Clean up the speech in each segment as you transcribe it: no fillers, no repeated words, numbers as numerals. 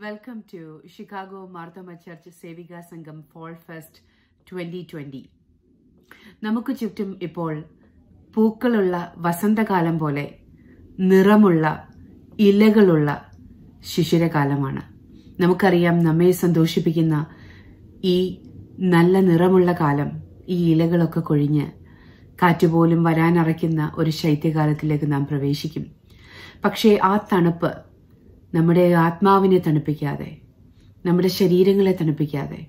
Welcome to Chicago Marthoma Church Sevika Sangam Fall Fest 2020. നമുക്ക് ചുറ്റും ഇപ്പോൾ പൂക്കളുള്ള വസന്തകാലം പോലെ നിറമുള്ള ഇലകളുള്ള ശിശിരകാലമാണ്. നമുക്കറിയാം, നമ്മെ സന്തോഷിപ്പിക്കുന്ന ഈ നല്ല നിറമുള്ള കാലം, ഈ ഇലകളൊക്കെ കൊഴിഞ്ഞ് കാറ്റുപോലും വരാനറയ്ക്കുന്ന ഒരു ശൈത്യകാലത്തിലേക്ക് നാം പ്രവേശിക്കും. പക്ഷേ ആ തണുപ്പ് നമ്മുടെ ആത്മാവിനെ തണുപ്പിക്കാതെ, നമ്മുടെ ശരീരങ്ങളെ തണുപ്പിക്കാതെ,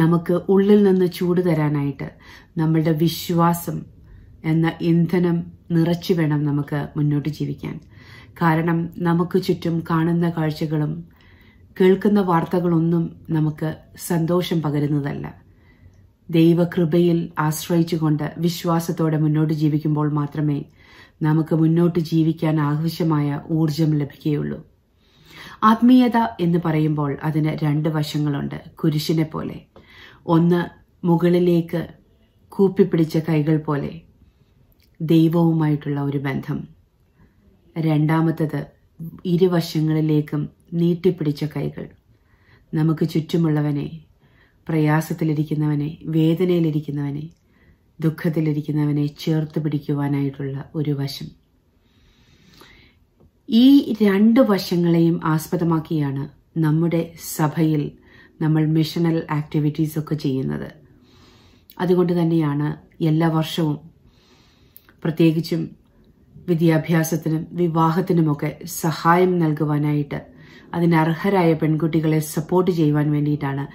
നമുക്ക് ഉള്ളിൽ നിന്ന് ചൂട് തരാനായിട്ട് നമ്മളുടെ വിശ്വാസം എന്ന ഇന്ധനം നിറച്ചു വേണം നമുക്ക് മുന്നോട്ട് ജീവിക്കാൻ. കാരണം നമുക്ക് ചുറ്റും കാണുന്ന കാഴ്ചകളും കേൾക്കുന്ന വാർത്തകളൊന്നും നമുക്ക് സന്തോഷം പകരുന്നതല്ല. ദൈവകൃപയിൽ ആശ്രയിച്ചുകൊണ്ട് വിശ്വാസത്തോടെ മുന്നോട്ട് ജീവിക്കുമ്പോൾ മാത്രമേ നമുക്ക് മുന്നോട്ട് ജീവിക്കാൻ ആവശ്യമായ ഊർജം ലഭിക്കുകയുള്ളൂ. ആത്മീയത എന്ന് പറയുമ്പോൾ അതിന് രണ്ട് വശങ്ങളുണ്ട്. കുരിശിനെ പോലെ, ഒന്ന് മുകളിലേക്ക് കൂപ്പിപ്പിടിച്ച കൈകൾ പോലെ ദൈവവുമായിട്ടുള്ള ഒരു ബന്ധം. രണ്ടാമത്തത് ഇരുവശങ്ങളിലേക്കും നീട്ടിപ്പിടിച്ച കൈകൾ. നമുക്ക് ചുറ്റുമുള്ളവനെ, പ്രയാസത്തിലിരിക്കുന്നവനെ, വേദനയിലിരിക്കുന്നവനെ, ദുഃഖത്തിലിരിക്കുന്നവനെ ചേർത്ത് പിടിക്കുവാനായിട്ടുള്ള ഒരു വശം. ഈ രണ്ട് വശങ്ങളെയും ആസ്പദമാക്കിയാണ് നമ്മുടെ സഭയിൽ നമ്മൾ മിഷണൽ ആക്ടിവിറ്റീസ് ഒക്കെ ചെയ്യുന്നത്. അതുകൊണ്ട് തന്നെയാണ് എല്ലാ വർഷവും, പ്രത്യേകിച്ചും വിദ്യാഭ്യാസത്തിനും വിവാഹത്തിനുമൊക്കെ സഹായം നൽകുവാനായിട്ട് അതിനർഹരായ പെൺകുട്ടികളെ സപ്പോർട്ട് ചെയ്യുവാൻ വേണ്ടിയിട്ടാണ്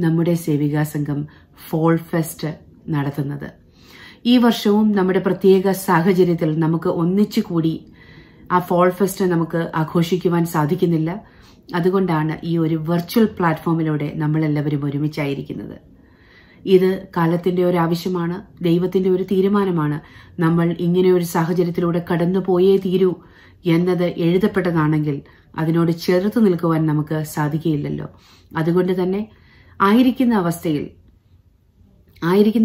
നമ്മുടെ സേവികാ സംഘം ഫോൾ ഫെസ്റ്റ് നടത്തുന്നത്. ഈ വർഷവും നമ്മുടെ പ്രത്യേക സാഹചര്യത്തിൽ നമുക്ക് ഒന്നിച്ചു കൂടി ആ ഫോൾ ഫെസ്റ്റ് നമുക്ക് ആഘോഷിക്കുവാൻ സാധിക്കുന്നില്ല. അതുകൊണ്ടാണ് ഈ ഒരു വെർച്വൽ പ്ലാറ്റ്ഫോമിലൂടെ നമ്മളെല്ലാവരും ഒരുമിച്ചായിരിക്കുന്നത്. ഇത് കാലത്തിന്റെ ഒരു ആവശ്യമാണ്, ദൈവത്തിന്റെ ഒരു തീരുമാനമാണ്. നമ്മൾ ഇങ്ങനെ ഒരു സാഹചര്യത്തിലൂടെ കടന്നു പോയേ തീരൂ എന്നത് എഴുതപ്പെട്ടതാണെങ്കിൽ അതിനോട് ചേർത്ത് നിൽക്കുവാൻ നമുക്ക് സാധിക്കുകയില്ലല്ലോ. അതുകൊണ്ട് തന്നെ ആയിരിക്കുന്ന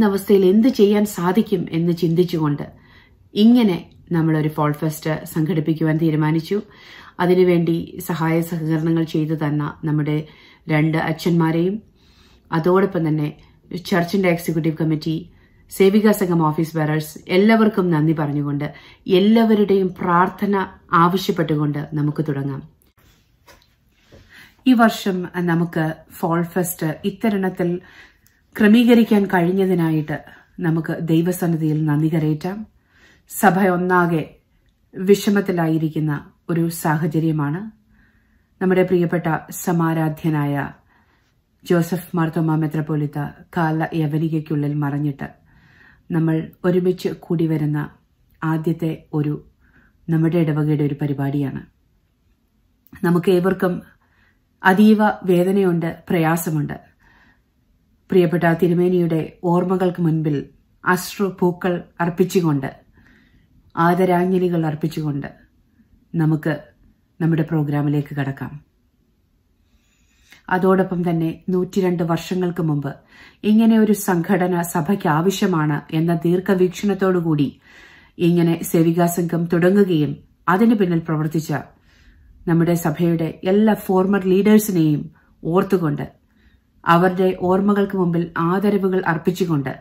അവസ്ഥയിൽ എന്ത് ചെയ്യാൻ സാധിക്കും എന്ന് ചിന്തിച്ചുകൊണ്ട് ഇങ്ങനെ നമ്മളൊരു ഫോൾ ഫെസ്റ്റ് സംഘടിപ്പിക്കുവാൻ തീരുമാനിച്ചു. അതിനുവേണ്ടി സഹായ സഹകരണങ്ങൾ ചെയ്തു തന്ന നമ്മുടെ 2 അച്ഛന്മാരെയും, അതോടൊപ്പം തന്നെ ചർച്ചിന്റെ എക്സിക്യൂട്ടീവ് കമ്മിറ്റി, സേവികാ സംഘം ഓഫീസ് ബെയറേഴ്സ്, എല്ലാവർക്കും നന്ദി പറഞ്ഞുകൊണ്ട്, എല്ലാവരുടെയും പ്രാർത്ഥന ആവശ്യപ്പെട്ടുകൊണ്ട് നമുക്ക് തുടങ്ങാം. ഈ വർഷം നമുക്ക് ഫോൾ ഫെസ്റ്റ് ഇത്തരണത്തിൽ ക്രമീകരിക്കാൻ കഴിഞ്ഞതിനായിട്ട് നമുക്ക് ദൈവസന്നിധിയിൽ നന്ദി കരയറ്റാം. സഭ ഒന്നാകെ വിഷമത്തിലായിരിക്കുന്ന ഒരു സാഹചര്യമാണ്. നമ്മുടെ പ്രിയപ്പെട്ട സമാരാധ്യനായ ജോസഫ് മാർത്തോമാ മെത്രാപ്പോലീത്ത കാല യവനികയ്ക്കുള്ളിൽ മറഞ്ഞിട്ട് നമ്മൾ ഒരുമിച്ച് കൂടി വരുന്ന ആദ്യത്തെ നമ്മുടെ ഇടവകയുടെ ഒരു പരിപാടിയാണ്. നമുക്ക് ഏവർക്കും അതീവ വേദനയുണ്ട്, പ്രയാസമുണ്ട്. പ്രിയപ്പെട്ട തിരുമേനിയുടെ ഓർമ്മകൾക്ക് മുൻപിൽ അശ്രുപൂക്കൾ അർപ്പിച്ചുകൊണ്ട്, ആദരാഞ്ജലികൾ അർപ്പിച്ചുകൊണ്ട് നമുക്ക് നമ്മുടെ പ്രോഗ്രാമിലേക്ക് കടക്കാം. അതോടൊപ്പം തന്നെ 102 വർഷങ്ങൾക്ക് മുമ്പ് ഇങ്ങനെ ഒരു സംഘടന സഭയ്ക്ക് ആവശ്യമാണ് എന്ന ദീർഘവീക്ഷണത്തോടുകൂടി ഇങ്ങനെ സേവികാ സംഘം തുടങ്ങുകയും അതിന് പിന്നിൽ പ്രവർത്തിച്ച നമ്മുടെ സഭയുടെ എല്ലാ ഫോർമർ ലീഡേഴ്സിനെയും ഓർത്തുകൊണ്ട്, അവരുടെ ഓർമ്മകൾക്ക് മുമ്പിൽ ആദരവുകൾ അർപ്പിച്ചുകൊണ്ട്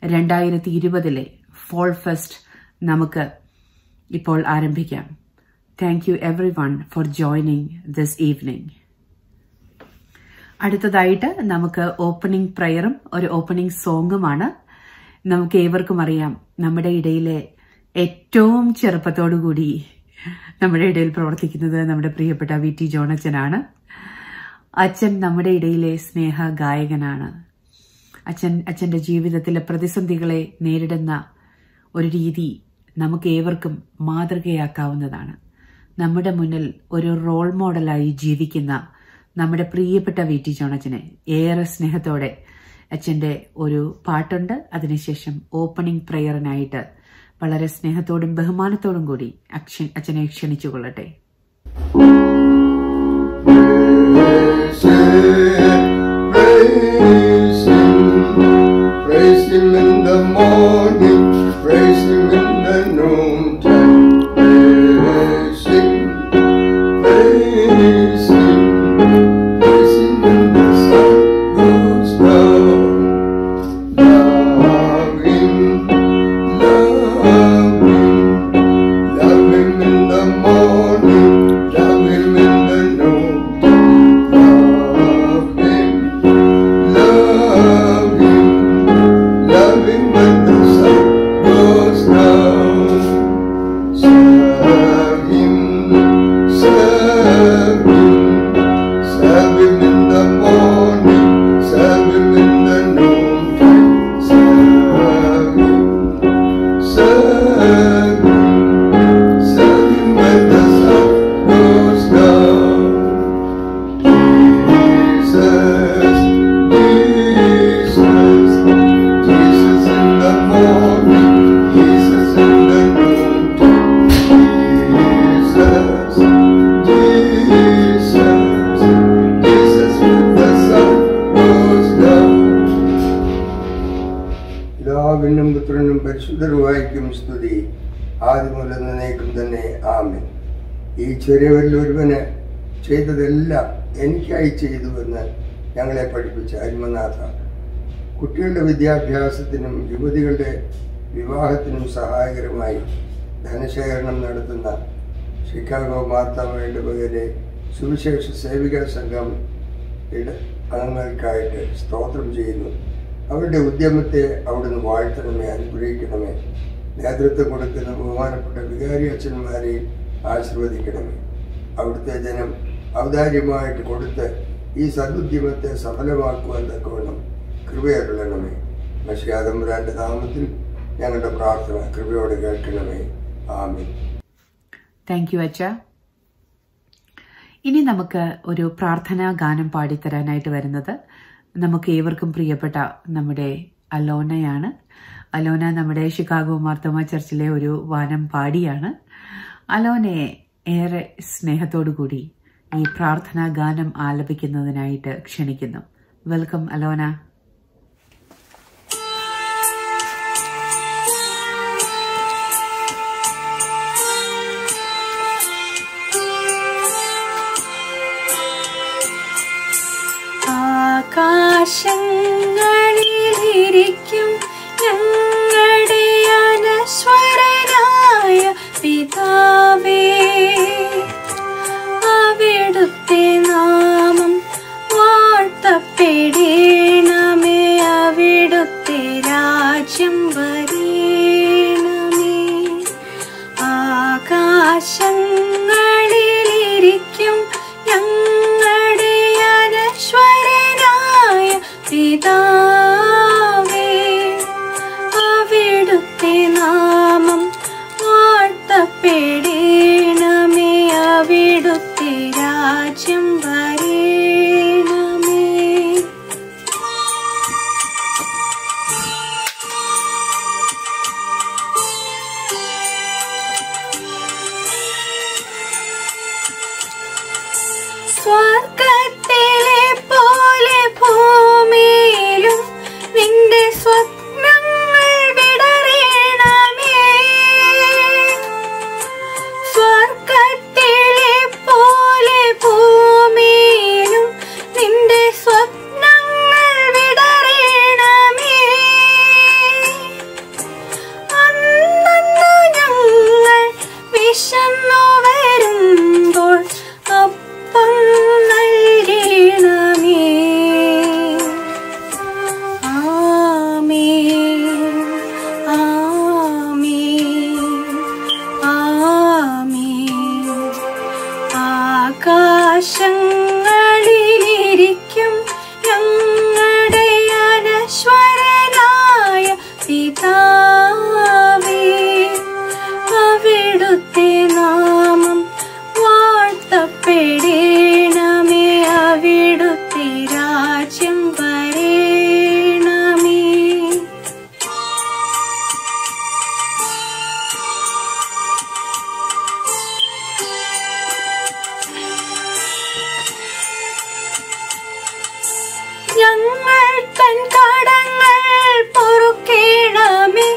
2020 ഫോൾ ഫെസ്റ്റ് നമുക്ക് ഇപ്പോൾ ആരംഭിക്കാം. Thank you every one for joining this evening. അടുത്തതായിട്ട് നമുക്ക് ഓപ്പണിംഗ് പ്രയറും ഒരു ഓപ്പണിംഗ് സോങ്ങുമാണ്. നമുക്ക് ഏവർക്കും അറിയാം, നമ്മുടെ ഇടയിലെ ഏറ്റവും ചെറുപ്പത്തോടുകൂടി നമ്മുടെ ഇടയിൽ പ്രവർത്തിക്കുന്നത് നമ്മുടെ പ്രിയപ്പെട്ട VT ജോൺ അച്ഛനാണ്. അച്ഛൻ നമ്മുടെ ഇടയിലെ സ്നേഹ ഗായകനാണ്. അച്ഛന്റെ ജീവിതത്തിലെ പ്രതിസന്ധികളെ നേരിടുന്ന ഒരു രീതി നമുക്ക് ഏവർക്കും മാതൃകയാക്കാവുന്നതാണ്. നമ്മുടെ മുന്നിൽ ഒരു റോൾ മോഡലായി ജീവിക്കുന്ന നമ്മുടെ പ്രിയപ്പെട്ട VT ജോൺ അച്ഛനെ ഏറെ സ്നേഹത്തോടെ അച്ഛന്റെ ഒരു പാട്ടുണ്ട്. അതിനുശേഷം ഓപ്പണിംഗ് പ്രയറിനായിട്ട് വളരെ സ്നേഹത്തോടും ബഹുമാനത്തോടും കൂടി അച്ഛനെ ക്ഷണിച്ചുകൊള്ളട്ടെ. Praise him in the morning, praise him in the noontime, praise him, praise him. പിതാവിനും പുത്രനും പരിശുദ്ധരുവായിരിക്കും സ്തുതി, ആദ്യമുതൽ എന്നേക്കും തന്നെ. ആമേൻ. ഈ ചെറിയവരിൽ ഒരുവന് ചെയ്തതെല്ലാം എനിക്കായി ചെയ്തുവെന്ന് ഞങ്ങളെ പഠിപ്പിച്ച അരുമനാഥ, കുട്ടികളുടെ വിദ്യാഭ്യാസത്തിനും യുവതികളുടെ വിവാഹത്തിനും സഹായകരമായി ധനശേഖരണം നടത്തുന്ന ഷിക്കാഗോ മാർത്താമ ഇടവകയിലെ സുവിശേഷ സേവികാ സംഘം അംഗങ്ങൾക്കായിട്ട് സ്തോത്രം ചെയ്യുന്നു. അവരുടെ ഉദ്യമത്തെ അവിടുന്ന് വാഴ്ത്തണമേ, അനുഗ്രഹിക്കണമേ. നേതൃത്വം കൊടുക്കുന്ന ബഹുമാനപ്പെട്ട വികാരി അച്ഛന്മാരെയും ആശീർവദിക്കണമേ. അവിടുത്തെ ജനം ഔദാര്യമായിട്ട് കൊടുത്ത് ഈ സദുദ്യമത്തെ സഫലമാക്കുവാൻ തക്കവണ്ണം കൃപയരുളണമേ. മശിഹാ തമ്പുരാന്റെ നാമത്തിൽ ഞങ്ങളുടെ പ്രാർത്ഥന കൃപയോടെ കേൾക്കണമേ. ആമേൻ. താങ്ക് യു അച്ഛ. ഇനി നമുക്ക് ഒരു പ്രാർത്ഥനാ ഗാനം പാടിത്തരാനായിട്ട് വരുന്നത് നമുക്ക് ഏവർക്കും പ്രിയപ്പെട്ട നമ്മുടെ അലോനയാണ്. അലോന നമ്മുടെ ഷിക്കാഗോ മാർത്തോമ ചർച്ചിലെ ഒരു വാനം പാടിയാണ്. അലോനയെ ഏറെ സ്നേഹത്തോടു കൂടി ഈ പ്രാർത്ഥനാ ഗാനം ആലപിക്കുന്നതിനായിട്ട് ക്ഷണിക്കുന്നു. Welcome Alona. ആകാശങ്ങളിലിരിക്കും ഞങ്ങളുടെ അനശ്വരനായ പിതാവേ, അവിടുത്തെ നാമം വാഴ്ത്തപ്പെടണമേ, അവിടുത്തെ രാജ്യം വരേണമേ. ആകാശങ്ങളിലിരിക്കും ഞങ്ങളുടെ അനശ്വരനായ പിതാവേ, അവിടുത്തെ നാമം വാഴ്ത്തപ്പെടണമേ, അവിടുത്തെ രാജ്യം വരേണമേ. സ്വർഗ്ഗത്തിലെ പോലെ ഭൂമിയിലും നിന്റെ സ്വപ്നങ്ങൾ വിടരേണമേ. സ്വർഗ്ഗത്തിലെ പോലെ ഭൂമിയിലും നിന്റെ സ്വപ്നങ്ങൾ വിടരേണമേ. അന്നന്നു ഞങ്ങൾ വിശന്നു വരുമ്പോൾ അപ്പം നൽകണമേ. ആമേൻ, ആമേൻ, ആമേൻ. ആകാശങ്ങളിലിരിക്കും ഞങ്ങളുടെ അനശ്വരനായ പിതാവേ, അവിടുത്തെ നാമം വാഴ്ത്തപ്പെടണമേ, അവിടുത്തെ രാജ്യം വരേണമേ. ഞങ്ങൾ തൻ കടങ്ങൾ പൊറുക്കേണമേ,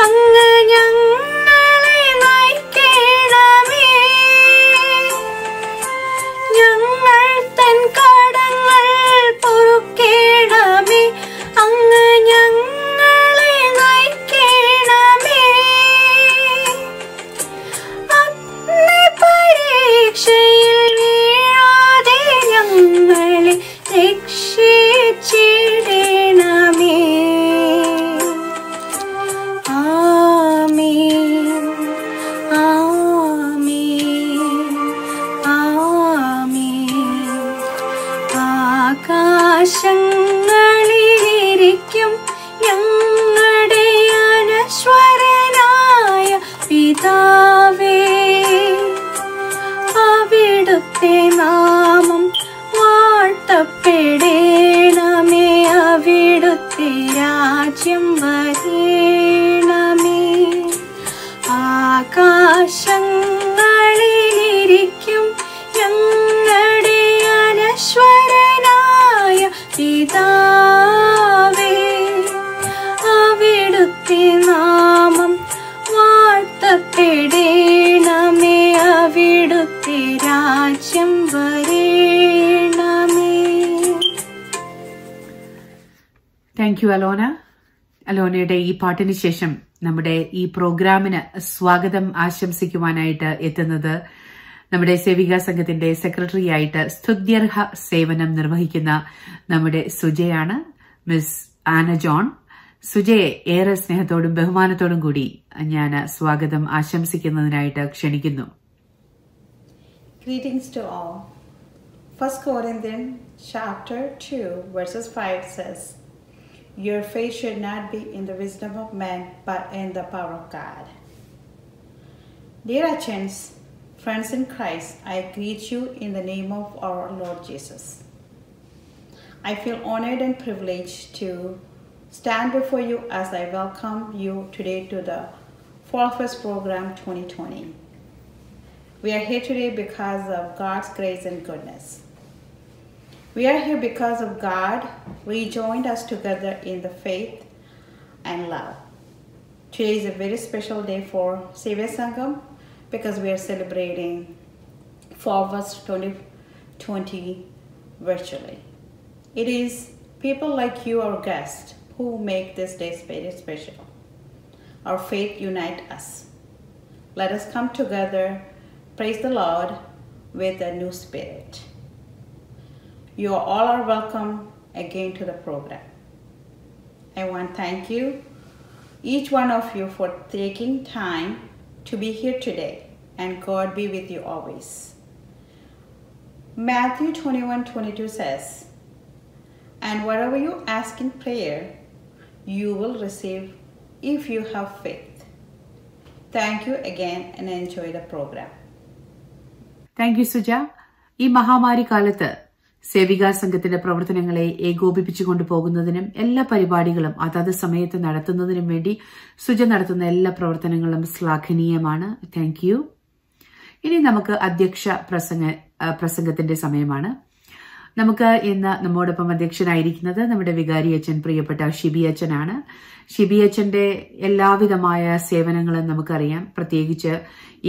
അങ്ങ് ഞങ്ങളെ നയിക്കണമേ. ഞങ്ങൾ തൻ കടങ്ങൾ പൊറുക്കേണമേ, അങ്ങ് ഞങ്ങളെ നയിക്കണമേ. അഗ്നിപരീക്ഷയിൽ വീഴാതെ ഞങ്ങളെ രക്ഷിച്ചിടണമേ. ആമേൻ, ആമേൻ, ആമേൻ. ആകാശങ്ങളിലിരിക്കും ഞങ്ങളുടെ അനശ്വരനായ പിതാവേ, അവിടുത്തെ നാമം വാഴ്ത്തപ്പെടണമേ, അവിടുത്തെ രാജ്യം വരേണമേ. ആകാശങ്ങളിലിരിക്കും ഞങ്ങളുടെ അനശ്വരനായ പിതാവേ, അവിടുത്തെ യു അലോന. അലോനയുടെ ഈ പാട്ടിന് ശേഷം നമ്മുടെ ഈ പ്രോഗ്രാമിന് സ്വാഗതം ആശംസിക്കുവാനായിട്ട് എത്തുന്നത് നമ്മുടെ സേവികാ സംഘത്തിന്റെ സെക്രട്ടറി ആയിട്ട് സ്തുത്യർഹ സേവനം നിർവഹിക്കുന്ന നമ്മുടെ സുജയാണ്, മിസ് ആന ജോൺ. സുജയെ ഏറെ സ്നേഹത്തോടും ബഹുമാനത്തോടും കൂടി ഞാൻ സ്വാഗതം ആശംസിക്കുന്നതിനായിട്ട് ക്ഷണിക്കുന്നു. Greetings to all. 1 Corinthians chapter 2 verses 5 says, "Your faith should not be in the wisdom of men, but in the power of God." Dear Achens, friends in Christ, I greet you in the name of our Lord Jesus. I feel honored and privileged to stand before you as I welcome you today to the Fall Fest Program 2020. We are here today because of God's grace and goodness. We are here because of God rejoined us together in the faith and love. Today is a very special day for Sevya Sangam because we are celebrating Fall Fest 2020 virtually. It is people like you, our guests, who make this day very special. Our faith unites us. Let us come together, praise the Lord with a new spirit. You all are welcome again to the program. I want to thank you, each one of you, for taking time to be here today, and God be with you always. Matthew 21:22 says, "And whatever you ask in prayer, you will receive if you have faith." Thank you again and enjoy the program. Thank you Suja. ഈ മഹാമാരി കാലത്ത് സേവികാ സംഘത്തിന്റെ പ്രവർത്തനങ്ങളെ ഏകോപിപ്പിച്ചുകൊണ്ടു പോകുന്നതിനും എല്ലാ പരിപാടികളും അതത് സമയത്ത് നടത്തുന്നതിനും വേണ്ടി സുജ നടത്തുന്ന എല്ലാ പ്രവർത്തനങ്ങളും ശ്ലാഘനീയമാണ്. Thank you. ഇനി നമുക്ക് അധ്യക്ഷ പ്രസംഗത്തിന്റെ സമയമാണ്. നമുക്ക് ഇന്ന് നമ്മോടൊപ്പം അധ്യക്ഷനായിരിക്കുന്നത് നമ്മുടെ വികാരി അച്ഛൻ, പ്രിയപ്പെട്ട ഷിബി അച്ഛനാണ്. ഷിബി അച്ഛന്റെ എല്ലാവിധമായ സേവനങ്ങളും നമുക്കറിയാം. പ്രത്യേകിച്ച്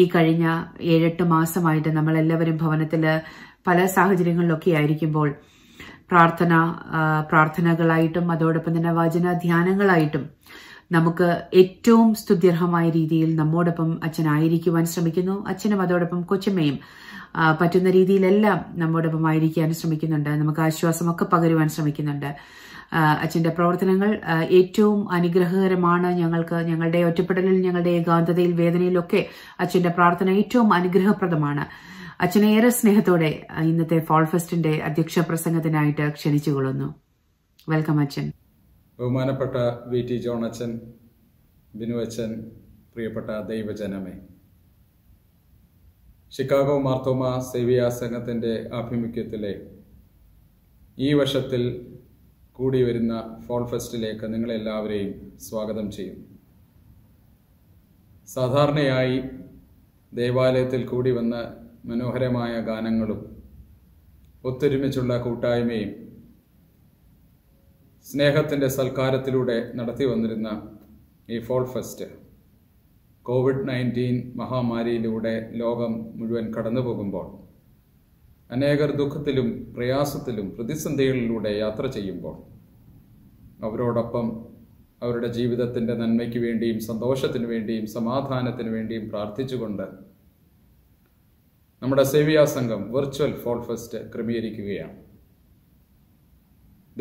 ഈ കഴിഞ്ഞ 7-8 മാസമായിട്ട് നമ്മളെല്ലാവരും ഭവനത്തില് പല സാഹചര്യങ്ങളിലൊക്കെ ആയിരിക്കുമ്പോൾ പ്രാർത്ഥനകളായിട്ടും അതോടൊപ്പം തന്നെ വചനധ്യാനങ്ങളായിട്ടും നമുക്ക് ഏറ്റവും സ്തുത്യർഹമായ രീതിയിൽ നമ്മോടൊപ്പം അച്ഛനായിരിക്കുവാൻ ശ്രമിക്കുന്നു. അച്ഛനും അതോടൊപ്പം കൊച്ചമ്മയും പറ്റുന്ന രീതിയിലെല്ലാം നമ്മോടൊപ്പം ആയിരിക്കാൻ ശ്രമിക്കുന്നുണ്ട്. നമുക്ക് ആശ്വാസമൊക്കെ പകരുവാൻ ശ്രമിക്കുന്നുണ്ട്. അച്ഛന്റെ പ്രവർത്തനങ്ങൾ ഏറ്റവും അനുഗ്രഹകരമാണ്. ഞങ്ങളുടെ ഒറ്റപ്പെടലിൽ, ഞങ്ങളുടെ ഏകാന്തതയിൽ, വേദനയിലൊക്കെ അച്ഛന്റെ പ്രാർത്ഥന ഏറ്റവും അനുഗ്രഹപ്രദമാണ്. അച്ഛനെ ഏറെ സ്നേഹത്തോടെ ഇന്നത്തെ ഫോൾ ഫെസ്റ്റിന്റെ അധ്യക്ഷ പ്രസംഗത്തിനായിട്ട് ക്ഷണിച്ചുകൊള്ളുന്നു. വെൽക്കം അച്ഛൻ. ബഹുമാനപ്പെട്ട VT ജോൺ അച്ഛൻ, ബിനു അച്ഛൻ, പ്രിയപ്പെട്ട ദൈവജനമേ, ഷിക്കാഗോ മാർത്തോമ സേവിയാ സംഘത്തിന്റെ ആഭിമുഖ്യത്തിലെ ഈ വർഷത്തിൽ കൂടി വരുന്ന ഫോൾ ഫെസ്റ്റിലേക്ക് നിങ്ങളെല്ലാവരെയും സ്വാഗതം ചെയ്യും. സാധാരണയായി ദേവാലയത്തിൽ കൂടി വന്ന മനോഹരമായ ഗാനങ്ങളും ഒത്തൊരുമിച്ചുള്ള കൂട്ടായ്മയും സ്നേഹത്തിൻ്റെ സൽക്കാരത്തിലൂടെ നടത്തി വന്നിരുന്ന ഈ ഫോൾ ഫെസ്റ്റ് COVID-19 മഹാമാരിയിലൂടെ ലോകം മുഴുവൻ കടന്നു പോകുമ്പോൾ അനേകർ ദുഃഖത്തിലും പ്രയാസത്തിലും പ്രതിസന്ധികളിലൂടെ യാത്ര ചെയ്യുമ്പോൾ അവരോടൊപ്പം അവരുടെ ജീവിതത്തിൻ്റെ നന്മയ്ക്ക് വേണ്ടിയും സന്തോഷത്തിനു വേണ്ടിയും സമാധാനത്തിനു വേണ്ടിയും പ്രാർത്ഥിച്ചുകൊണ്ട് നമ്മുടെ സേവിയാ സംഘം വെർച്വൽ ഫോൾ ഫെസ്റ്റ് ക്രമീകരിക്കുകയാണ്.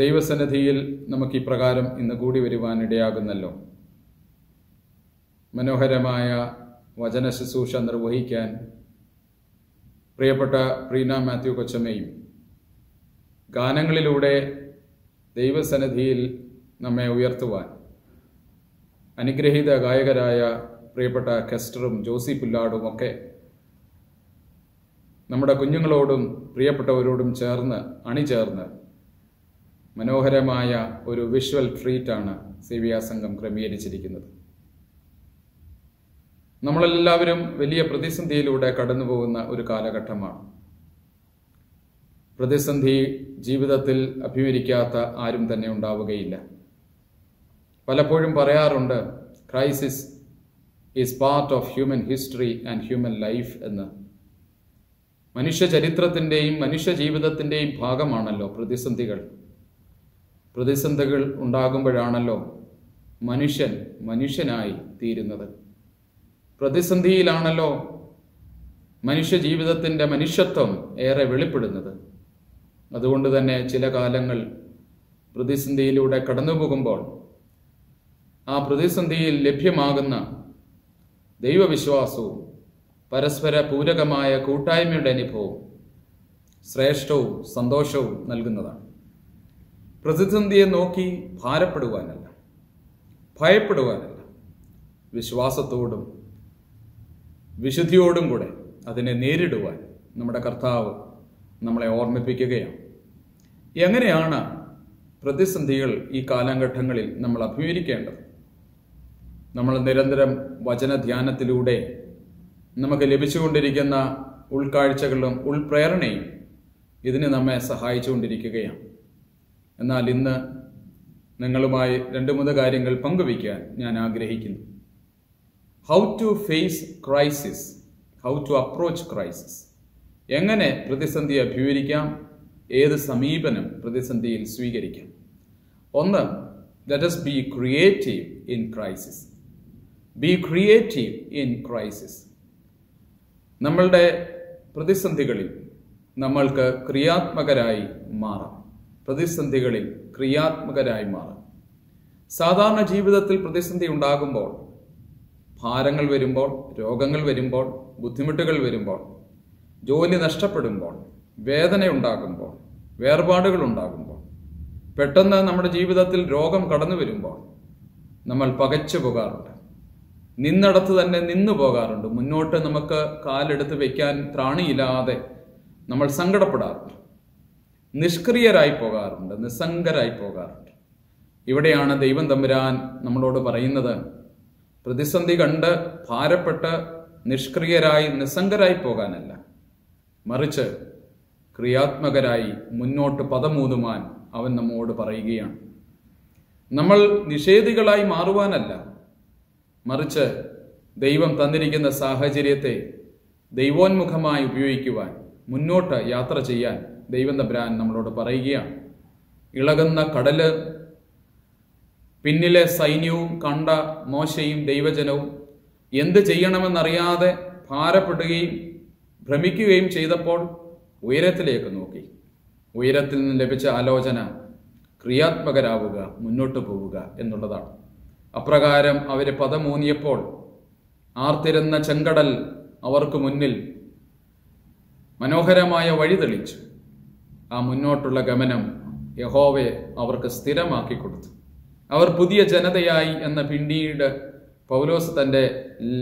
ദൈവസന്നിധിയിൽ നമുക്ക് ഇപ്രകാരം ഇന്ന് കൂടി വരുവാൻ ഇടയാകുന്നല്ലോ. മനോഹരമായ വചന ശുശ്രൂഷ നിർവഹിക്കാൻ പ്രിയപ്പെട്ട പ്രീന മാത്യു കൊച്ചമ്മയും ഗാനങ്ങളിലൂടെ ദൈവസന്നിധിയിൽ നമ്മെ ഉയർത്തുവാൻ അനുഗ്രഹീത ഗായകരായ പ്രിയപ്പെട്ട കെസ്റ്ററും ജോസി പുല്ലാടും ഒക്കെ നമ്മുടെ കുഞ്ഞുങ്ങളോടും പ്രിയപ്പെട്ടവരോടും അണിചേർന്ന് മനോഹരമായ ഒരു വിഷ്വൽ ട്രീറ്റാണ് സേവിയാ സംഘം ക്രമീകരിച്ചിരിക്കുന്നത്. നമ്മളെല്ലാവരും വലിയ പ്രതിസന്ധിയിലൂടെ കടന്നു പോകുന്ന ഒരു കാലഘട്ടമാണ്. പ്രതിസന്ധി ജീവിതത്തിൽ അഭിമുഖീകരിക്കാത്ത ആരും തന്നെ ഉണ്ടാവുകയില്ല. പലപ്പോഴും പറയാറുണ്ട്, crisis is part of human history and human life എന്ന്. മനുഷ്യ ചരിത്രത്തിൻ്റെയും മനുഷ്യ ജീവിതത്തിൻ്റെയും ഭാഗമാണല്ലോ പ്രതിസന്ധികൾ. പ്രതിസന്ധികൾ ഉണ്ടാകുമ്പോഴാണല്ലോ മനുഷ്യൻ മനുഷ്യനായി തീരുന്നത്. പ്രതിസന്ധിയിലാണല്ലോ മനുഷ്യ ജീവിതത്തിൻ്റെ മനുഷ്യത്വം ഏറെ വെളിപ്പെടുന്നത്. അതുകൊണ്ട് തന്നെ ചില കാലങ്ങൾ പ്രതിസന്ധിയിലൂടെ കടന്നുപോകുമ്പോൾ ആ പ്രതിസന്ധിയിൽ ലഭ്യമാകുന്ന ദൈവവിശ്വാസവും പരസ്പര പൂരകമായ കൂട്ടായ്മയുടെ അനുഭവവും ശ്രേഷ്ഠവും സന്തോഷവും നൽകുന്നതാണ്. പ്രതിസന്ധിയെ നോക്കി ഭാരപ്പെടുവാനല്ല, ഭയപ്പെടുവാനല്ല, വിശ്വാസത്തോടും വിശുദ്ധിയോടും കൂടെ അതിനെ നേരിടുവാൻ നമ്മുടെ കർത്താവ് നമ്മളെ ഓർമ്മിപ്പിക്കുകയാണ്. എങ്ങനെയാണ് പ്രതിസന്ധികൾ ഈ കാലഘട്ടങ്ങളിൽ നമ്മൾ അഭിമുഖീകരിക്കേണ്ടത്? നമ്മൾ നിരന്തരം വചനധ്യാനത്തിലൂടെ നമുക്ക് ലഭിച്ചുകൊണ്ടിരിക്കുന്ന ഉൾക്കാഴ്ചകളും ഉൾപ്രേരണയും ഇതിന് നമ്മെ സഹായിച്ചുകൊണ്ടിരിക്കുകയാണ്. എന്നാൽ ഇന്ന് നിങ്ങളുമായി 2-3 കാര്യങ്ങൾ പങ്കുവയ്ക്കാൻ ഞാൻ ആഗ്രഹിക്കുന്നു. How to face crisis, how to approach crisis. എങ്ങനെ പ്രതിസന്ധിയെ അഭിമുഖീകരിക്കാം, ഏത് സമീപനം പ്രതിസന്ധിയിൽ സ്വീകരിക്കാം. 1, let us be creative in crisis. Be creative in crisis. നമ്മളുടെ പ്രതിസന്ധികളിൽ നമ്മൾക്ക് ക്രിയാത്മകരായി മാറാം. പ്രതിസന്ധികളിൽ ക്രിയാത്മകരായി മാറാം. സാധാരണ ജീവിതത്തിൽ പ്രതിസന്ധി ഉണ്ടാകുമ്പോൾ, ഭാരങ്ങൾ വരുമ്പോൾ, രോഗങ്ങൾ വരുമ്പോൾ, ബുദ്ധിമുട്ടുകൾ വരുമ്പോൾ, ജോലി നഷ്ടപ്പെടുമ്പോൾ, വേദന ഉണ്ടാകുമ്പോൾ, വേർപാടുകൾ ഉണ്ടാകുമ്പോൾ, പെട്ടെന്ന് നമ്മുടെ ജീവിതത്തിൽ രോഗം കടന്നു വരുമ്പോൾ നമ്മൾ പകച്ചു പോകാറുണ്ട്. നിന്നിടത്ത് തന്നെ നിന്നു പോകാറുണ്ട്. മുന്നോട്ട് നമുക്ക് കാലെടുത്ത് വയ്ക്കാൻ ത്രാണിയില്ലാതെ നമ്മൾ സങ്കടപ്പെടാറുണ്ട്. നിഷ്ക്രിയരായി പോകാറുണ്ട്, നിസ്സംഗരായി പോകാറുണ്ട്. ഇവിടെയാണ് ദൈവം തമ്പുരാൻ നമ്മളോട് പറയുന്നത്, പ്രതിസന്ധി കണ്ട് ഭാരപ്പെട്ട് നിഷ്ക്രിയരായി നിസ്സംഗരായി പോകാനല്ല, മറിച്ച് ക്രിയാത്മകരായി മുന്നോട്ട് പദമൂതുവാൻ അവൻ നമ്മോട് പറയുകയാണ്. നമ്മൾ നിഷേധികളായി മാറുവാനല്ല, മറിച്ച് ദൈവം തന്നിരിക്കുന്ന സാഹചര്യത്തെ ദൈവോന്മുഖമായി ഉപയോഗിക്കുവാൻ, മുന്നോട്ട് യാത്ര ചെയ്യാൻ ദൈവം തമ്പുരാൻ നമ്മളോട് പറയുകയാണ്. ഇളകുന്ന കടല്, പിന്നിലെ സൈന്യവും കണ്ട മോശയും ദൈവജനവും എന്ത് ചെയ്യണമെന്നറിയാതെ ഭാരപ്പെടുകയും ഭ്രമിക്കുകയും ചെയ്തപ്പോൾ ഉയരത്തിലേക്ക് നോക്കി. ഉയരത്തിൽ നിന്ന് ലഭിച്ച ആലോചന ക്രിയാത്മകരാവുക, മുന്നോട്ട് പോവുക എന്നുള്ളതാണ്. അപ്രകാരം അവര് പദമൂന്നിയപ്പോൾ ആർത്തിരുന്ന ചെങ്കടൽ അവർക്ക് മുന്നിൽ മനോഹരമായ വഴി തെളിച്ചു. ആ മുന്നോട്ടുള്ള ഗമനം യഹോവയെ അവർക്ക് സ്ഥിരമാക്കി കൊടുത്തു. അവർ പുതിയ ജനതയായി എന്ന് പിന്നീട് പൗലോസ് തൻ്റെ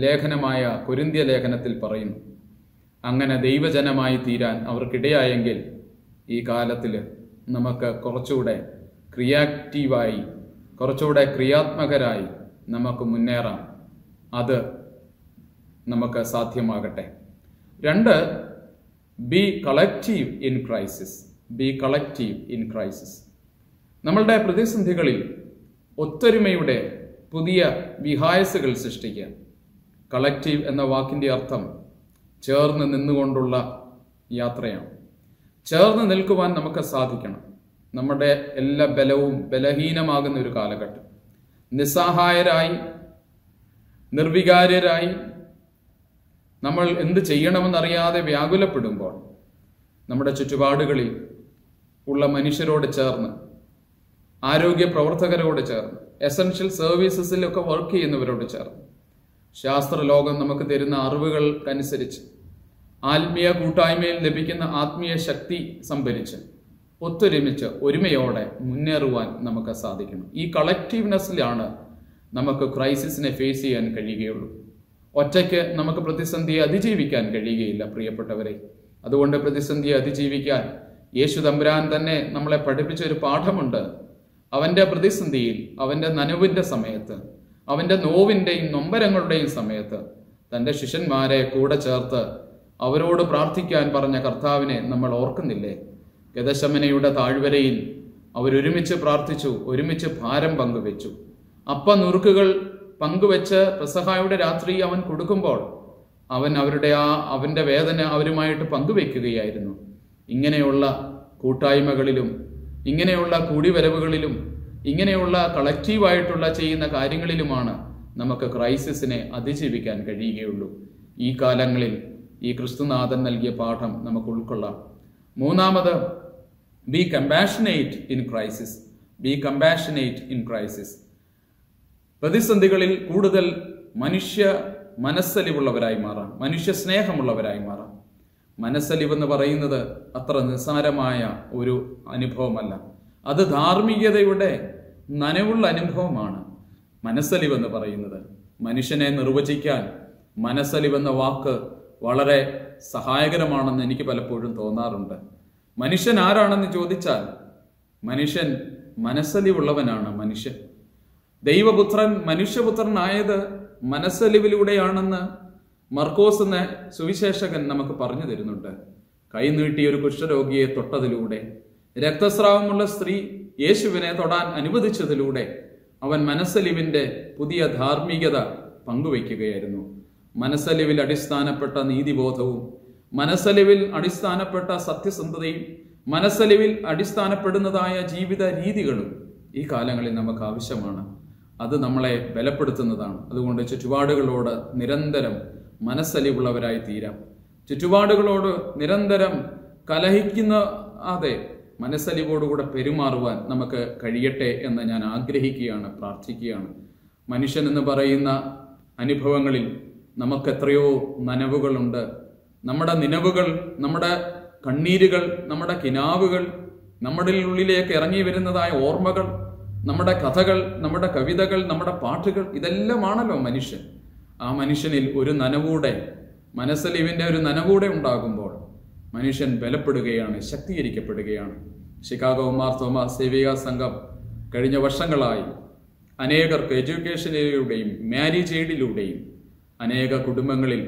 ലേഖനമായ കൊരിന്ത്യ ലേഖനത്തിൽ പറയുന്നു. അങ്ങനെ ദൈവജനമായി തീരാൻ അവർക്കിടയായെങ്കിൽ ഈ കാലത്തിൽ നമുക്ക് കുറച്ചുകൂടെ ക്രിയാക്റ്റീവായി, കുറച്ചുകൂടെ ക്രിയാത്മകരായി നമുക്ക് മുന്നേറാം. അത് നമുക്ക് സാധ്യമാകട്ടെ. 2, B collective in crisis. B collective in crisis. നമ്മളുടെ പ്രതിസന്ധികളിൽ ഒത്തൊരുമയുടെ പുതിയ വിഹായസുകൾ സൃഷ്ടിക്കുക. കളക്റ്റീവ് എന്ന വാക്കിൻ്റെ അർത്ഥം ചേർന്ന് നിന്നുകൊണ്ടുള്ള യാത്രയാണ്. ചേർന്ന് നിൽക്കുവാൻ നമുക്ക് സാധിക്കണം. നമ്മുടെ എല്ലാ ബലവും ബലഹീനമാകുന്ന ഒരു കാലഘട്ടം. നിസ്സഹായരായി, നിർവികാര്യരായി, നമ്മൾ എന്ത് ചെയ്യണമെന്നറിയാതെ വ്യാകുലപ്പെടുമ്പോൾ നമ്മുടെ ചുറ്റുപാടുകളിൽ ഉള്ള മനുഷ്യരോട് ചേർന്ന്, ആരോഗ്യ പ്രവർത്തകരോട് ചേർന്ന്, എസൻഷ്യൽ സർവീസസിലൊക്കെ വർക്ക് ചെയ്യുന്നവരോട് ചേർന്ന്, ശാസ്ത്രലോകം നമുക്ക് തരുന്ന അറിവുകൾക്കനുസരിച്ച് ആത്മീയ കൂട്ടായ്മയിൽ ലഭിക്കുന്ന ആത്മീയ ശക്തി സംഭരിച്ച് ഒത്തൊരുമിച്ച് ഒരുമയോടെ മുന്നേറുവാൻ നമുക്ക് സാധിക്കണം. ഈ കളക്റ്റീവ്നെസ്സിലാണ് നമുക്ക് ക്രൈസിസിനെ ഫേസ് ചെയ്യാൻ കഴിയുകയുള്ളൂ. ഒറ്റയ്ക്ക് നമുക്ക് പ്രതിസന്ധിയെ അതിജീവിക്കാൻ കഴിയുകയില്ല പ്രിയപ്പെട്ടവരെ. അതുകൊണ്ട് പ്രതിസന്ധിയെ അതിജീവിക്കാൻ യേശു തമ്പുരാൻ തന്നെ നമ്മളെ പഠിപ്പിച്ച ഒരു പാഠമുണ്ട്. അവൻ്റെ പ്രതിസന്ധിയിൽ, അവൻ്റെ നനവിൻ്റെ സമയത്ത്, അവൻ്റെ നോവിൻ്റെയും നൊമ്പരങ്ങളുടെയും സമയത്ത് തൻ്റെ ശിഷ്യന്മാരെ കൂടെ ചേർത്ത് അവരോട് പ്രാർത്ഥിക്കാൻ പറഞ്ഞ കർത്താവിനെ നമ്മൾ ഓർക്കുന്നില്ലേ? ഗെഥശമനയുടെ താഴ്വരയിൽ അവരൊരുമിച്ച് പ്രാർത്ഥിച്ചു, ഒരുമിച്ച് ഭാരം പങ്കുവെച്ചു. നുറുക്കുകൾ പങ്കുവെച്ച് പെസഹായുടെ രാത്രി അവൻ കൊടുക്കുമ്പോൾ അവൻ അവൻ്റെ വേദന അവരുമായിട്ട് പങ്കുവെക്കുകയായിരുന്നു. ഇങ്ങനെയുള്ള കൂട്ടായ്മകളിലും ഇങ്ങനെയുള്ള കൂടിവരവുകളിലും ഇങ്ങനെയുള്ള കളക്റ്റീവായിട്ടുള്ള ചെയ്യുന്ന കാര്യങ്ങളിലുമാണ് നമുക്ക് ക്രൈസിസിനെ അതിജീവിക്കാൻ കഴിയുകയുള്ളൂ. ഈ കാലങ്ങളിൽ ഈ ക്രിസ്തുനാഥൻ നൽകിയ പാഠം നമുക്ക് ഉൾക്കൊള്ളാം. മൂന്നാമത്, B compassionate in crisis. B compassionate in crisis. പ്രതിസന്ധികളിൽ കൂടുതൽ മനുഷ്യ മനസ്സലിവുള്ളവരായി മാറാം, മനുഷ്യ സ്നേഹമുള്ളവരായി മാറാം. മനസ്സലിവെന്ന് പറയുന്നത് അത്ര നിസ്സാരമായ ഒരു അനുഭവമല്ല. അത് ധാർമ്മികതയുടെ നനവുള്ള അനുഭവമാണ്. മനസ്സലിവെന്ന് പറയുന്നത് മനുഷ്യനെ നിർവചിക്കാൻ മനസ്സലിവെന്ന വാക്ക് വളരെ സഹായകരമാണെന്ന് എനിക്ക് പലപ്പോഴും തോന്നാറുണ്ട്. മനുഷ്യൻ ആരാണെന്ന് ചോദിച്ചാൽ മനുഷ്യൻ മനസ്സലിവുള്ളവനാണ്. മനുഷ്യൻ ദൈവപുത്രൻ മനുഷ്യപുത്രനായത് മനസ്സലിവിലൂടെയാണെന്ന് മർക്കോസ് എന്ന സുവിശേഷകൻ നമുക്ക് പറഞ്ഞു തരുന്നുണ്ട്. കൈനീട്ടിയ ഒരു കുഷ്ഠരോഗിയെ തൊട്ടതിലൂടെ, രക്തസ്രാവമുള്ള സ്ത്രീ യേശുവിനെ തൊടാൻ അനുവദിച്ചതിലൂടെ അവൻ മനസ്സലിവിന്റെ പുതിയ ധാർമ്മികത പങ്കുവയ്ക്കുകയായിരുന്നു. മനസ്സലിവിൽ അടിസ്ഥാനപ്പെട്ട നീതിബോധവും, മനസ്സലിവിൽ അടിസ്ഥാനപ്പെട്ട സത്യസന്ധതയും, മനസ്സലിവിൽ അടിസ്ഥാനപ്പെടുന്നതായ ജീവിത രീതികളും ഈ കാലങ്ങളിൽ നമുക്ക് ആവശ്യമാണ്. അത് നമ്മളെ ബലപ്പെടുത്തുന്നതാണ്. അതുകൊണ്ട് ചുറ്റുപാടുകളോട് നിരന്തരം മനസ്സലിവുള്ളവരായി തീരാം. ചുറ്റുപാടുകളോട് നിരന്തരം കലഹിക്കുന്ന മനസ്സലിവോടുകൂടെ പെരുമാറുവാൻ നമുക്ക് കഴിയട്ടെ എന്ന് ഞാൻ ആഗ്രഹിക്കുകയാണ്, പ്രാർത്ഥിക്കുകയാണ്. മനുഷ്യൻ എന്ന് പറയുന്ന അനുഭവങ്ങളിൽ നമുക്ക് എത്രയോ നനവുകളുണ്ട്. നമ്മുടെ നിലവുകൾ, നമ്മുടെ കണ്ണീരുകൾ, നമ്മുടെ കിനാവുകൾ, നമ്മുടെ ഉള്ളിലേക്ക് ഇറങ്ങി വരുന്നതായ ഓർമ്മകൾ, നമ്മുടെ കഥകൾ, നമ്മുടെ കവിതകൾ, നമ്മുടെ പാട്ടുകൾ, ഇതെല്ലാമാണല്ലോ മനുഷ്യൻ. ആ മനുഷ്യനിൽ ഒരു നനവൂടെ, മനസ്സലിവിന്റെ ഒരു നനവൂടെ ഉണ്ടാകുമ്പോൾ മനുഷ്യൻ ബലപ്പെടുകയാണ്, ശക്തീകരിക്കപ്പെടുകയാണ്. ഷിക്കാഗോ മാർ തോമസ് സേവിക സംഘം കഴിഞ്ഞ വർഷങ്ങളായി അനേകർക്ക് എഡ്യൂക്കേഷനിലൂടെയും മാരേജ് എയ്ഡിലൂടെയും അനേക കുടുംബങ്ങളിൽ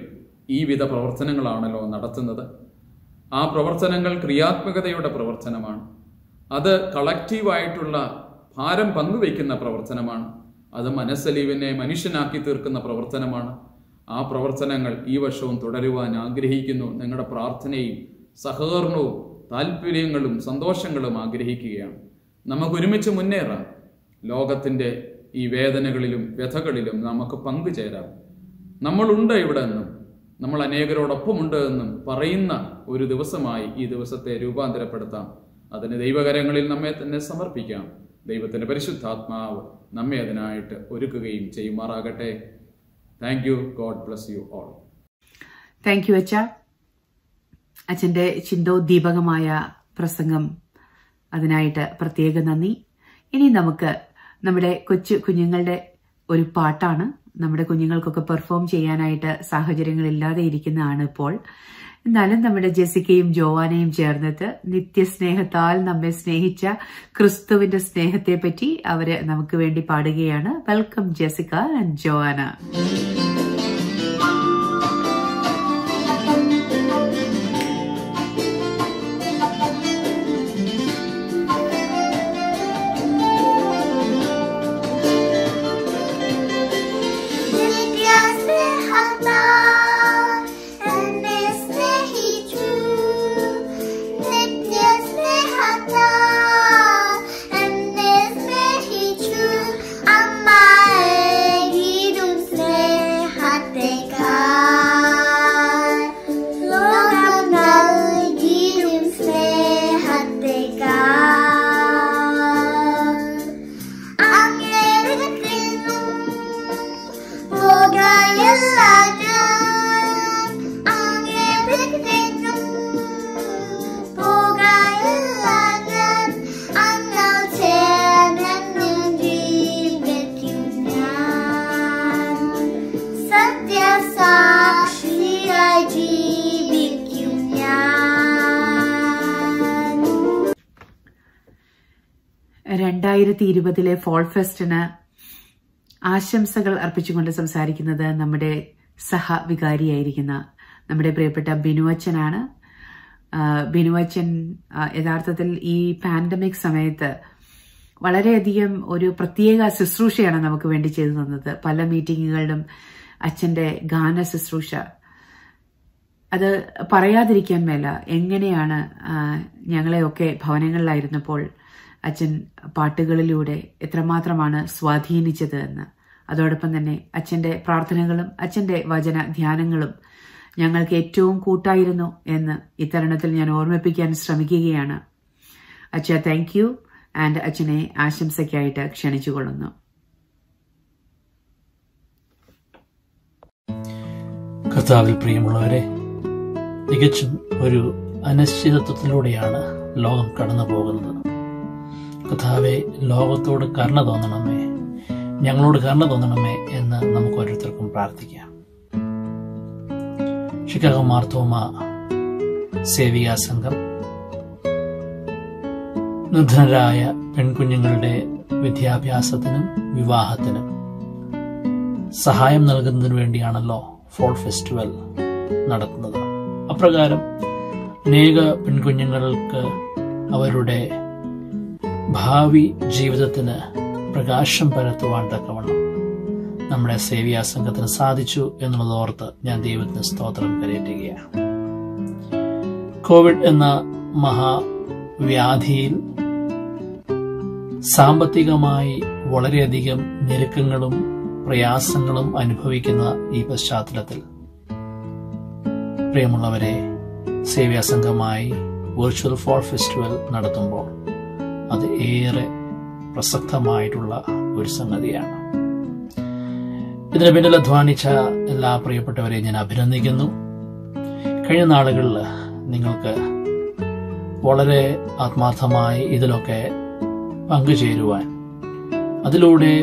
ഈ വിധ പ്രവർത്തനങ്ങളാണല്ലോ നടത്തുന്നത്. ആ പ്രവർത്തനങ്ങൾ ക്രിയാത്മകതയുടെ പ്രവർത്തനമാണ്. അത് കളക്റ്റീവായിട്ടുള്ള ഭാരം പങ്കുവയ്ക്കുന്ന പ്രവർത്തനമാണ്. അത് മനസ്സലിവിനെ മനുഷ്യനാക്കി തീർക്കുന്ന പ്രവർത്തനമാണ്. ആ പ്രവർത്തനങ്ങൾ ഈ വർഷവും തുടരുവാൻ ആഗ്രഹിക്കുന്നു. നിങ്ങളുടെ പ്രാർത്ഥനയും സഹകരണവും താല്പര്യങ്ങളും സന്തോഷങ്ങളും ആഗ്രഹിക്കുകയാണ്. നമുക്ക് ഒരുമിച്ച് മുന്നേറാം. ലോകത്തിൻ്റെ ഈ വേദനകളിലും വ്യഥകളിലും നമുക്ക് പങ്കുചേരാം. നമ്മളുണ്ട് ഇവിടെ എന്നും നമ്മൾ അനേകരോടൊപ്പമുണ്ട് എന്നും പറയുന്ന ഒരു ദിവസമായി ഈ ദിവസത്തെ രൂപാന്തരപ്പെടുത്താം. അതിന് ദൈവകരങ്ങളിൽ നമ്മെ തന്നെ സമർപ്പിക്കാം. ദൈവത്തിൻ്റെ പരിശുദ്ധാത്മാവ് നമ്മെ അതിനായിട്ട് ഒരുക്കുകയും ചെയ്യുമാറാകട്ടെ. Thank you. God bless you all. Thank you അച്ഛ. അച്ഛൻ്റെ ചിന്തോദ്ദീപകമായ പ്രസംഗം, അതിനായിട്ട് പ്രത്യേക നന്ദി. ഇനി നമുക്ക് നമ്മുടെ കുഞ്ഞുങ്ങളുടെ ഒരു പാട്ടാണ്. നമ്മുടെ കുഞ്ഞുങ്ങൾക്കൊക്കെ പെർഫോം ചെയ്യാനായിട്ട് സാഹചര്യങ്ങളില്ലാതെ ഇരിക്കുന്നതാണ് ഇപ്പോൾ. എന്നാലും നമ്മുടെ ജെസിക്കയും ജോവാനയും ചേർന്നിട്ട് നിത്യസ്നേഹത്താൽ നമ്മെ സ്നേഹിച്ച ക്രിസ്തുവിന്റെ സ്നേഹത്തെ പറ്റി അവര് നമുക്ക് വേണ്ടി പാടുകയാണ്. Welcome Jessica and Joanna. ിലെ ഫോൾ ഫെസ്റ്റിന് ആശംസകൾ അർപ്പിച്ചുകൊണ്ട് സംസാരിക്കുന്നത് നമ്മുടെ സഹവികാരിയായിരിക്കുന്ന നമ്മുടെ പ്രിയപ്പെട്ട ബിനുവച്ചനാണ്. ബിനുവച്ചൻ യഥാർത്ഥത്തിൽ ഈ പാൻഡമിക് സമയത്ത് വളരെയധികം ഒരു പ്രത്യേക ശുശ്രൂഷയാണ് നമുക്ക് വേണ്ടി ചെയ്തു തന്നത്. പല മീറ്റിങ്ങുകളിലും അച്ഛന്റെ ഗാന ശുശ്രൂഷ, അത് പറയാതിരിക്കാൻ മേല. എങ്ങനെയാണ് ഞങ്ങളെയൊക്കെ ഭവനങ്ങളിലായിരുന്നപ്പോൾ അച്ഛൻ പാട്ടുകളിലൂടെ എത്രമാത്രമാണ് സ്വാധീനിച്ചത് എന്ന്. അതോടൊപ്പം തന്നെ അച്ഛൻ്റെ പ്രാർത്ഥനകളും അച്ഛൻ്റെ വചന ധ്യാനങ്ങളും ഞങ്ങൾക്ക് ഏറ്റവും കൂട്ടായിരുന്നു എന്ന് ഇത്തരുണത്തിൽ ഞാൻ ഓർമ്മിപ്പിക്കാൻ ശ്രമിക്കുകയാണ്. അച്ഛ, താങ്ക് യു. ആൻഡ് അച്ഛനെ ആശംസയ്ക്കായിട്ട് ക്ഷണിച്ചുകൊള്ളുന്നു. കർത്താവിൽ പ്രിയമുള്ളവരെ, തികച്ചും ഒരു അനിശ്ചിതത്വത്തിലൂടെയാണ് ലോകം കടന്നു പോകുന്നത്. കർത്താവെ, ലോകത്തോട് കരുണ തോന്നണമേ, ഞങ്ങളോട് കരുണ തോന്നണമേ എന്ന് നമുക്ക് ഓരോരുത്തർക്കും പ്രാർത്ഥിക്കാം. ഷിക്കാഗോ മാർത്തോമ സേവികാ സംഘം നിർധനരായ പെൺകുഞ്ഞുങ്ങളുടെ വിദ്യാഭ്യാസത്തിനും വിവാഹത്തിനും സഹായം നൽകുന്നതിനു വേണ്ടിയാണല്ലോ ഫോൾ ഫെസ്റ്റിവൽ നടത്തുന്നത്. അപ്രകാരം അനേക പെൺകുഞ്ഞുങ്ങൾക്ക് അവരുടെ ഭാവി ജീവിതത്തിന് പ്രകാശം പരത്തുവാൻ തക്കവണ്ണം നമ്മുടെ സേവിയാ സംഘത്തിന് സാധിച്ചു എന്നുള്ളത് ഓർത്ത് ഞാൻ ദൈവത്തിന് സ്തോത്രം കരയറ്റുകയാണ്. കോവിഡ് എന്ന മഹാവ്യാധിയിൽ സാമ്പത്തികമായി വളരെയധികം ഞെരുക്കങ്ങളും പ്രയാസങ്ങളും അനുഭവിക്കുന്ന ഈ പശ്ചാത്തലത്തിൽ പ്രിയമുള്ളവരെ, സേവ്യാ സംഘമായി വെർച്വൽ ഫോൾ ഫെസ്റ്റിവൽ നടത്തുമ്പോൾ അത് ഏറെ പ്രസക്തമായിട്ടുള്ള ഒരു സംഗതിയാണ്. ഇതിന് പിന്നിൽ അധ്വാനിച്ച എല്ലാ പ്രിയപ്പെട്ടവരെയും ഞാൻ അഭിനന്ദിക്കുന്നു. കഴിഞ്ഞ നാളുകളിൽ നിങ്ങൾക്ക് വളരെ ആത്മാർത്ഥമായി ഇതിലൊക്കെ പങ്കുചേരുവാൻ, അതിലൂടെ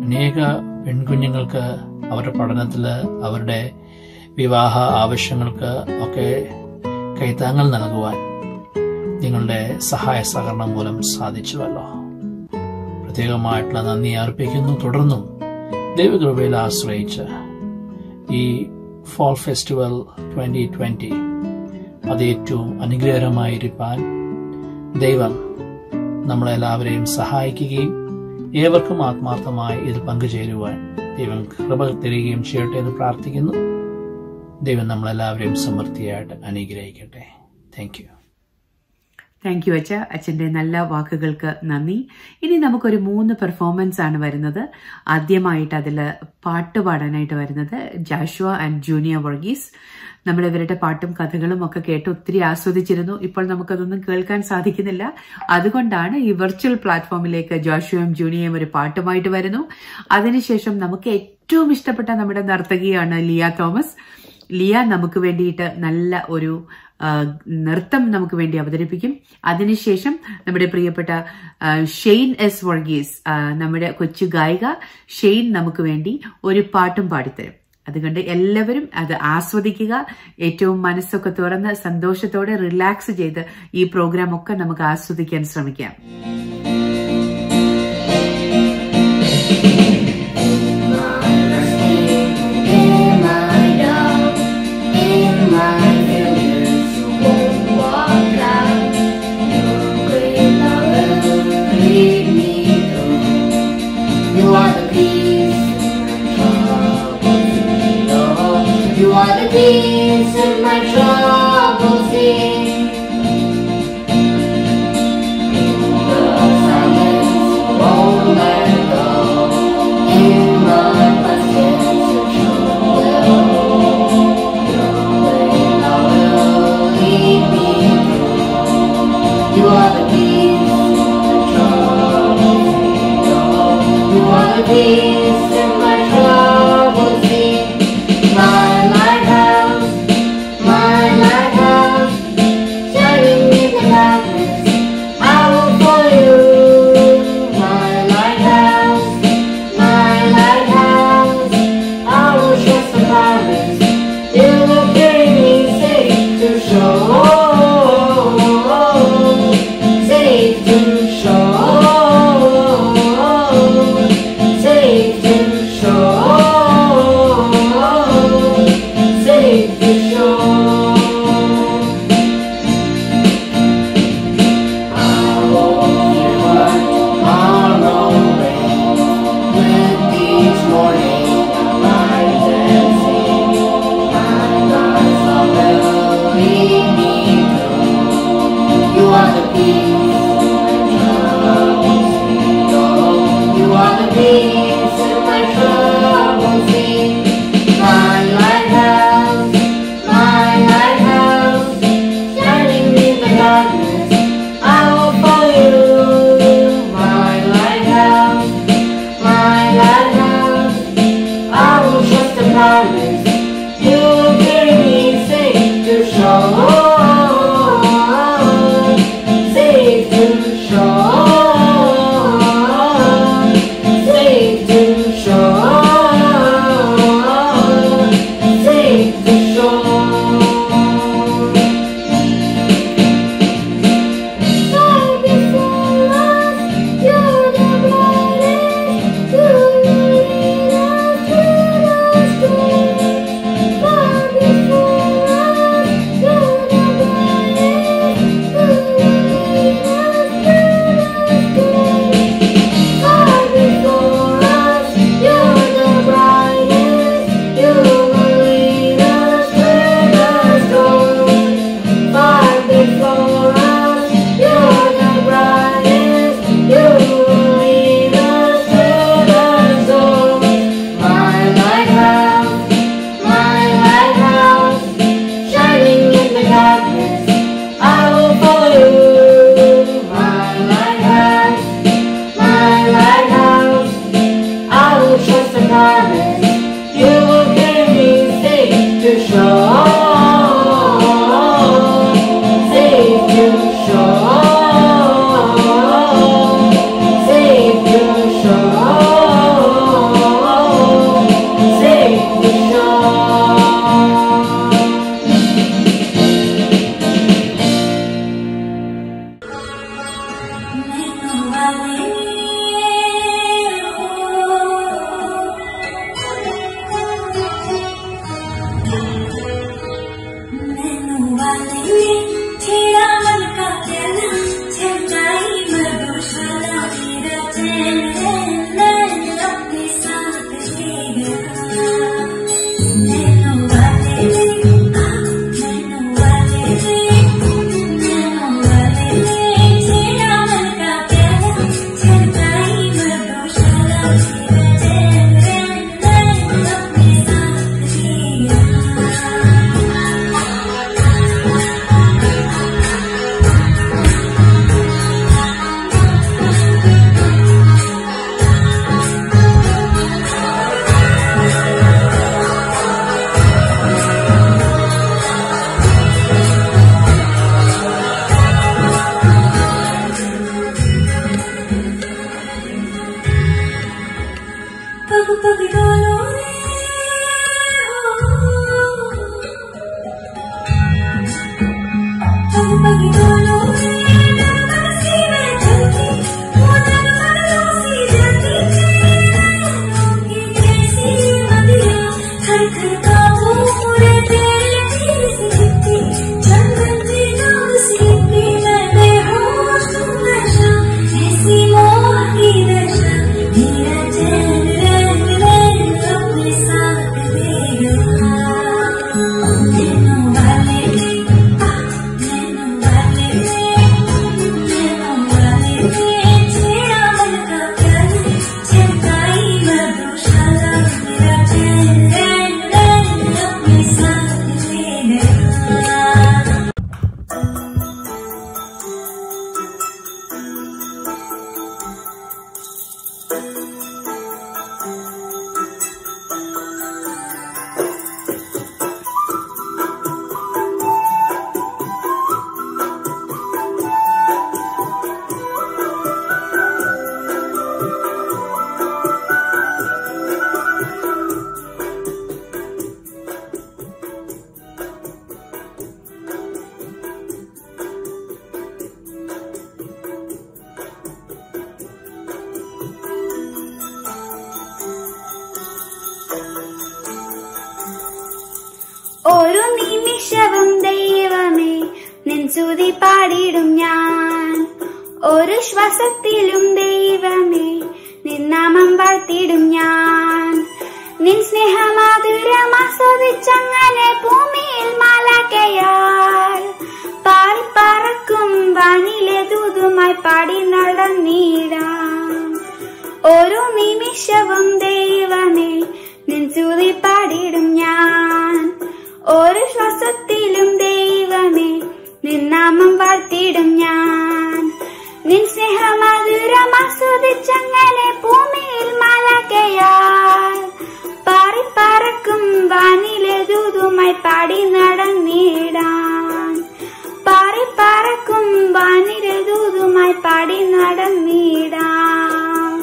അനേക പെൺകുഞ്ഞുങ്ങൾക്ക് അവരുടെ പഠനത്തിൽ, അവരുടെ വിവാഹ ആവശ്യങ്ങൾക്ക് ഒക്കെ കൈത്താങ്ങൽ നൽകുവാൻ നിങ്ങളുടെ സഹായ സഹകരണം മൂലം സാധിച്ചുവല്ലോ. പ്രത്യേകമായിട്ടുള്ള നന്ദി അർപ്പിക്കുന്നു. തുടർന്നും ദൈവകൃപയിൽ ആശ്രയിച്ച് ഈ ഫോൾ ഫെസ്റ്റിവൽ 2020 അത് ഏറ്റവും അനുഗ്രഹകരമായിരിക്കാൻ ദൈവം നമ്മളെല്ലാവരെയും സഹായിക്കുകയും ഏവർക്കും ആത്മാർത്ഥമായി ഇത് പങ്കുചേരുവാൻ ദൈവം കൃപ തരികയും ചെയ്യട്ടെ എന്ന് പ്രാർത്ഥിക്കുന്നു. ദൈവം നമ്മളെല്ലാവരെയും സമൃദ്ധിയായിട്ട് അനുഗ്രഹിക്കട്ടെ. Thank you. താങ്ക് യു അച്ഛ. അച്ഛൻ്റെ നല്ല വാക്കുകൾക്ക് നന്ദി. ഇനി നമുക്കൊരു 3 പെർഫോമൻസ് ആണ് വരുന്നത്. ആദ്യമായിട്ട് അതിൽ പാട്ട് പാടാനായിട്ട് വരുന്നത് ജാഷുവ ആൻഡ് ജൂനിയർ വർഗീസ്. നമ്മൾ ഇവരുടെ പാട്ടും കഥകളും ഒക്കെ കേട്ട് ഒത്തിരി ആസ്വദിച്ചിരുന്നു. ഇപ്പോൾ നമുക്കതൊന്നും കേൾക്കാൻ സാധിക്കുന്നില്ല. അതുകൊണ്ടാണ് ഈ വെർച്വൽ പ്ലാറ്റ്ഫോമിലേക്ക് ജോഷുവയും ജൂനിയയും ഒരു പാട്ടുമായിട്ട് വരുന്നു. അതിനുശേഷം നമുക്ക് ഏറ്റവും ഇഷ്ടപ്പെട്ട നമ്മുടെ നർത്തകിയാണ് ലിയ തോമസ്. ലിയ നമുക്ക് വേണ്ടിയിട്ട് നല്ല ഒരു നൃത്തം നമുക്ക് വേണ്ടി അവതരിപ്പിക്കും. അതിനുശേഷം നമ്മുടെ പ്രിയപ്പെട്ട ഷെയ്ൻ എസ് വർഗീസ്, നമ്മുടെ കൊച്ചു ഗായിക ഷെയ്ൻ നമുക്ക് വേണ്ടി ഒരു പാട്ടും പാടിത്തരും. അതുകൊണ്ട് എല്ലാവരും അത് ആസ്വദിക്കുക. ഏറ്റവും മനസ്സൊക്കെ തുറന്ന് സന്തോഷത്തോടെ റിലാക്സ് ചെയ്ത് ഈ പ്രോഗ്രാം ഒക്കെ നമുക്ക് ആസ്വദിക്കാൻ ശ്രമിക്കാം. Peace in my troubled sea. The silence won't let go. In my presence you will. Your way now will lead me through. You are the peace in my troubled sea. You are the peace in my troubled sea. My lighthouse, my kindness, you carry me safe to shore. Safe to shore. Safe to shore. Safe to shore. Far before us, you're the brightest. You will lead us through the storm. Far before us, you're the brightest. You will lead us through the storm. Far before us, you're the brightest. You will lead us through the storm. Far before us, you're the brightest. You will lead us through the storm. My lighthouse, shining in the darkness, I will follow you. My lighthouse, I will trust the promise. You will carry me safe to shore. Safe to shore. Safe to shore. Safe to shore. ഒരു നിമിഷവും ദൈവമേ നിൻ സ്തുതി പാടിടും ഞാൻ. ഒരു ശ്വാസത്തിലും ദൈവമേ നിൻ നാമം വാഴ്ത്തിടും ഞാൻ. നിൻ സ്നേഹമാധുരം ആസ്വദിച്ചങ്ങനെ ഭൂമിയിൽ മാലാഖയാൽ പാറിപ്പറക്കും വാനിലെ ദൂതുമായി പാടി നടന്നിടാം. ഒരു നിമിഷവും ദൈവമേ നിൻ സ്തുതി പാടിടും ഞാൻ. ഒരു ശ്വാസത്തിലും ദൈവമേ നിൻ നാമം വാഴ്ത്തിടും ഞാൻ. നിൻ സ്നേഹമധുരം ആസ്വദിച്ചങ്ങനെ ഭൂമിയിൽ മാലാഖയാൽ പാറിപ്പറക്കും പാടി നടന്നിടാൻ. പാറി പറക്കും വാനിരദൂതുമായി പാടി നടന്നിടാൻ.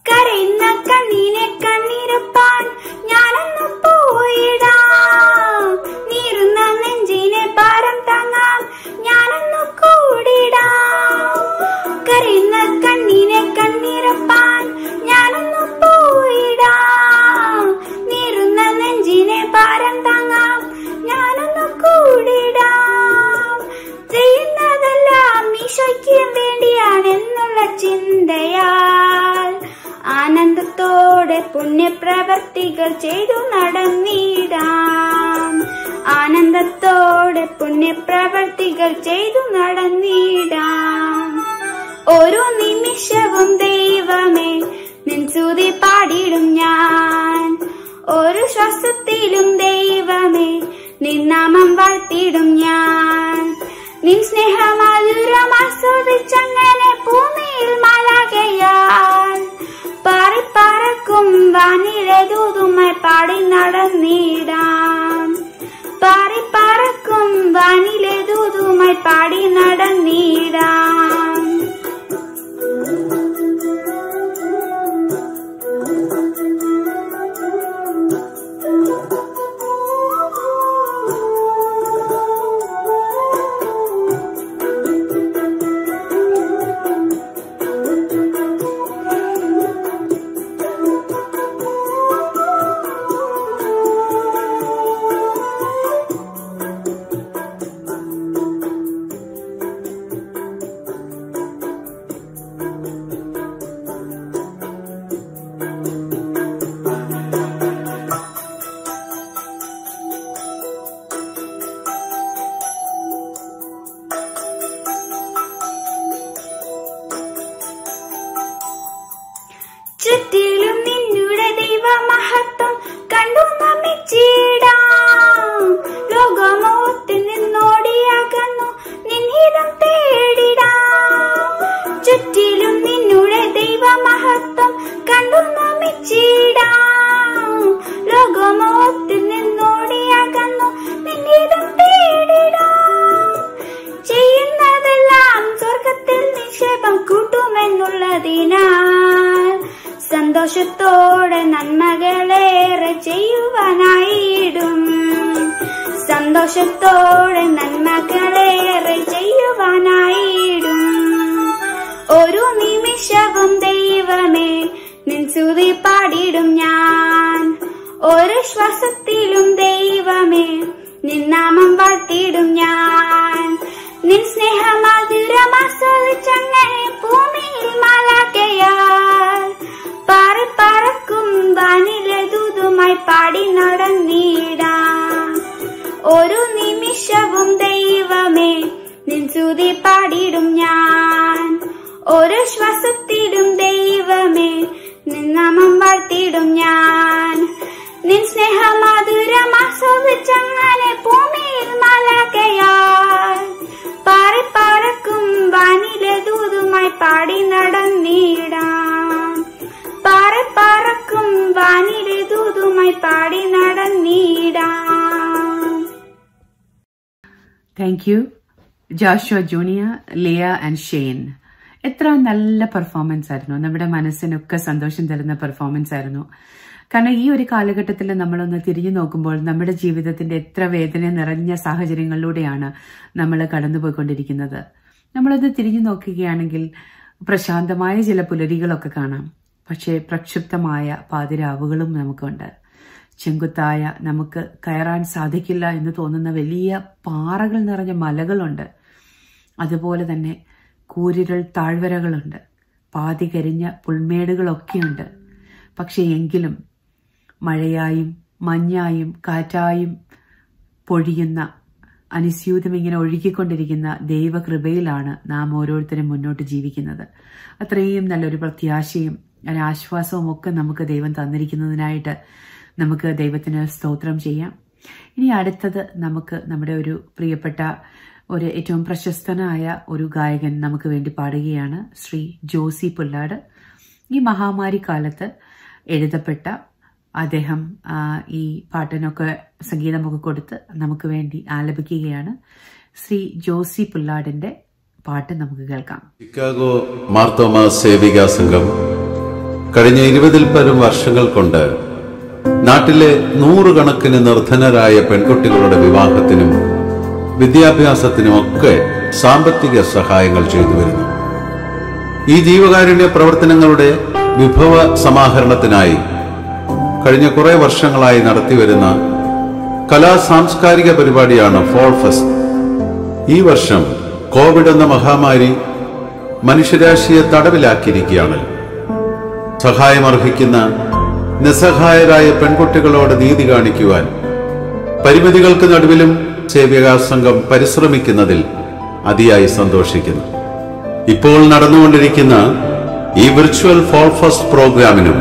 കരയുന്ന കണ്ണീനെ കണ്ണീരപ്പാൻ ഞാനൊന്നു പോയിടാം. നീറുന്ന നെഞ്ചിനെ ഭാരം താങ്ങാൻ ഞാനൊന്നു കൂടിടാം. കരയുന്ന കണ്ണീനെ കണ്ണീരപ്പാൻ ഞാനൊന്നു പോയിടാം. നീറുന്ന നെഞ്ചിനെ ഭാരം താങ്ങാൻ ഞാനൊന്നു കൂടിടാം. ചെയ്യുന്നതെല്ലാം ഈശോയ്ക്ക് വേണ്ടിയാണെന്നുള്ള ചിന്തയാൽ ആനന്ദത്തോടെ പുണ്യപ്രവർത്തികൾ ചെയ്തു നടന്നിടാം. ആനന്ദത്തോടെ പുണ്യപ്രവർത്തികൾ ചെയ്തു നടന്നിടാം. ഓരോ നിമിഷവും ദൈവമേ നിൻ സ്തുതി പാടിടും ഞാൻ. ഓരോ ശ്വാസത്തിലും ദൈവമേ നിൻ നാമം വാഴ്ത്തിടും ഞാൻ. നിൻ സ്നേഹമധുരം ആസ്വദിച്ചങ്ങനെ ഭൂമിയിൽ മാലാഖയാൽ പാറി പറക്കും വാനിരദൂതുമായി പാടി നടന്നിടാം. പാറി പറക്കും വാനിരദൂതുമായി പാടി നടന്നിടാം. ചുറ്റിലും നിന്നുടെ ദൈവമഹത്വം കണ്ടു നമിച്ചിടാം. ലോകമോത്തിൽ നിന്നോടിയകന്നു നിൻഹിതം തേടിടാം. ചുറ്റിലും നിന്നുടെ ദൈവമഹത്വം കണ്ടു നമിച്ചിടാം. ലോകമോത്തിൽ നിന്നോടിയകന്നു നിൻഹിതം തേടിടാം. ചെയ്യുന്നതെല്ലാം സ്വർഗത്തിൽ നിക്ഷേപം കൂട്ടുമെന്നുള്ളതിനാൽ സന്തോഷത്തോടെ നന്മകളേറെ ചെയ്യുവാനായിടും. സന്തോഷത്തോടെ നന്മകളേറെ ചെയ്യുവാനായിടും. ഒരു നിമിഷവും ദൈവമേ നിൻ സ്തുതി പാടിടും ഞാൻ. ഒരു ശ്വാസത്തിലും ദൈവമേ നിൻ നാമം വാഴ്ത്തിടും ഞാൻ. നിൻ സ്നേഹമധുരം ആസ്വദിച്ചങ്ങനെ ഭൂമിയിൽ മാലാഖയാൽ പാറി പറക്കും വാനിരദൂതുമായി പാടി നടന്നിടാം. ഒരു നിമിഷവും ദൈവമേ നിൻ സ്തുതി പാടിടും ഞാൻ. ഒരു ശ്വാസത്തിലും ദൈവമേ നിൻ നാമം വാഴ്ത്തിടും ഞാൻ. നിൻ സ്നേഹമധുരം ആസ്വദിച്ചങ്ങനെ ഭൂമിയിൽ മാലാഖയാൽ പാറി പറക്കും വാനിരദൂതുമായി പാടി നടന്നിടാം. പാറി പറക്കും വാനിരദൂതുമായി പാടി നടന്നിടാം. Thank you Joshua junior, Leah and Shane. എത്ര നല്ല പെർഫോമൻസ് ആയിരുന്നു. നമ്മുടെ മനസ്സിനൊക്കെ സന്തോഷം തരുന്ന പെർഫോമൻസ് ആയിരുന്നു. കാരണം ഈ ഒരു കാലഘട്ടത്തിൽ നമ്മളൊന്ന് തിരിഞ്ഞു നോക്കുമ്പോൾ നമ്മുടെ ജീവിതത്തിന്റെ എത്ര വേദന നിറഞ്ഞ സാഹചര്യങ്ങളിലൂടെയാണ് നമ്മൾ കടന്നുപോയിക്കൊണ്ടിരിക്കുന്നത്. നമ്മളത് തിരിഞ്ഞു നോക്കുകയാണെങ്കിൽ പ്രശാന്തമായ ചില പുലരികളൊക്കെ കാണാം. പക്ഷേ പ്രക്ഷുബ്ധമായ പാതിരാവുകളും നമുക്കുണ്ട്. ചെങ്കുത്തായ നമുക്ക് കയറാൻ സാധിക്കില്ല എന്ന് തോന്നുന്ന വലിയ പാറകൾ നിറഞ്ഞ മലകളുണ്ട്. അതുപോലെ തന്നെ കൂരിരുൾ താഴ്വരകളുണ്ട്, പാതി കരിഞ്ഞ പുൽമേടുകളൊക്കെയുണ്ട്. പക്ഷെ എങ്കിലും മഴയായും മഞ്ഞായും കാറ്റായും പൊഴിയുന്ന അനുസ്യൂതം ഇങ്ങനെ ഒഴുകിക്കൊണ്ടിരിക്കുന്ന ദൈവകൃപയിലാണ് നാം ഓരോരുത്തരും മുന്നോട്ട് ജീവിക്കുന്നത്. അത്രയും നല്ലൊരു പ്രത്യാശയും ഒരാശ്വാസവും ഒക്കെ നമുക്ക് ദൈവം തന്നിരിക്കുന്നതിനായിട്ട് നമുക്ക് ദൈവത്തിന് സ്തോത്രം ചെയ്യാം. ഇനി അടുത്തത് നമുക്ക് നമ്മുടെ ഒരു പ്രിയപ്പെട്ട ഒരു ഏറ്റവും പ്രശസ്തനായ ഒരു ഗായകൻ നമുക്ക് വേണ്ടി പാടുകയാണ്, ശ്രീ ജോസി പുല്ലാട്. ഈ മഹാമാരി കാലത്ത് എഴുതപ്പെട്ട അദ്ദേഹം ഈ പാട്ടിനൊക്കെ സംഗീതമൊക്കെ കൊടുത്ത് നമുക്ക് വേണ്ടി ആലപിക്കുകയാണ്. ശ്രീ ജോസി പുല്ലാടിന്റെ പാട്ട് നമുക്ക് കേൾക്കാം. ചിക്കാഗോ മാർത്തോമാ സേവികാ സംഘം കഴിഞ്ഞ 20-ൽ പരം വർഷങ്ങൾ കൊണ്ട് നാട്ടിലെ 100 കണക്കിന് നിർധനരായ പെൺകുട്ടികളുടെ വിവാഹത്തിനും വിദ്യാഭ്യാസത്തിനുമൊക്കെ സാമ്പത്തിക സഹായങ്ങൾ ചെയ്തു വരുന്നു. ഈ ജീവകാരുണ്യ പ്രവർത്തനങ്ങളുടെ വിഭവ സമാഹരണത്തിനായി കഴിഞ്ഞ കുറെ വർഷങ്ങളായി നടത്തിവരുന്ന കലാസാംസ്കാരിക പരിപാടിയാണ് ഫോൾ ഫെസ്റ്റ്. ഈ വർഷം കോവിഡ് എന്ന മഹാമാരി മനുഷ്യരാശിയെ തടവിലാക്കിയിരിക്കുകയാണ്. സഹായമർഹിക്കുന്ന നിസ്സഹായരായ പെൺകുട്ടികളോട് നീതി കാണിക്കുവാൻ പരിമിതികൾക്ക് നടുവിലും സേവികാ സംഘം പരിശ്രമിക്കുന്നതിൽ അതിയായി സന്തോഷിക്കുന്നു. ഇപ്പോൾ നടന്നുകൊണ്ടിരിക്കുന്ന ഈ വിർച്വൽ ഫോൾ ഫെസ്റ്റ് പ്രോഗ്രാമിനും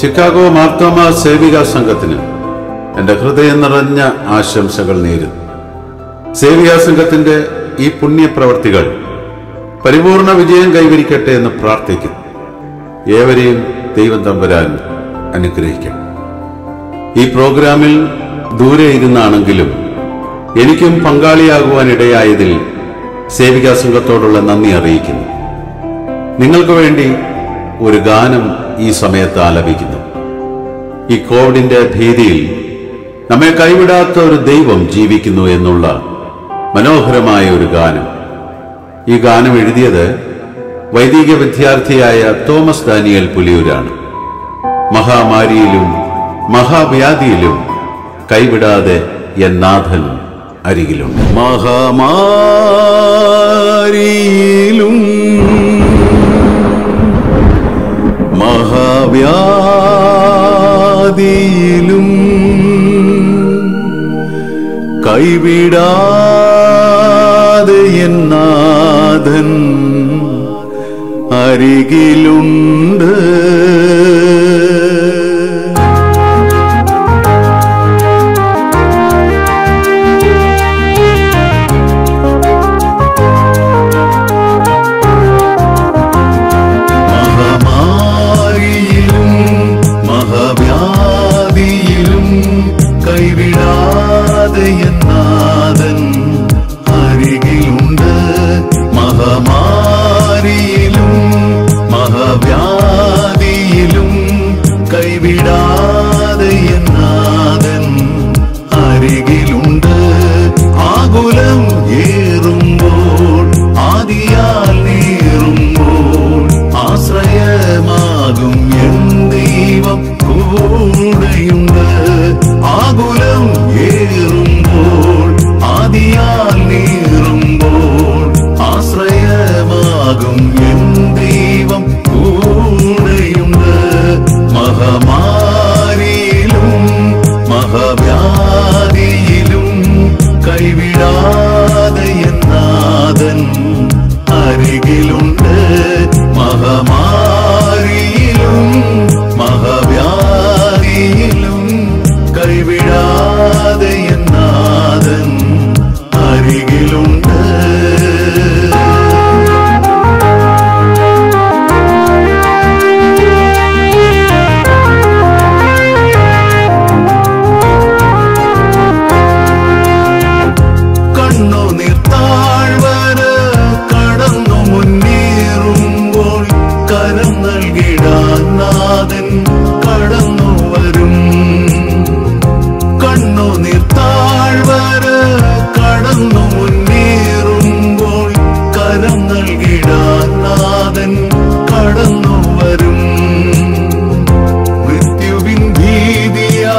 ചിക്കാഗോ മാർത്തോമാ സേവികാ സംഘത്തിന് എന്റെ ഹൃദയം നിറഞ്ഞ ആശംസകൾ നേരുന്നു. സേവികാ സംഘത്തിന്റെ ഈ പുണ്യപ്രവർത്തികൾ പരിപൂർണ വിജയം കൈവരിക്കട്ടെ എന്ന് പ്രാർത്ഥിക്കുന്നു. ഏവരെയും ദൈവം തമ്പുരാൻ അനുഗ്രഹിക്കണം. ഈ പ്രോഗ്രാമിൽ ദൂരെ ഇരുന്നാണെങ്കിലും എനിക്കും പങ്കാളിയാകുവാൻ ഇടയായതിൽ സേവികാ സംഘത്തോടുള്ള നന്ദി അറിയിക്കുന്നു. നിങ്ങൾക്ക് വേണ്ടി ഒരു ഗാനം ഈ സമയത്ത് ആലപിക്കുന്നു. ഈ കോവിഡിന്റെ ഭീതിയിൽ നമ്മെ കൈവിടാത്ത ഒരു ദൈവം ജീവിക്കുന്നു എന്നുള്ള മനോഹരമായ ഒരു ഗാനം. ഈ ഗാനം എഴുതിയത് വൈദിക വിദ്യാർത്ഥിയായ തോമസ് ദാനിയേൽ പുലിയൂരാണ്. മഹാമാരിയിലും മഹാവ്യാധിയിലും കൈവിടാതെ എൻ നാഥൻ അരികിലുണ്ട്. മഹാമാരിയിലും മഹാവ്യാധിയിലും കൈവിടാതെ എൻ നാഥൻ അരികിലുണ്ട്. മഹാമാരിയിലും മഹാവ്യാധിയിലും കൈവിടാതെ എൻ നാഥൻ അരികിലുണ്ട്. മഹാമാരിയിലും മഹാവ്യാധിയിലും കൈവിടാതെ എൻ നാഥൻ അരികിലുണ്ട്. ആകുലം ഏറുമ്പോൾ ആദിയാൽ നീറുമ്പോൾ ആശ്രയമാകും എൻ ദൈവം കൂടെയുണ്ട്. ആകുലം ഏറുമ്പോൾ ആദിയാൽ നീറുമ്പോൾ ആശ്രയമാകും എൻ ദൈവം കൂടെയുണ്ട്. മഹാമാരിയിലും മഹാവ്യാധിയിലും കൈവിടാതെ എൻ നാഥൻ അരികിലുണ്ട്. മഹാമാരിയിലും മഹാവ്യാധിയിലും കൈവിടാതെ എൻ നാഥൻ അരികിലുണ്ട്. മൃത്യുവിൻ ഭീതിയാ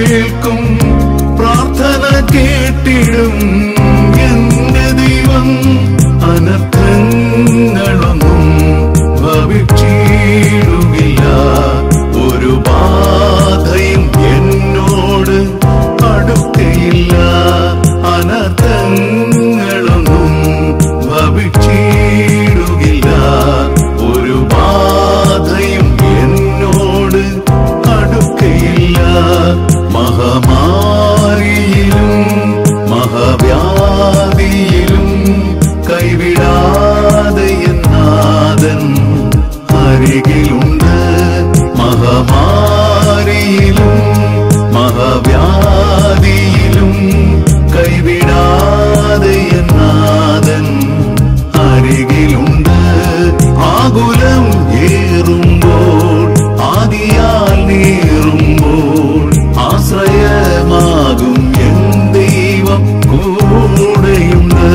കേൾക്കും, പ്രാർത്ഥന കേട്ടിടും എന്റെ ദൈവം. അനർത്ഥങ്ങളൊന്നും ഭവിച്ചിടുകില്ല, ഒരു ബാധയും എന്നോട് അടുക്കയില്ല. അനർത്ഥങ്ങളൊന്നും ഭവിച്ചിടുകില്ല, ഒരു ബാധയും എന്നോട് അടുക്കയില്ല. മഹാമാരിയിലും മഹാവ്യാധിയിലും കൈവിടാതെ എന്നാഥൻ അരികിലുണ്ട്. മഹാമാരിയിലും മഹാവ്യാധിയിലും കൈവിടാതെ എന്നാഥൻ അരികിലുണ്ട്. ആകുലം ഏറുമ്പോൾ, ആദിയാൽ നീറുമ്പോൾ, ആശ്രയമാകും എൻ ദൈവം കൂടെയുണ്ട്.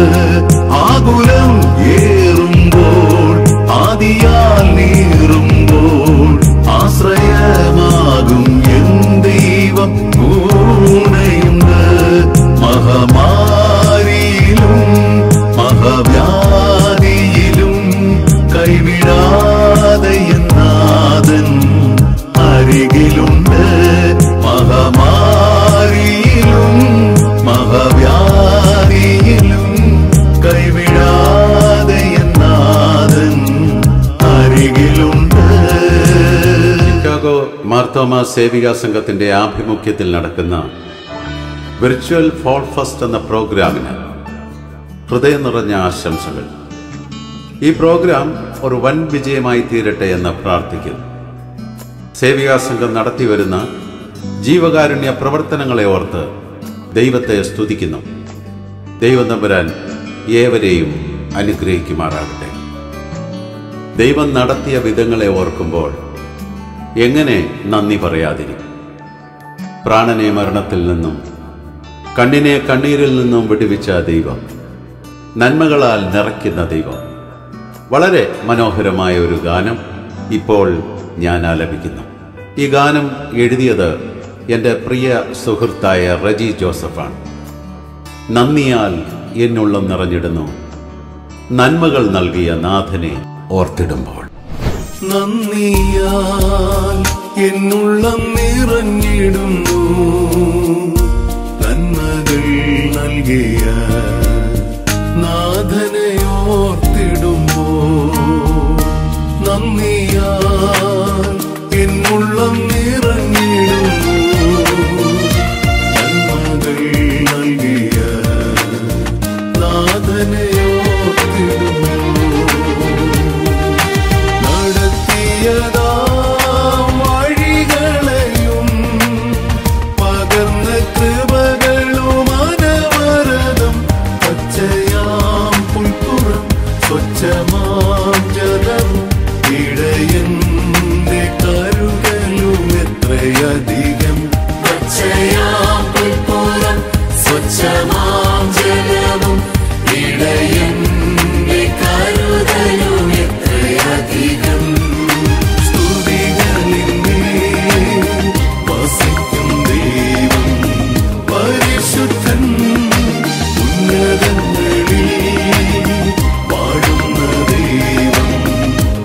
ആകുലം ഏറുമ്പോൾ, ആദിയാൽ നീറുമ്പോൾ, ആശ്രയമാകും എൻ ദൈവം കൂടെയുണ്ട്. മഹാമാരിയിലും മഹാവ്യാധിയിലും കൈവിടാതെ എന്നാഥൻ അരികിലുണ്ട്. മഹാമാരിയിലും മഹാവ്യാധിയിലും കൈവിടാതെ എന്നാഥൻ അരികിലുണ്ട്. ചിക്കാഗോ മാർത്തോമ സേവികാ സംഘത്തിന്റെ ആഭിമുഖ്യത്തിൽ നടക്കുന്ന വിർച്വൽ ഫോൾ ഫസ്റ്റ് എന്ന പ്രോഗ്രാമിന് ഹൃദയം നിറഞ്ഞ ആശംസകൾ. ഈ പ്രോഗ്രാം ഒരു വൻ വിജയമായി തീരട്ടെ എന്ന് പ്രാർത്ഥിക്കുന്നു. സേവികാ സംഘം നടത്തിവരുന്ന ജീവകാരുണ്യ പ്രവർത്തനങ്ങളെ ഓർത്ത് ദൈവത്തെ സ്തുതിക്കുന്നു. ദൈവം തമ്പുരാൻ ഏവരെയും അനുഗ്രഹിക്കുമാറാകട്ടെ. ദൈവം നടത്തിയ വിധങ്ങളെ ഓർക്കുമ്പോൾ എങ്ങനെ നന്ദി പറയാതിരിക്കും? പ്രാണനെ മരണത്തിൽ നിന്നും കണ്ണിനെ കണ്ണീരിൽ നിന്നും വിടുവിച്ച ദൈവം, നന്മകളാൽ നിറയ്ക്കുന്ന ദൈവം. വളരെ മനോഹരമായ ഒരു ഗാനം ഇപ്പോൾ ഞാൻ ആലപിക്കുന്നു. ഈ ഗാനം എഴുതിയത് എൻ്റെ പ്രിയ സുഹൃത്തായ റജി ജോസഫാണ്. നന്ദിയാൽ എന്നുള്ളം നിറഞ്ഞിടുന്നു, നന്മകൾ നൽകിയ നാഥനെ ഓർത്തിടുമ്പോൾ. നന്ദിയാൽ എന്നുള്ളം നിറഞ്ഞിടുന്നു, നന്മകൾ നൽകിയ നാഥനെ ഓർത്തിടുമ്പോൾ. നന്ദിയാൽ എന്നുള്ളം നിറഞ്ഞിടുന്നു, നന്മകൾ നൽകിയ നാഥനെ ഓർത്തിടുമ്പോൾ. നടത്തിയതാ വഴികളെയും പകർന്ന കൃപകളും അനവരതം. പച്ചയാം പുൽപ്പുറം സ്വച്ഛമാം ജലം, ഇടയന്റെ കരുതലും എത്രയധികം. പച്ചയാം പുൽപ്പുറം സ്വച്ഛമാം ജലവും, ഇടയന്റെ കരുതലും എത്രയധികം. സ്തുതികളിന്മേൽ വസിക്കും ദൈവം, പരിശുദ്ധൻ ഉന്നതങ്ങളിൽ വാഴുന്ന ദൈവം.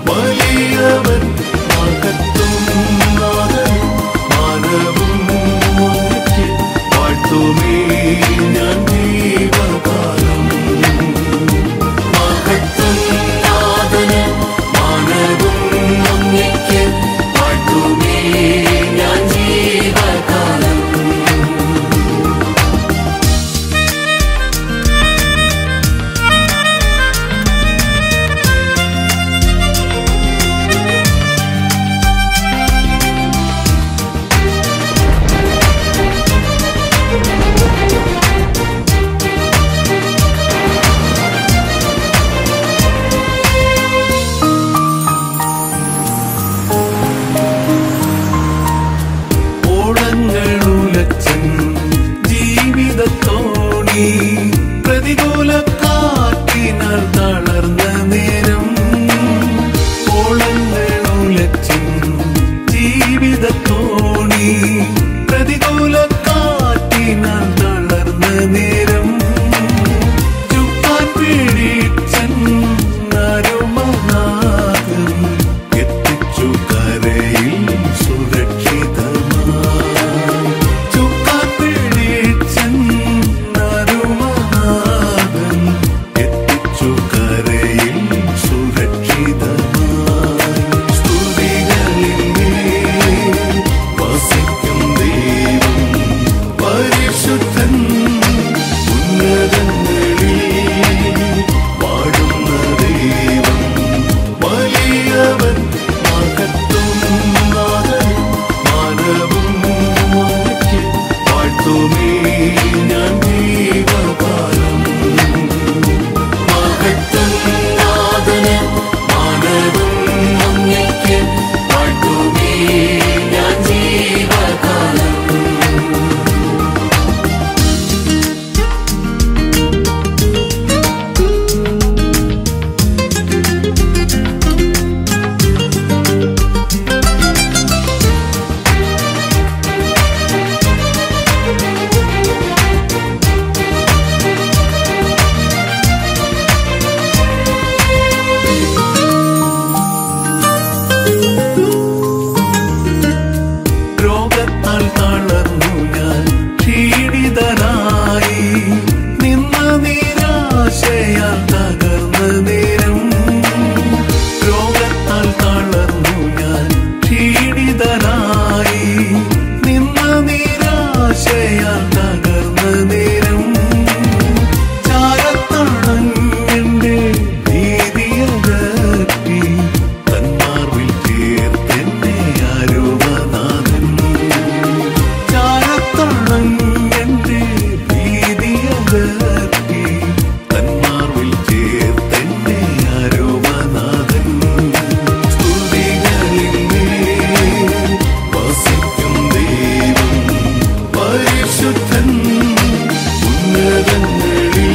വലിയവൻ മഹത്വം നാഥൻ, മാനവും ഒന്നിച്ച് വാഴ്ത്തുമേ ഞാൻ ഞാൻ ജീവകാലം മഹത്വം നാഥന് മാനവും അങ്ങയ്ക്ക് പാട്ടുമേ ഞാൻ ജീവകാലം. രോഗത്താൽ തളർന്നു ഞാൻ ക്ഷീണിതനായി നിന്ന നിരാശയാൽ തകർന്ന നേരം. രോഗത്താൽ തളർന്നു ഞാൻ ക്ഷീണിതനായി നിന്ന നിരാശയാൽ തകർന്ന നേരം. ചാരത്തണങ്ങന്റെ ഭീതിയകറ്റി തന്മാർവിൽ ചേർത്തെന്നെ അരുമനാഥൻ. ചാരത്തണങ്ങന്റെ ഭീതിയകറ്റി തന്മാർവിൽ ചേർത്തെന്നെ അരുമനാഥൻ. സ്തുതികളിൽ വസിക്കും ദൈവം പരിശുദ്ധൻ ഉന്നതങ്ങളിൽ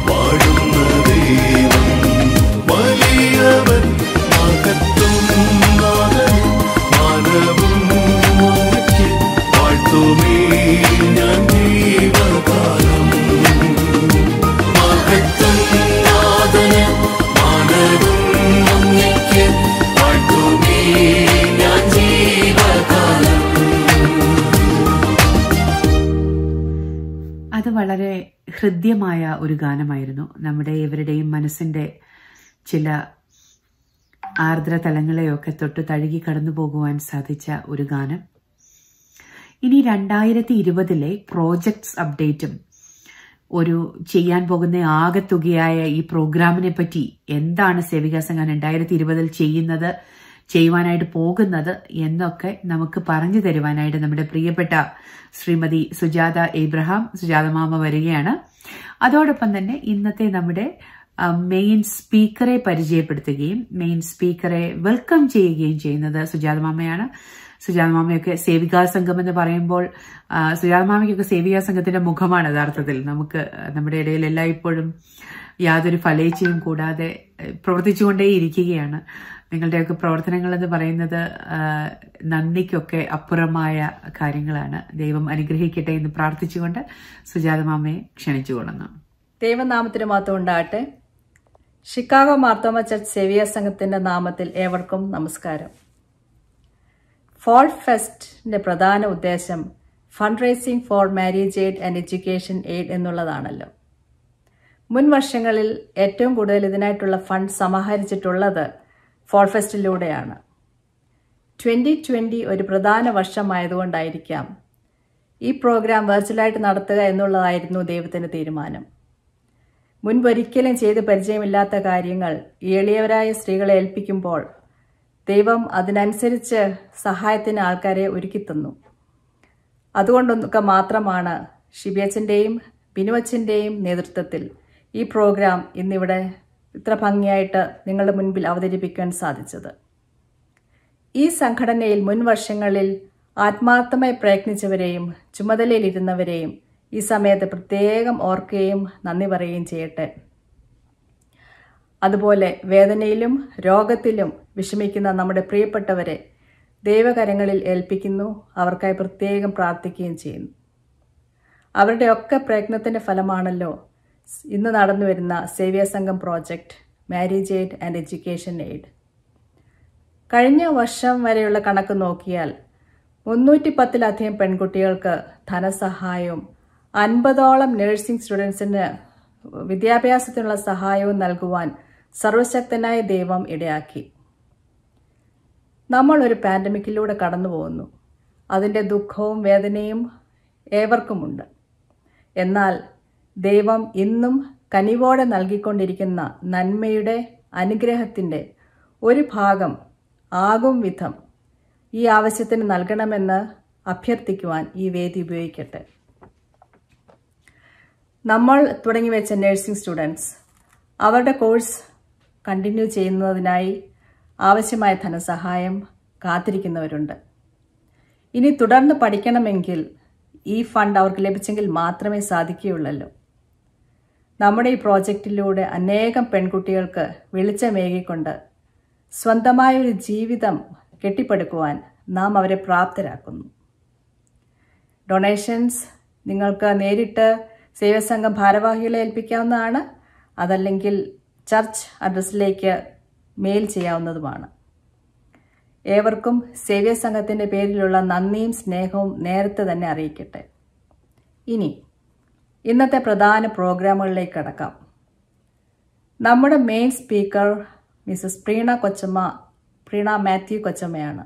വാഴുന്ന ദൈവം വലിയവൻ മഹത്വം നാഥൻ മാനവും അങ്ങയ്ക്ക് പാട്ടുമേ ഞാൻ ജീവകാലം മഹത്വം നാഥന് മാനവും അങ്ങയ്ക്ക് പാട്ടുമേ ഞാൻ ജീവകാലം. അത് വളരെ ഹൃദ്യമായ ഒരു ഗാനമായിരുന്നു. നമ്മുടെ ഇവരുടെയും മനസ്സിന്റെ ചില ആർദ്ര തലങ്ങളെയൊക്കെ തൊട്ട് തഴുകി കടന്നു പോകുവാൻ സാധിച്ച ഒരു ഗാനം. ഇനി 2020 പ്രോജക്ട്സ് അപ്ഡേറ്റും ഒരു ചെയ്യാൻ പോകുന്ന ആകെത്തുകയായ ഈ പ്രോഗ്രാമിനെ പറ്റി എന്താണ് സേവികാ സംഘം 2020 ചെയ്യുവാനായിട്ട് പോകുന്നത് എന്നൊക്കെ നമുക്ക് പറഞ്ഞു തരുവാനായിട്ട് നമ്മുടെ പ്രിയപ്പെട്ട ശ്രീമതി സുജാത എബ്രഹാം, സുജാത മാമ വരികയാണ്. അതോടൊപ്പം തന്നെ ഇന്നത്തെ നമ്മുടെ മെയിൻ സ്പീക്കറെ പരിചയപ്പെടുത്തുകയും മെയിൻ സ്പീക്കറെ വെൽക്കം ചെയ്യുകയും ചെയ്യുന്നത് സുജാത മാമയാണ്. സുജാത മാമയൊക്കെ സേവികാ സംഘം എന്ന് പറയുമ്പോൾ സുജാത മാമയ്ക്കൊക്കെ സേവികാ സംഘത്തിന്റെ മുഖമാണ് യഥാർത്ഥത്തിൽ. നമുക്ക് നമ്മുടെ ഇടയിൽ എല്ലായ്പ്പോഴും യാതൊരു ഫലേച്ഛയും കൂടാതെ പ്രവർത്തിച്ചുകൊണ്ടേയിരിക്കുകയാണ്. നിങ്ങളുടെയൊക്കെ പ്രവർത്തനങ്ങൾ എന്ന് പറയുന്നത് നന്ദിക്കൊക്കെ അപ്പുറമായ കാര്യങ്ങളാണ്. ദൈവം അനുഗ്രഹിക്കട്ടെ എന്ന് പ്രാർത്ഥിച്ചുകൊണ്ട് സുജാത മാമയെ ക്ഷണിച്ചുകൊള്ളുന്നു. ദൈവനാമത്തിന് മാത്രം ഉണ്ടാകട്ടെ. ഷിക്കാഗോ മാർത്തോമ ചർച്ച് സേവിയ സംഘത്തിന്റെ നാമത്തിൽ ഏവർക്കും നമസ്കാരം. ഫോൾ ഫെസ്റ്റിന്റെ പ്രധാന ഉദ്ദേശം fund raising for marriage aid and education aid എന്നുള്ളതാണല്ലോ. മുൻ വർഷങ്ങളിൽ ഏറ്റവും കൂടുതൽ ഇതിനായിട്ടുള്ള ഫണ്ട് സമാഹരിച്ചിട്ടുള്ളത് ഫോൾ ഫെസ്റ്റിലൂടെയാണ്. 2020 ഒരു പ്രധാന വർഷമായതുകൊണ്ടായിരിക്കാം ഈ പ്രോഗ്രാം വെർച്വലായിട്ട് നടത്തുക എന്നുള്ളതായിരുന്നു ദൈവത്തിന്റെ തീരുമാനം. മുൻപൊരിക്കലും ചെയ്ത് പരിചയമില്ലാത്ത കാര്യങ്ങൾ ഈ എളിയവരായ സ്ത്രീകളെ ഏൽപ്പിക്കുമ്പോൾ ദൈവം അതിനനുസരിച്ച് സഹായത്തിന് ആൾക്കാരെ ഒരുക്കിത്തന്നു. അതുകൊണ്ടൊക്കെ മാത്രമാണ് ഷിബിയച്ചൻ്റെയും ബിനുവച്ചൻ്റെയും നേതൃത്വത്തിൽ ഈ പ്രോഗ്രാം ഇന്നിവിടെ ഇത്ര ഭംഗിയായിട്ട് നിങ്ങളുടെ മുൻപിൽ അവതരിപ്പിക്കാൻ സാധിച്ചത്. ഈ സംഘടനയിൽ മുൻ വർഷങ്ങളിൽ ആത്മാർത്ഥമായി പ്രയത്നിച്ചവരെയും ചുമതലയിലിരുന്നവരെയും ഈ സമയത്ത് പ്രത്യേകം ഓർക്കുകയും നന്ദി പറയുകയും ചെയ്യട്ടെ. അതുപോലെ വേദനയിലും രോഗത്തിലും വിഷമിക്കുന്ന നമ്മുടെ പ്രിയപ്പെട്ടവരെ ദൈവകരങ്ങളിൽ ഏൽപ്പിക്കുന്നു. അവർക്കായി പ്രത്യേകം പ്രാർത്ഥിക്കുകയും ചെയ്യുന്നു. അവരുടെയൊക്കെ പ്രയത്നത്തിന്റെ ഫലമാണല്ലോ ഇന്ന് നടന്നു വരുന്ന സേവിയ സംഘം project marriage aid and education aid. കഴിഞ്ഞ വർഷം വരെയുള്ള കണക്ക് നോക്കിയാൽ 310-ലധികം പെൺകുട്ടികൾക്ക് ധനസഹായവും 50ഓളം നഴ്സിംഗ് സ്റ്റുഡൻസിന് വിദ്യാഭ്യാസത്തിനുള്ള സഹായവും നൽകുവാൻ സർവശക്തനായ ദൈവം ഇടയാക്കി. നമ്മൾ ഒരു പാൻഡമിക്കിലൂടെ കടന്നു പോകുന്നു. അതിൻ്റെ ദുഃഖവും വേദനയും ഏവർക്കുമുണ്ട്. എന്നാൽ ദൈവം ഇന്നും കനിവോടെ നൽകിക്കൊണ്ടിരിക്കുന്ന നന്മയുടെ അനുഗ്രഹത്തിൻ്റെ ഒരു ഭാഗം ആകും വിധം ഈ ആവശ്യത്തിന് നൽകണമെന്ന് അഭ്യർത്ഥിക്കുവാൻ ഈ വേദി ഉപയോഗിക്കട്ടെ. നമ്മൾ തുടങ്ങി വെച്ച നഴ്സിംഗ് സ്റ്റുഡൻസ് അവരുടെ കോഴ്സ് കണ്ടിന്യൂ ചെയ്യുന്നതിനായി ആവശ്യമായ ധനസഹായം കാത്തിരിക്കുന്നവരുണ്ട്. ഇനി തുടർന്ന് പഠിക്കണമെങ്കിൽ ഈ ഫണ്ട് അവർക്ക് ലഭിച്ചെങ്കിൽ മാത്രമേ സാധിക്കുകയുള്ളല്ലോ. നമ്മുടെ ഈ പ്രോജക്റ്റിലൂടെ അനേകം പെൺകുട്ടികൾക്ക് വെളിച്ചമേകിക്കൊണ്ട് സ്വന്തമായൊരു ജീവിതം കെട്ടിപ്പടുക്കുവാൻ നാം അവരെ പ്രാപ്തരാക്കുന്നു. ഡൊണേഷൻസ് നിങ്ങൾക്ക് നേരിട്ട് സേവസംഘം ഭാരവാഹികളെ ഏൽപ്പിക്കാവുന്നതാണ്. അതല്ലെങ്കിൽ ചർച്ച് അഡ്രസ്സിലേക്ക് മെയിൽ ചെയ്യാവുന്നതുമാണ്. ഏവർക്കും സേവ്യ സംഘത്തിൻ്റെ പേരിലുള്ള നന്ദിയും സ്നേഹവും നേരത്തെ തന്നെ അറിയിക്കട്ടെ. ഇനി ഇന്നത്തെ പ്രധാന പ്രോഗ്രാമുകളിലേക്ക് കടക്കാം. നമ്മുടെ മെയിൻ സ്പീക്കർ മിസസ് പ്രീണ മാത്യു കൊച്ചമ്മയാണ്.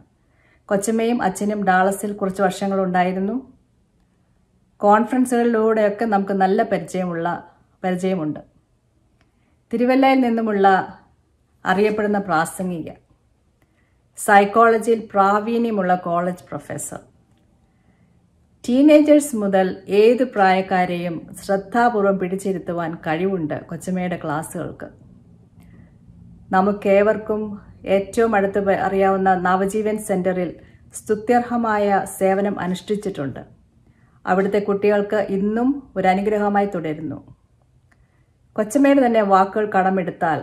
കൊച്ചമ്മയും അച്ഛനും ഡാളസിൽ കുറച്ച് വർഷങ്ങളുണ്ടായിരുന്നു. കോൺഫറൻസുകളിലൂടെയൊക്കെ നമുക്ക് നല്ല പരിചയമുണ്ട്. തിരുവല്ലയിൽ നിന്നുമുള്ള അറിയപ്പെടുന്ന പ്രാസംഗിക, സൈക്കോളജിയിൽ പ്രാവീണ്യമുള്ള കോളേജ് പ്രൊഫസർ. ടീനേജേഴ്സ് മുതൽ ഏത് പ്രായക്കാരെയും ശ്രദ്ധാപൂർവം പിടിച്ചിരുത്തുവാൻ കഴിവുണ്ട് കൊച്ചമ്മയുടെ ക്ലാസ്സുകൾക്ക്. നമുക്കേവർക്കും ഏറ്റവും അടുത്ത് അറിയാവുന്ന നവജീവൻ സെന്ററിൽ സ്തുത്യർഹമായ സേവനം അനുഷ്ഠിച്ചിട്ടുണ്ട്. അവിടുത്തെ കുട്ടികൾക്ക് ഇന്നും ഒരു അനുഗ്രഹമായി തുടരുന്നു. കൊച്ചമ്മയുടെ തന്നെ വാക്കുകൾ കടമെടുത്താൽ,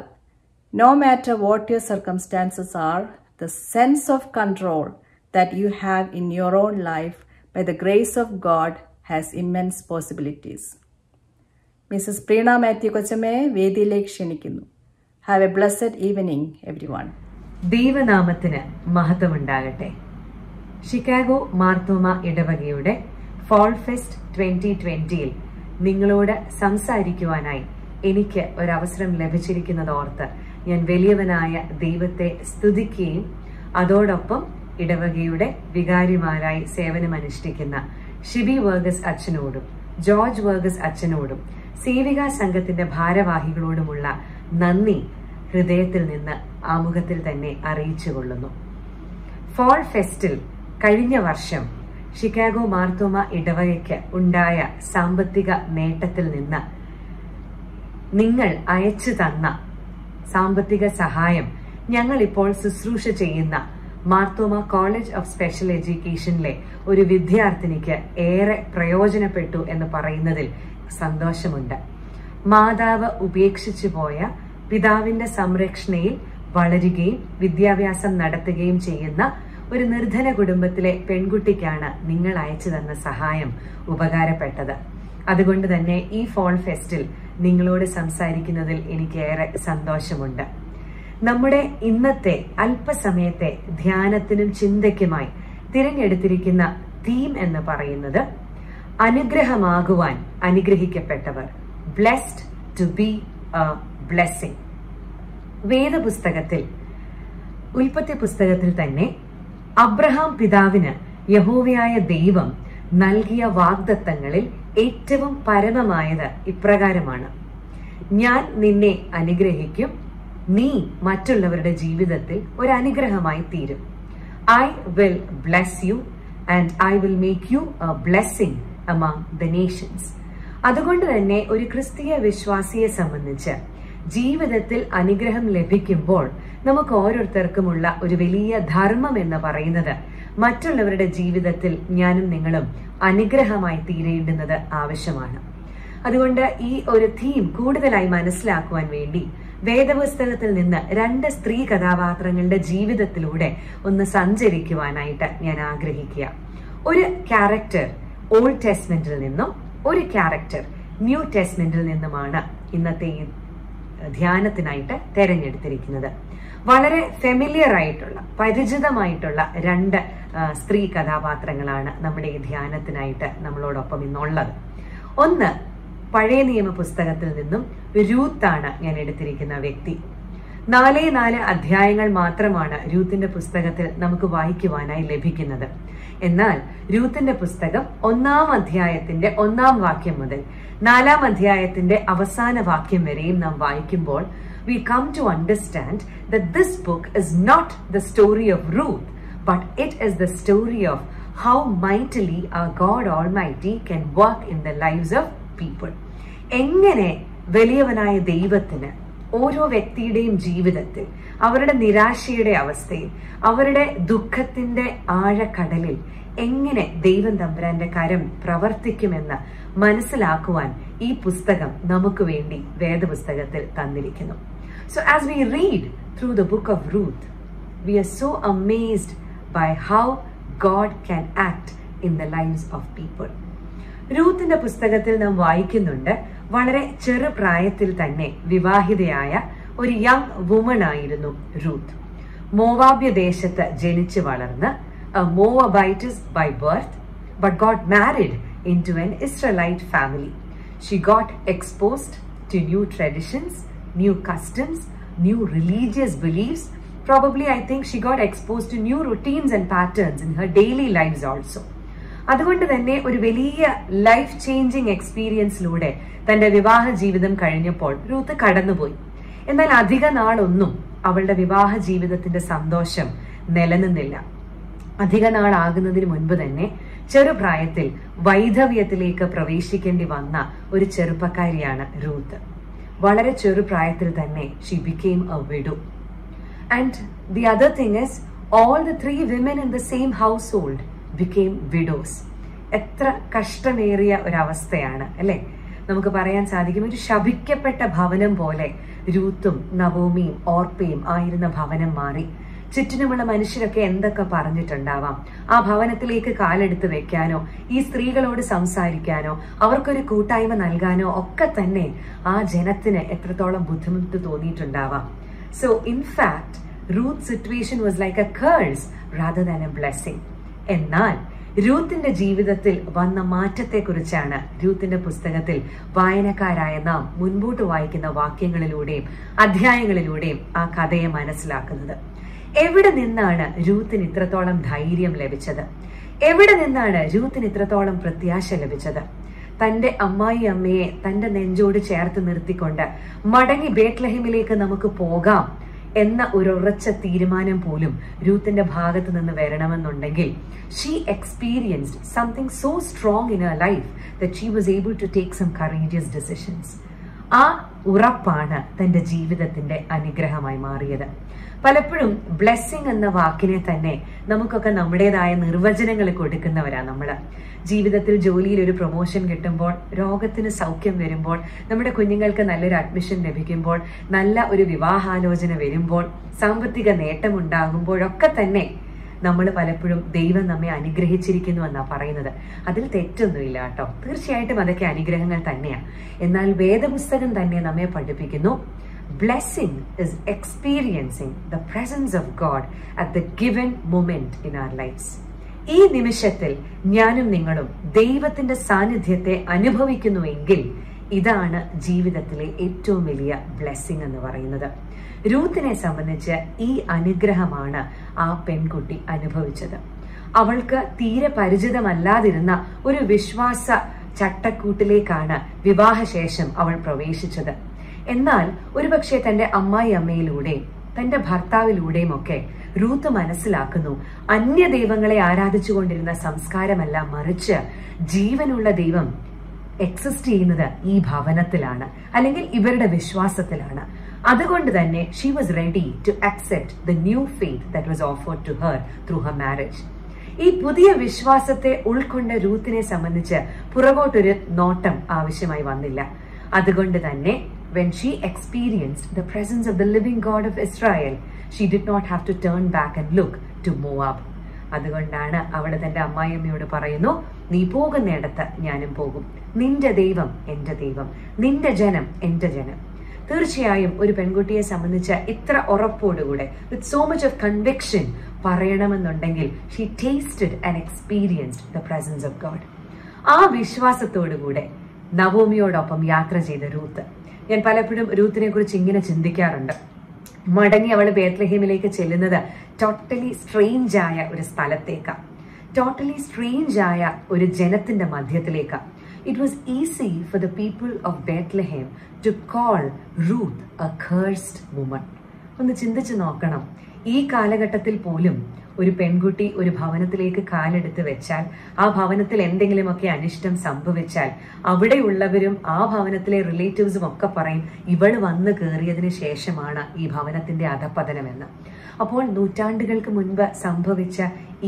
no matter what your circumstances are, the sense of control that you have in your own life by the grace of God has immense possibilities. Mrs. Preena Matthew കൊച്ചമ്മയെ വേദിയിലേക്ക് ക്ഷണിക്കുന്നു. Have a blessed evening, everyone. ദൈവനാമത്തിന് മഹത്വമുണ്ടാകട്ടെ. Chicago Marthoma ഇടവകയുടെ fall fest 2020 നിങ്ങളോട് സംസാരിക്കുവാനായി എനിക്ക് ഒരവസരം ലഭിച്ചിരിക്കുന്നതോർത്ത് ഞാൻ വലിയവനായ ദൈവത്തെ സ്തുതിക്കുകയും അതോടൊപ്പം ഇടവകയുടെ വികാരിമാരായി സേവനമനുഷ്ഠിക്കുന്ന ഷിബി വർഗസ് അച്ഛനോടും ജോർജ് വർഗസ് അച്ഛനോടും സേവികാ സംഘത്തിന്റെ ഭാരവാഹികളോടുമുള്ള നന്ദി ഹൃദയത്തിൽ നിന്ന് ആമുഖത്തിൽ തന്നെ അറിയിച്ചുകൊള്ളുന്നു. ഫോൾ ഫെസ്റ്റിൽ കഴിഞ്ഞ വർഷം ഷിക്കാഗോ മാർത്തോമ ഇടവകയ്ക്ക് ഉണ്ടായ സാമ്പത്തിക നേട്ടത്തിൽ നിന്ന് നിങ്ങൾ അയച്ചു തന്ന സാമ്പത്തിക സഹായം ഞങ്ങൾ ഇപ്പോൾ ശുശ്രൂഷ ചെയ്യുന്ന മാർത്തോമ കോളേജ് ഓഫ് സ്പെഷ്യൽ എഡ്യൂക്കേഷനിലെ ഒരു വിദ്യാർത്ഥിനിക്ക് ഏറെ പ്രയോജനപ്പെട്ടു എന്ന് പറയുന്നതിൽ സന്തോഷമുണ്ട്. മാതാവ് ഉപേക്ഷിച്ചു പോയ പിതാവിന്റെ സംരക്ഷണയിൽ വളരുകയും വിദ്യാഭ്യാസം നടത്തുകയും ചെയ്യുന്ന ഒരു നിർധന കുടുംബത്തിലെ പെൺകുട്ടിക്കാണ് നിങ്ങൾ അയച്ചു തന്ന സഹായം ഉപകാരപ്പെട്ടത്. അതുകൊണ്ട് തന്നെ ഈ ഫോൾ ഫെസ്റ്റിൽ നിങ്ങളോട് സംസാരിക്കുന്നതിൽ എനിക്ക് ഏറെ സന്തോഷമുണ്ട്. നമ്മുടെ ഇന്നത്തെ അല്പസമയത്തെ ധ്യാനത്തിനും ചിന്തയ്ക്കുമായി തിരഞ്ഞെടുത്തിരിക്കുന്ന തീം എന്ന് പറയുന്നത് അനുഗ്രഹമാകുവാൻ അനുഗ്രഹിക്കപ്പെട്ടവർ, blessed to be a blessing. വേദപുസ്തകത്തിൽ ഉൽപ്പത്തി പുസ്തകത്തിൽ തന്നെ അബ്രഹാം പിതാവിന് യഹോവയായ ദൈവം നൽകിയ വാഗ്ദത്തങ്ങളിൽ ഏറ്റവും പരമമായത് ഇപ്രകാരമാണ്: ഞാൻ നിന്നെ അനുഗ്രഹിക്കും, നീ മറ്റുള്ളവരുടെ ജീവിതത്തിൽ ഒരു അനുഗ്രഹമായി തീരും. I will bless you and I will make you A blessing among the Nations. അതുകൊണ്ട് തന്നെ ഒരു ക്രിസ്തീയ വിശ്വാസിയെ സംബന്ധിച്ച് ജീവിതത്തിൽ അനുഗ്രഹം ലഭിക്കുമ്പോൾ നമുക്ക് ഓരോരുത്തർക്കുമുള്ള ഒരു വലിയ ധർമ്മം എന്ന് പറയുന്നത് മറ്റുള്ളവരുടെ ജീവിതത്തിൽ ഞാനും നിങ്ങളും അനുഗ്രഹമായി തീരേണ്ടുന്നത് ആവശ്യമാണ്. അതുകൊണ്ട് ഈ ഒരു തീം കൂടുതലായി മനസ്സിലാക്കുവാൻ വേണ്ടി വേദപുസ്തകത്തിൽ നിന്ന് 2 സ്ത്രീ കഥാപാത്രങ്ങളുടെ ജീവിതത്തിലൂടെ ഒന്ന് സഞ്ചരിക്കുവാനായിട്ട് ഞാൻ ആഗ്രഹിക്കുക. ഒരു ക്യാരക്ടർ ഓൾഡ് ടെസ്റ്റ്മെന്റിൽ നിന്നും ഒരു ക്യാരക്ടർ ന്യൂ ടെസ്റ്റ്മെന്റിൽ നിന്നുമാണ് ഇന്നത്തെ ഈ ധ്യാനത്തിനായിട്ട് തെരഞ്ഞെടുത്തിരിക്കുന്നത്. വളരെ ഫെമിലിയർ ആയിട്ടുള്ള പരിചിതമായിട്ടുള്ള 2 സ്ത്രീ കഥാപാത്രങ്ങളാണ് നമ്മുടെ ഈ ധ്യാനത്തിനായിട്ട് നമ്മളോടൊപ്പം ഇന്നുള്ളത്. ഒന്ന് പഴയ നിയമ പുസ്തകത്തിൽ നിന്നും രൂത്താണ് ഞാൻ എടുത്തിരിക്കുന്ന വ്യക്തി. 4 അധ്യായങ്ങൾ മാത്രമാണ് രൂത്തിന്റെ പുസ്തകത്തിൽ നമുക്ക് വായിക്കുവാനായി ലഭിക്കുന്നത്. എന്നാൽ രൂത്തിന്റെ പുസ്തകം 1-ാം അധ്യായത്തിന്റെ 1-ാം വാക്യം മുതൽ 4-ാം അധ്യായത്തിന്റെ അവസാന വാക്യം വരെയും നാം വായിക്കുമ്പോൾ we come to understand that this book is not the story of Ruth, but it is the story of how mightily our God Almighty can work in the lives of people. എങ്ങനെ വലിയവനായ ദൈവത്തിന് ഓരോ വ്യക്തിയുടെയും ജീവിതത്തിൽ അവരുടെ നിരാശയുടെ അവസ്ഥയിൽ അവരുടെ ദുഃഖത്തിന്റെ ആഴക്കടലിൽ എങ്ങനെ ദൈവം തമ്പുരാന്റെ കരം പ്രവർത്തിക്കുമെന്ന് മനസ്സിലാക്കുവാൻ ഈ പുസ്തകം നമുക്ക് വേണ്ടി വേദപുസ്തകത്തിൽ തന്നിരിക്കുന്നു. So as we read through the book of Ruth, we are so amazed by how God can act in the lives of people. രൂത്തിന്റെ പുസ്തകത്തിൽ നാം വായിക്കുന്നുണ്ട്, വളരെ ചെറുപ്രായത്തിൽ തന്നെ വിവാഹിതയായ ഒരു യങ് വുമൺ ആയിരുന്നു റൂത്ത്. മോവാബ്യ ദേശത്ത് ജനിച്ചു വളർന്ന് a Moabitess by birth, but got married into an Israelite family. She got exposed to new traditions, new customs, new religious beliefs. Probably I think she got exposed to new routines and patterns in her daily lives also. അതുകൊണ്ട് തന്നെ ഒരു വലിയ life changing എക്സ്പീരിയൻസിലൂടെ തന്റെ വിവാഹ ജീവിതം കഴിഞ്ഞപ്പോൾ Ruth കടന്നുപോയി. എന്നാൽ അധിക നാളൊന്നും അവളുടെ വിവാഹ ജീവിതത്തിന്റെ സന്തോഷം നിലനിന്നില്ല. അധിക നാളാകുന്നതിന് മുൻപ് തന്നെ ചെറുപ്രായത്തിൽ വൈധവ്യത്തിലേക്ക് പ്രവേശിക്കേണ്ടി വന്ന ഒരു ചെറുപ്പക്കാരിയാണ് റൂത്ത്. വളരെ ചെറുപ്രായത്തിൽ തന്നെ she became A widow. And the other thing is all the 3 women in the same household became widows. എത്ര കഷ്ടമേറിയ ഒരവസ്ഥയാണ് അല്ലെ? നമുക്ക് പറയാൻ സാധിക്കും, ഒരു ശപിക്കപ്പെട്ട ഭവനം പോലെ രൂത്തും നവോമിയും ഓർപ്പയും ആയിരുന്ന ഭവനം മാറി. ചുറ്റിനുമുള്ള മനുഷ്യരൊക്കെ എന്തൊക്കെ പറഞ്ഞിട്ടുണ്ടാവാം. ആ ഭവനത്തിലേക്ക് കാലെടുത്ത് വെക്കാനോ ഈ സ്ത്രീകളോട് സംസാരിക്കാനോ അവർക്കൊരു കൂട്ടായ്മ നൽകാനോ ഒക്കെ തന്നെ ആ ജനത്തിന് എത്രത്തോളം ബുദ്ധിമുട്ട് തോന്നിയിട്ടുണ്ടാവാം. So in fact Ruth's situation was like a curse rather than a blessing. എന്നാൽ രൂത്തിന്റെ ജീവിതത്തിൽ വന്ന മാറ്റത്തെക്കുറിച്ചാണ് രൂത്തിന്റെ പുസ്തകത്തിൽ വായനക്കാരായ നാം മുൻപോട്ട് വായിക്കുന്ന വാക്യങ്ങളിലൂടെയും അധ്യായങ്ങളിലൂടെയും ആ കഥയെ മനസ്സിലാക്കുന്നത്. എവിടെ നിന്നാണ് രൂത്തിന് ഇത്രത്തോളം ധൈര്യം ലഭിച്ചത്? എവിടെ നിന്നാണ് രൂത്തിന് ഇത്രത്തോളം പ്രത്യാശ ലഭിച്ചത്? തന്റെ അമ്മായി അമ്മയെ തന്റെ നെഞ്ചോട് ചേർത്ത് നിർത്തിക്കൊണ്ട് മടങ്ങി ബേത്ലഹേമിലേക്ക് നമുക്ക് പോകാം എന്ന ഒരു ഉറച്ച തീരുമാനം പോലും രൂത്തിന്റെ ഭാഗത്ത് നിന്ന് വരണമെന്നുണ്ടെങ്കിൽ she experienced something so strong in her life that she was able to take some courageous decisions. ആ ഉറപ്പാണ് തന്റെ ജീവിതത്തിന്റെ അനുഗ്രഹമായി മാറിയത്. പലപ്പോഴും ബ്ലെസ്സിങ് എന്ന വാക്കിനെ തന്നെ നമുക്കൊക്കെ നമ്മുടേതായ നിർവചനങ്ങൾ കൊടുക്കുന്നവരാ നമ്മള്. ജീവിതത്തിൽ ജോലിയിൽ ഒരു പ്രൊമോഷൻ കിട്ടുമ്പോൾ, രോഗത്തിന് സൗഖ്യം വരുമ്പോൾ, നമ്മുടെ കുഞ്ഞുങ്ങൾക്ക് നല്ലൊരു അഡ്മിഷൻ ലഭിക്കുമ്പോൾ, നല്ല ഒരു വിവാഹാലോചന വരുമ്പോൾ, സാമ്പത്തിക നേട്ടം ഉണ്ടാകുമ്പോഴൊക്കെ തന്നെ നമ്മൾ പലപ്പോഴും ദൈവം നമ്മെ അനുഗ്രഹിച്ചിരിക്കുന്നു എന്നാ പറയുന്നത്. അതിൽ തെറ്റൊന്നുമില്ല കേട്ടോ, തീർച്ചയായിട്ടും അതൊക്കെ അനുഗ്രഹങ്ങൾ തന്നെയാണ്. എന്നാൽ വേദപുസ്തകം തന്നെ നമ്മെ പഠിപ്പിക്കുന്നു, blessing is experiencing the presence of God at the given moment in our lives. ഈ നിമിഷത്തിൽ ഞാനും നിങ്ങളും ദൈവത്തിന്റെ സാന്നിധ്യത്തെ അനുഭവിക്കുന്നുവെങ്കിൽ ഇതാണ് ജീവിതത്തിലെ ഏറ്റവും വലിയ ബ്ലെസ്സിങ് എന്ന് പറയുന്നത്. രൂത്തിനെ സംബന്ധിച്ച് ഈ അനുഗ്രഹമാണ് ആ പെൺകുട്ടി അനുഭവിച്ചത്. അവൾക്ക് തീരെ പരിചിതമല്ലാതിരുന്ന ഒരു വിശ്വാസ ചട്ടക്കൂട്ടിലേക്കാണ് വിവാഹശേഷം അവൾ പ്രവേശിച്ചത്. എന്നാൽ ഒരുപക്ഷെ തന്റെ അമ്മായി അമ്മയിലൂടെയും തന്റെ ഭർത്താവിലൂടെയും ഒക്കെ റൂത്ത് മനസ്സിലാക്കുന്നു, അന്യ ദൈവങ്ങളെ ആരാധിച്ചുകൊണ്ടിരുന്ന സംസ്കാരമല്ല, മറിച്ച് ജീവനുള്ള ദൈവം എക്സിസ്റ്റ് ചെയ്യുന്നത് ഈ ഭവനത്തിലാണ്, അല്ലെങ്കിൽ ഇവരുടെ വിശ്വാസത്തിലാണ്. അതുകൊണ്ട് തന്നെ she was ready to accept the new faith that was offered to her through her marriage. ഈ പുതിയ വിശ്വാസത്തെ ഉൾക്കൊണ്ട രൂത്തിനെ സംബന്ധിച്ച് പുറകോട്ടൊരു നോട്ടം ആവശ്യമായി വന്നില്ല. അതുകൊണ്ട് തന്നെ when she experienced the presence of the living God of Israel, she did not have to turn back and look to Moab. അതുകൊണ്ടാണ് അവൾ തന്റെ അമ്മായിയമ്മയോട് പറയുന്നു, നീ പോകുന്നിടത്ത് ഞാനും പോകും, നിന്റെ ദൈവം എന്റെ ദൈവം, നിന്റെ ജനം എന്റെ ജനം. തീർച്ചയായും ഒരു പെൺകുട്ടിയെ സംബന്ധിച്ച് ഇത്ര ഉറപ്പോടുകൂടെ with so much of conviction പറയണമെന്നുണ്ടെങ്കിൽ she tasted and experienced the presence of God. ആ വിശ്വാസത്തോടുകൂടെ നവോമിയോടൊപ്പം യാത്ര ചെയ്ത രൂത്ത്. ഞാൻ പലപ്പോഴും രൂത്തിനെ കുറിച്ച് ഇങ്ങനെ ചിന്തിക്കാറുണ്ട്. മടങ്ങി അവൾ ബേത്ലഹേമിലേക്ക് ചെല്ലുന്നത് ടോട്ടലി സ്ട്രേഞ്ച് ആയ ഒരു സ്ഥലത്തേക്കാണ്, ടോട്ടലി സ്ട്രേഞ്ച് ആയ ഒരു ജനത്തിന്റെ മധ്യത്തിലേക്കാണ്. It was easy for the people of Bethlehem to call Ruth a cursed woman. ഒന്ന് ചിന്തിച്ചു നോക്കണം, ഈ കാലഘട്ടത്തിൽ പോലും ഒരു പെൺകുട്ടി ഒരു ഭവനത്തിലേക്ക് കാലെടുത്ത് വെച്ചാൽ, ആ ഭവനത്തിൽ എന്തെങ്കിലുമൊക്കെ അനിഷ്ടം സംഭവിച്ചാൽ അവിടെയുള്ളവരും ആ ഭവനത്തിലെ റിലേറ്റീവ്സും ഒക്കെ പറയും ഇവള് വന്ന് കയറിയതിന് ശേഷമാണ് ഈ ഭവനത്തിന്റെ അധപതനമെന്ന്. അപ്പോൾ നൂറ്റാണ്ടുകൾക്ക് മുൻപ് സംഭവിച്ച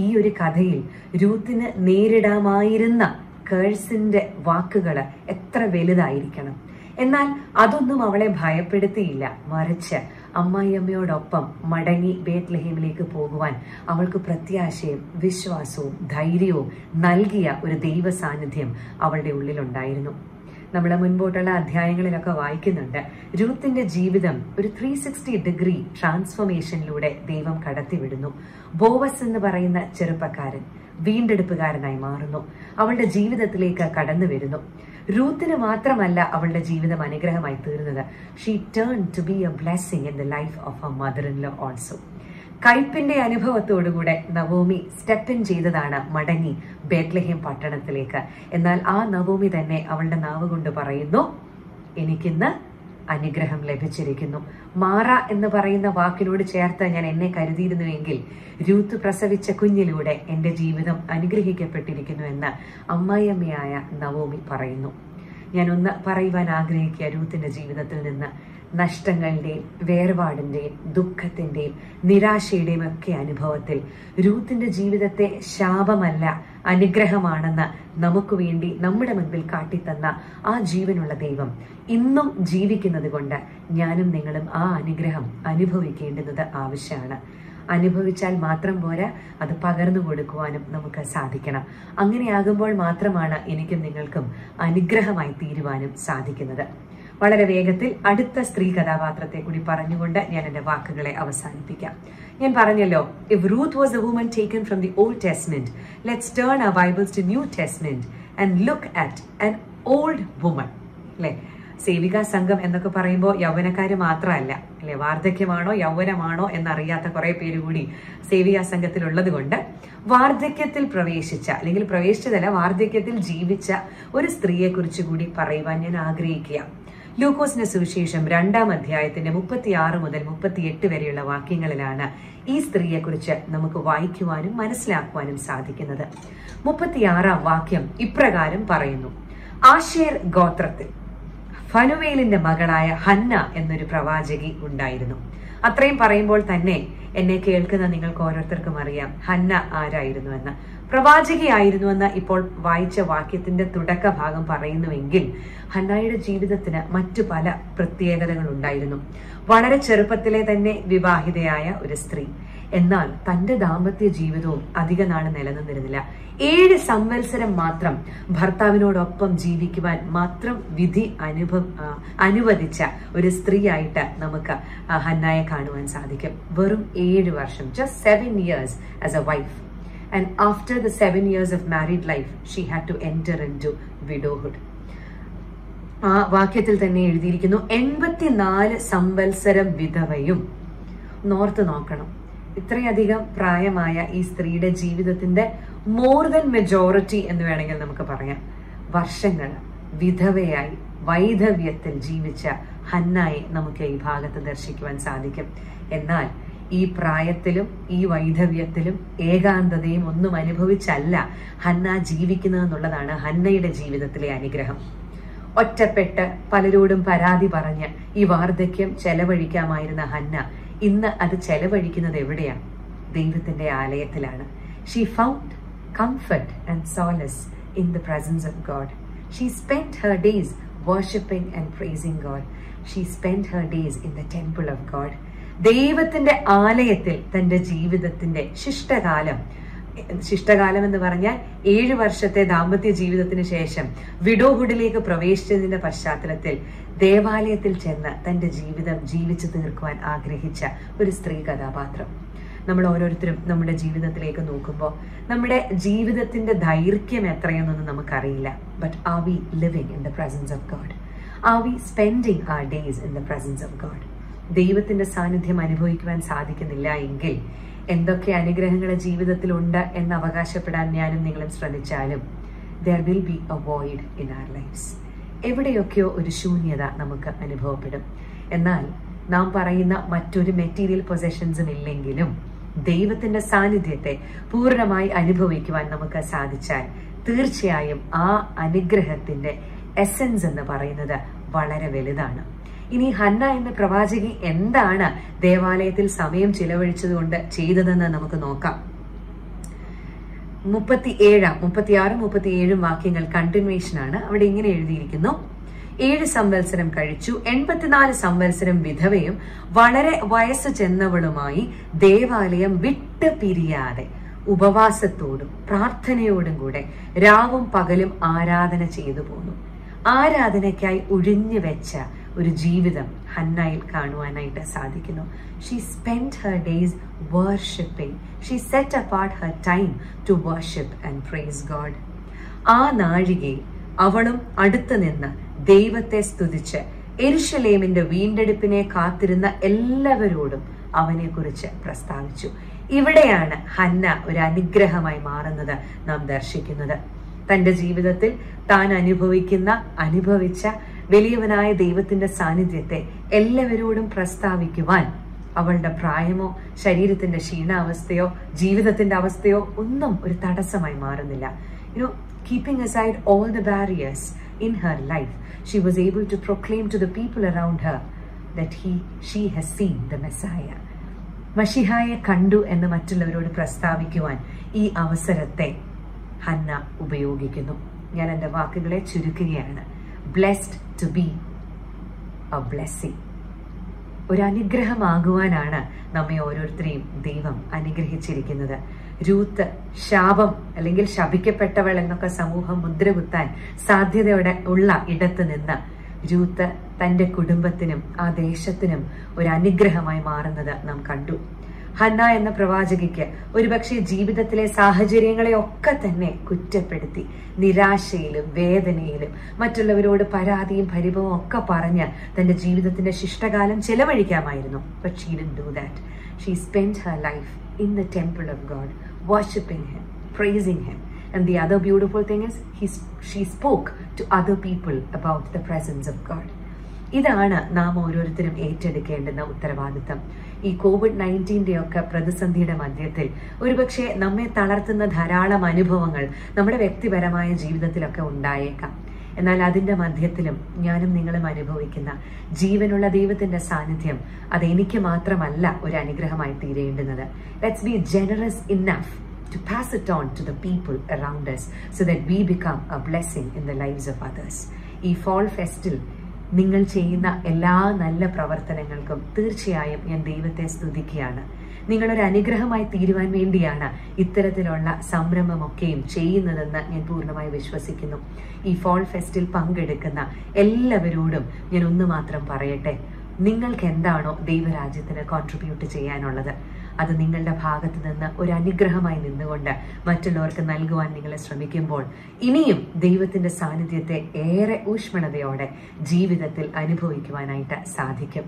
ഈ ഒരു കഥയിൽ രൂത്തിന് നേരിടാമായിരുന്ന കേഴ്സിന്റെ വാക്കുകള് എത്ര വലുതായിരിക്കണം. എന്നാൽ അതൊന്നും അവളെ ഭയപ്പെടുത്തിയില്ല. മറിച്ച് അമ്മായിയമ്മയോടൊപ്പം മടങ്ങി ബേത്ലഹേമിലേക്ക് പോകുവാൻ അവൾക്ക് പ്രത്യാശയും വിശ്വാസവും ധൈര്യവും നൽകിയ ഒരു ദൈവ സാന്നിധ്യം അവളുടെ ഉള്ളിലുണ്ടായിരുന്നു. നമ്മൾ മുൻപോട്ടുള്ള അധ്യായങ്ങളിലൊക്കെ വായിക്കുന്നുണ്ട്, രൂത്തിന്റെ ജീവിതം ഒരു 360 ഡിഗ്രി ട്രാൻസ്ഫോർമേഷനിലൂടെ ദൈവം കടത്തിവിടുന്നു. ബോവസ് എന്ന് പറയുന്ന ചെറുപ്പക്കാരൻ വീണ്ടെടുപ്പുകാരനായി മാറുന്നു, അവളുടെ ജീവിതത്തിലേക്ക് കടന്നു വരുന്നു. രൂത്തിന് മാത്രമല്ല അവളുടെ ജീവിതം അനുഗ്രഹമായി തീർന്നത്, she turn to be a blessing in the life of her mother in law also. കയ്പിന്റെ അനുഭവത്തോടുകൂടെ നവോമി സ്റ്റെപ്പ് ഇൻ ചെയ്തതാണ് മടങ്ങി ബേത്ലഹേം പട്ടണത്തിലേക്ക്. എന്നാൽ ആ നവോമി തന്നെ അവളുടെ നാവ് കൊണ്ട് പറയുന്നു, എനിക്കിന്ന് അനുഗ്രഹം ലഭിച്ചിരിക്കുന്നു. മാറ എന്ന് പറയുന്ന വാക്കിനോട് ചേർത്ത് ഞാൻ എന്നെ കരുതിയിരുന്നുവെങ്കിൽ രൂത്ത് പ്രസവിച്ച കുഞ്ഞിലൂടെ എന്റെ ജീവിതം അനുഗ്രഹിക്കപ്പെട്ടിരിക്കുന്നു എന്ന് അമ്മായിയമ്മയായ നവോമി പറയുന്നു. ഞാനൊന്ന് പറയുവാൻ ആഗ്രഹിക്കുക, രൂത്തിന്റെ ജീവിതത്തിൽ നിന്ന് നഷ്ടങ്ങളുടെയും വേർപാടിന്റെയും ദുഃഖത്തിന്റെയും നിരാശയുടെയും ഒക്കെ അനുഭവത്തിൽ രൂത്തിന്റെ ജീവിതത്തെ ശാപമല്ല അനുഗ്രഹമാണെന്ന് നമുക്ക് വേണ്ടി നമ്മുടെ മുൻപിൽ കാട്ടിത്തന്ന ആ ജീവനുള്ള ദൈവം ഇന്നും ജീവിക്കുന്നത് കൊണ്ട് ഞാനും നിങ്ങളും ആ അനുഗ്രഹം അനുഭവിക്കേണ്ടുന്നത് ആവശ്യമാണ്. അനുഭവിച്ചാൽ മാത്രം പോരാ, അത് പകർന്നു കൊടുക്കുവാനും നമുക്ക് സാധിക്കണം. അങ്ങനെയാകുമ്പോൾ മാത്രമാണ് എനിക്കും നിങ്ങൾക്കും അനുഗ്രഹമായി തീരുവാനും സാധിക്കുന്നത്. വളരെ വേഗത്തിൽ അടുത്ത സ്ത്രീ കഥാപാത്രത്തെ കൂടി പറഞ്ഞുകൊണ്ട് ഞാൻ എന്റെ വാക്കുകളെ അവസാനിപ്പിക്കാം. ഞാൻ പറഞ്ഞല്ലോ, if Ruth was a woman taken from the Old Testament, let's turn our Bibles to New Testament and look at an old woman. അല്ലെ, സേവികാ സംഘം എന്നൊക്കെ പറയുമ്പോൾ യൗവനക്കാര് മാത്രമല്ല, അല്ലെ, വാർദ്ധക്യമാണോ യൗവനമാണോ എന്നറിയാത്ത കുറെ പേര് കൂടി സേവികാ സംഘത്തിലുള്ളത് കൊണ്ട് വാർദ്ധക്യത്തിൽ പ്രവേശിച്ച, അല്ലെങ്കിൽ പ്രവേശിച്ചതല്ല, വാർദ്ധക്യത്തിൽ ജീവിച്ച ഒരു സ്ത്രീയെ കുറിച്ച് കൂടി പറയുവാൻ ഞാൻ ആഗ്രഹിക്കുക. ലൂക്കോസിന്റെ സുവിശേഷം 2-ാം അധ്യായത്തിന്റെ 36 മുതൽ 38 വരെയുള്ള വാക്യങ്ങളിലാണ് ഈ സ്ത്രീയെ കുറിച്ച് നമുക്ക് വായിക്കുവാനും മനസ്സിലാക്കുവാനും സാധിക്കുന്നത്. 36-ാം വാക്യം ഇപ്രകാരം പറയുന്നു, ആശേർ ഗോത്രത്തിൽ ഫനുവേലിന്റെ മകളായ ഹന്ന എന്നൊരു പ്രവാചകി ഉണ്ടായിരുന്നു. അത്രയും പറയുമ്പോൾ തന്നെ എന്നെ കേൾക്കുന്ന നിങ്ങൾക്ക് ഓരോരുത്തർക്കും അറിയാം ഹന്ന ആരായിരുന്നുവെന്ന്. പ്രവാചകിയായിരുന്നുവെന്ന് ഇപ്പോൾ വായിച്ച വാക്യത്തിന്റെ തുടക്ക ഭാഗം പറയുന്നുവെങ്കിൽ ഹന്നയുടെ ജീവിതത്തിന് മറ്റു പല പ്രത്യേകതകൾ ഉണ്ടായിരുന്നു. വളരെ ചെറുപ്പത്തിലെ തന്നെ വിവാഹിതയായ ഒരു സ്ത്രീ. എന്നാൽ തന്റെ ദാമ്പത്യ ജീവിതവും അധിക നാള് നിലനിന്നിരുന്നില്ല. 7 സംവത്സരം മാത്രം ഭർത്താവിനോടൊപ്പം ജീവിക്കുവാൻ മാത്രം വിധി അനുവദിച്ച ഒരു സ്ത്രീയായിട്ട് നമുക്ക് ഹന്നയെ കാണുവാൻ സാധിക്കും. വെറും 7 വർഷം, just 7 years as a wife. And after the 7 years of married life, she had to enter into widowhood. ആ വാക്യത്തിൽ തന്നെ എഴുതിയിരിക്കുന്നു, 84 സംവത്സരം വിധവയും. നോർത്ത് നോക്കണം, ഇത്രയധികം പ്രായമായ ഈ സ്ത്രീയുടെ ജീവിതത്തിന്റെ മോർ ദൻ മെജോറിറ്റി എന്ന് വേണമെങ്കിൽ നമുക്ക് പറയാം വർഷങ്ങൾ വിധവയായി വൈധവ്യത്തിൽ ജീവിച്ച ഹന്നയെ നമുക്ക് ഈ ഭാഗത്ത് ദർശിക്കുവാൻ സാധിക്കും. എന്നാൽ ഈ പ്രായത്തിലും ഈ വൈധവ്യത്തിലും ഏകാന്തതയും ഒന്നും അനുഭവിച്ചല്ല ഹന്ന ജീവിക്കുന്നതെന്നുള്ളതാണ് ഹന്നയുടെ ജീവിതത്തിലെ അനുഗ്രഹം. ഒറ്റപ്പെട്ട് പലരോടും പരാതി പറഞ്ഞ് ഈ വാർദ്ധക്യം ചെലവഴിക്കാമായിരുന്ന ഹന്ന ഇന്ന് അത് ചെലവഴിക്കുന്നത് എവിടെയാണ്? ദൈവത്തിന്റെ ആലയത്തിലാണ്. She found comfort and solace in the presence of God. She spent her days worshiping and praising God. She spent her days in the temple of God. ദൈവത്തിന്റെ ആലയത്തിൽ തന്റെ ജീവിതത്തിന്റെ ശിഷ്ടകാലം എന്ന് പറഞ്ഞാൽ 7 വർഷത്തെ ദാമ്പത്യ ജീവിതത്തിന് ശേഷം വിഡോഹുഡിലേക്ക് പ്രവേശിച്ചതിന്റെ പശ്ചാത്തലത്തിൽ ദേവാലയത്തിൽ ചെന്ന് തന്റെ ജീവിതം ജീവിച്ചു തീർക്കുവാൻ ആഗ്രഹിച്ച ഒരു സ്ത്രീ കഥാപാത്രം. നമ്മൾ ഓരോരുത്തരും നമ്മുടെ ജീവിതത്തിലേക്ക് നോക്കുമ്പോൾ നമ്മുടെ ജീവിതത്തിന്റെ ദൈർഘ്യം എത്രയെന്നൊന്നും നമുക്കറിയില്ല. But are we living in the presence of God? Are we spending our days in the presence of God? ദൈവത്തിന്റെ സാന്നിധ്യം അനുഭവിക്കുവാൻ സാധിക്കുന്നില്ല എങ്കിൽ എന്തൊക്കെ അനുഗ്രഹങ്ങൾ ജീവിതത്തിലുണ്ട് എന്ന് അവകാശപ്പെടാൻ ഞാനും നിങ്ങളും ശ്രമിച്ചാലും there will be a void in our lives. എവിടെയൊക്കെയോ ഒരു ശൂന്യത നമുക്ക് അനുഭവപ്പെടും. എന്നാൽ നാം പറയുന്ന മറ്റൊരു മെറ്റീരിയൽ പൊസഷൻസും ഇല്ലെങ്കിലും ദൈവത്തിന്റെ സാന്നിധ്യത്തെ പൂർണ്ണമായി അനുഭവിക്കുവാൻ നമുക്ക് സാധിച്ചാൽ തീർച്ചയായും ആ അനുഗ്രഹത്തിന്റെ എസൻസ് എന്ന് പറയുന്നത് വളരെ വലുതാണ്. ഇനി ഹന്ന എന്ന പ്രവാചകി എന്താണ് ദേവാലയത്തിൽ സമയം ചിലവഴിച്ചതുകൊണ്ട് ചെയ്തതെന്ന് നമുക്ക് നോക്കാം. 36-37 വാക്യങ്ങൾ കണ്ടിന്യൂവേഷൻ ആണ്. അവിടെ ഇങ്ങനെ എഴുതിയിരിക്കുന്നു: 7 സംവത്സരം കഴിച്ചു, 84 സംവത്സരം വിധവയും വളരെ വയസ്സ് ചെന്നവളുമായി ദേവാലയം വിട്ട് പിരിയാതെ ഉപവാസത്തോടും പ്രാർത്ഥനയോടും കൂടെ രാവും പകലും ആരാധന ചെയ്തു പോന്നു. ആരാധനയ്ക്കായി ഒഴിഞ്ഞു വെച്ച ഒരു ജീവിതം ഹന്നയിൽ കാണുവാനായിട്ട് സാധിക്കുന്നു. She spend her days worshipping. She set apart her time to worship and praise God. ആ നാഴികയിൽ അവളും അടുത്തു നിന്ന് ദൈവത്തെ സ്തുതിച്ച് യെരൂശലേമിന്റെ വീണ്ടെടുപ്പിനെ കാത്തിരുന്ന എല്ലാവരോടും അവനെ കുറിച്ച് പ്രസ്താവിച്ചു. ഇവിടെയാണ് ഹന്ന ഒരു അനുഗ്രഹമായി മാറുന്നത് നാം ദർശിക്കുന്നത്. തന്റെ ജീവിതത്തിൽ താൻ അനുഭവിച്ച വലിയവനായ ദൈവത്തിന്റെ സാന്നിധ്യത്തെ എല്ലാവരോടും പ്രസ്താവിക്കുവാൻ അവളുടെ പ്രായമോ ശരീരത്തിന്റെ ക്ഷീണാവസ്ഥയോ ജീവിതത്തിന്റെ അവസ്ഥയോ ഒന്നും ഒരു തടസ്സമായി മാറുന്നില്ല. Keeping aside all the barriers in her life, she was able to proclaim to the people around her that she has seen the Messiah. മശിഹായെ കണ്ടു എന്ന് മറ്റുള്ളവരോട് പ്രസ്താവിക്കുവാൻ ഈ അവസരത്തെ ഹന്ന ഉപയോഗിക്കുന്നു. ഞാൻ എൻ്റെ വാക്കുകളെ ചുരുക്കുകയാണ്. Blessed to be a blessing. ഒരു അനുഗ്രഹമാകുവാനാണ് നമ്മെ ഓരോരുത്തരെയും ദൈവം അനുഗ്രഹിച്ചിരിക്കുന്നത്. രൂത്ത് ശാപം അല്ലെങ്കിൽ ശപിക്കപ്പെട്ടവൾ എന്നൊക്കെ സമൂഹം മുദ്രകുത്താൻ സാധ്യതയോടെ ഉള്ള ഇടത്ത് നിന്ന് രൂത്ത് തന്റെ കുടുംബത്തിനും ആ ദേശത്തിനും ഒരു അനുഗ്രഹമായി മാറുന്നത് നാം കണ്ടു. ഹന്ന എന്ന പ്രവാചകിക്ക് ഒരുപക്ഷെ ജീവിതത്തിലെ സാഹചര്യങ്ങളെ ഒക്കെ തന്നെ കുറ്റപ്പെടുത്തി നിരാശയിലും വേദനയിലും മറ്റുള്ളവരോട് പരാതിയും പരിഭവവും ഒക്കെ പറഞ്ഞ് തന്റെ ജീവിതത്തിന്റെ ശിഷ്ടകാലം ചെലവഴിക്കാമായിരുന്നു. But she didn't do that. She spent her life in the temple of God, worshiping Him, praising Him. And the other beautiful thing is, she spoke to other people about the presence of God. ഇതാണ് നാം ഓരോരുത്തരും ഏറ്റെടുക്കേണ്ടുന്ന ഉത്തരവാദിത്തം. ഈ COVID-19 ഒക്കെ പ്രതിസന്ധിയുടെ മധ്യത്തിൽ ഒരുപക്ഷെ നമ്മെ തളർത്തുന്ന ധാരാളം അനുഭവങ്ങൾ നമ്മുടെ വ്യക്തിപരമായ ജീവിതത്തിലൊക്കെ ഉണ്ടായേക്കാം. എന്നാൽ അതിന്റെ മധ്യത്തിലും ഞാനും നിങ്ങളും അനുഭവിക്കുന്ന ജീവനുള്ള ദൈവത്തിന്റെ സാന്നിധ്യം അതെനിക്ക് മാത്രമല്ല ഒരു അനുഗ്രഹമായി തീരേണ്ടുന്നത്. Let's be generous enough to pass it on to the people around us so that we become a blessing in the lives of others. ഈ fall ഫെസ്റ്റിൽ നിങ്ങൾ ചെയ്യുന്ന എല്ലാ നല്ല പ്രവർത്തനങ്ങൾക്കും തീർച്ചയായും ഞാൻ ദൈവത്തെ സ്തുതിക്കുകയാണ്. നിങ്ങളൊരു അനുഗ്രഹമായി തീരുവാൻ വേണ്ടിയാണ് ഇത്തരത്തിലുള്ള സംരംഭമൊക്കെയും ചെയ്യുന്നതെന്ന് ഞാൻ പൂർണ്ണമായി വിശ്വസിക്കുന്നു. ഈ fall ഫെസ്റ്റിൽ പങ്കെടുക്കുന്ന എല്ലാവരോടും ഞാൻ ഒന്ന് മാത്രം പറയട്ടെ, നിങ്ങൾക്ക് എന്താണോ ദൈവരാജ്യത്തിന് കോൺട്രിബ്യൂട്ട് ചെയ്യാനുള്ളത് അത് നിങ്ങളുടെ ഭാഗത്ത് നിന്ന് ഒരു അനുഗ്രഹമായി നിന്നുകൊണ്ട് മറ്റുള്ളവർക്ക് നൽകുവാൻ നിങ്ങൾ ശ്രമിക്കുമ്പോൾ ഇനിയും ദൈവത്തിന്റെ സാന്നിധ്യത്തെ ഏറെ ഊഷ്മളതയോടെ ജീവിതത്തിൽ അനുഭവിക്കുവാനായിട്ട് സാധിക്കും.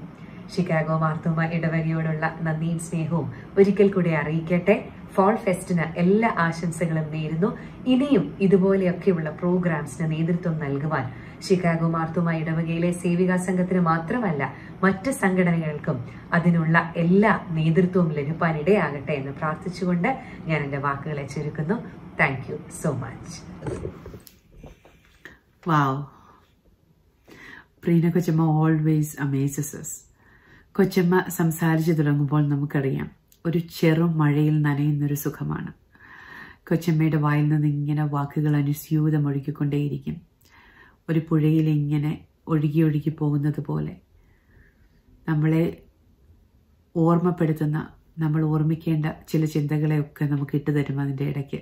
ഷിക്കാഗോ മാർത്തോമ ഇടവകയോടുള്ള നന്ദിയും സ്നേഹവും ഒരിക്കൽ കൂടി അറിയിക്കട്ടെ. fall ഫെസ്റ്റിന് എല്ലാ ആശംസകളും നേരുന്നു. ഇനിയും ഇതുപോലെയൊക്കെയുള്ള പ്രോഗ്രാംസിന് നേതൃത്വം നൽകുവാൻ ഷിക്കാഗോ മാർത്തോമ ഇടവകയിലെ സേവികാ സംഘത്തിന് മാത്രമല്ല മറ്റ് സംഘടനകൾക്കും അതിനുള്ള എല്ലാ നേതൃത്വവും ലഭിക്കാൻ ഇടയാകട്ടെ എന്ന് പ്രാർത്ഥിച്ചുകൊണ്ട് ഞാൻ എൻ്റെ വാക്കുകളെ ചുരുക്കുന്നു. Thank you so much. Wow. Preena കൊച്ചമ്മ ഓൾവേസ് അമേസസ് us. കൊച്ചമ്മ സംസാരിച്ചു തുടങ്ങുമ്പോൾ നമുക്കറിയാം ഒരു ചെറു മഴയിൽ നനയുന്നൊരു സുഖമാണ്. കൊച്ചമ്മയുടെ വായിൽ നിന്ന് ഇങ്ങനെ വാക്കുകൾ അനുസ്യൂതം ഒഴുകിക്കൊണ്ടേയിരിക്കും. ഒരു പുഴയിൽ ഇങ്ങനെ ഒഴുകി ഒഴുകി പോകുന്നത് പോലെ നമ്മളെ ഓർമ്മപ്പെടുത്തുന്ന, നമ്മൾ ഓർമ്മിക്കേണ്ട ചില ചിന്തകളെയൊക്കെ നമുക്ക് ഇട്ടുതരും. അതിൻ്റെ ഇടയ്ക്ക്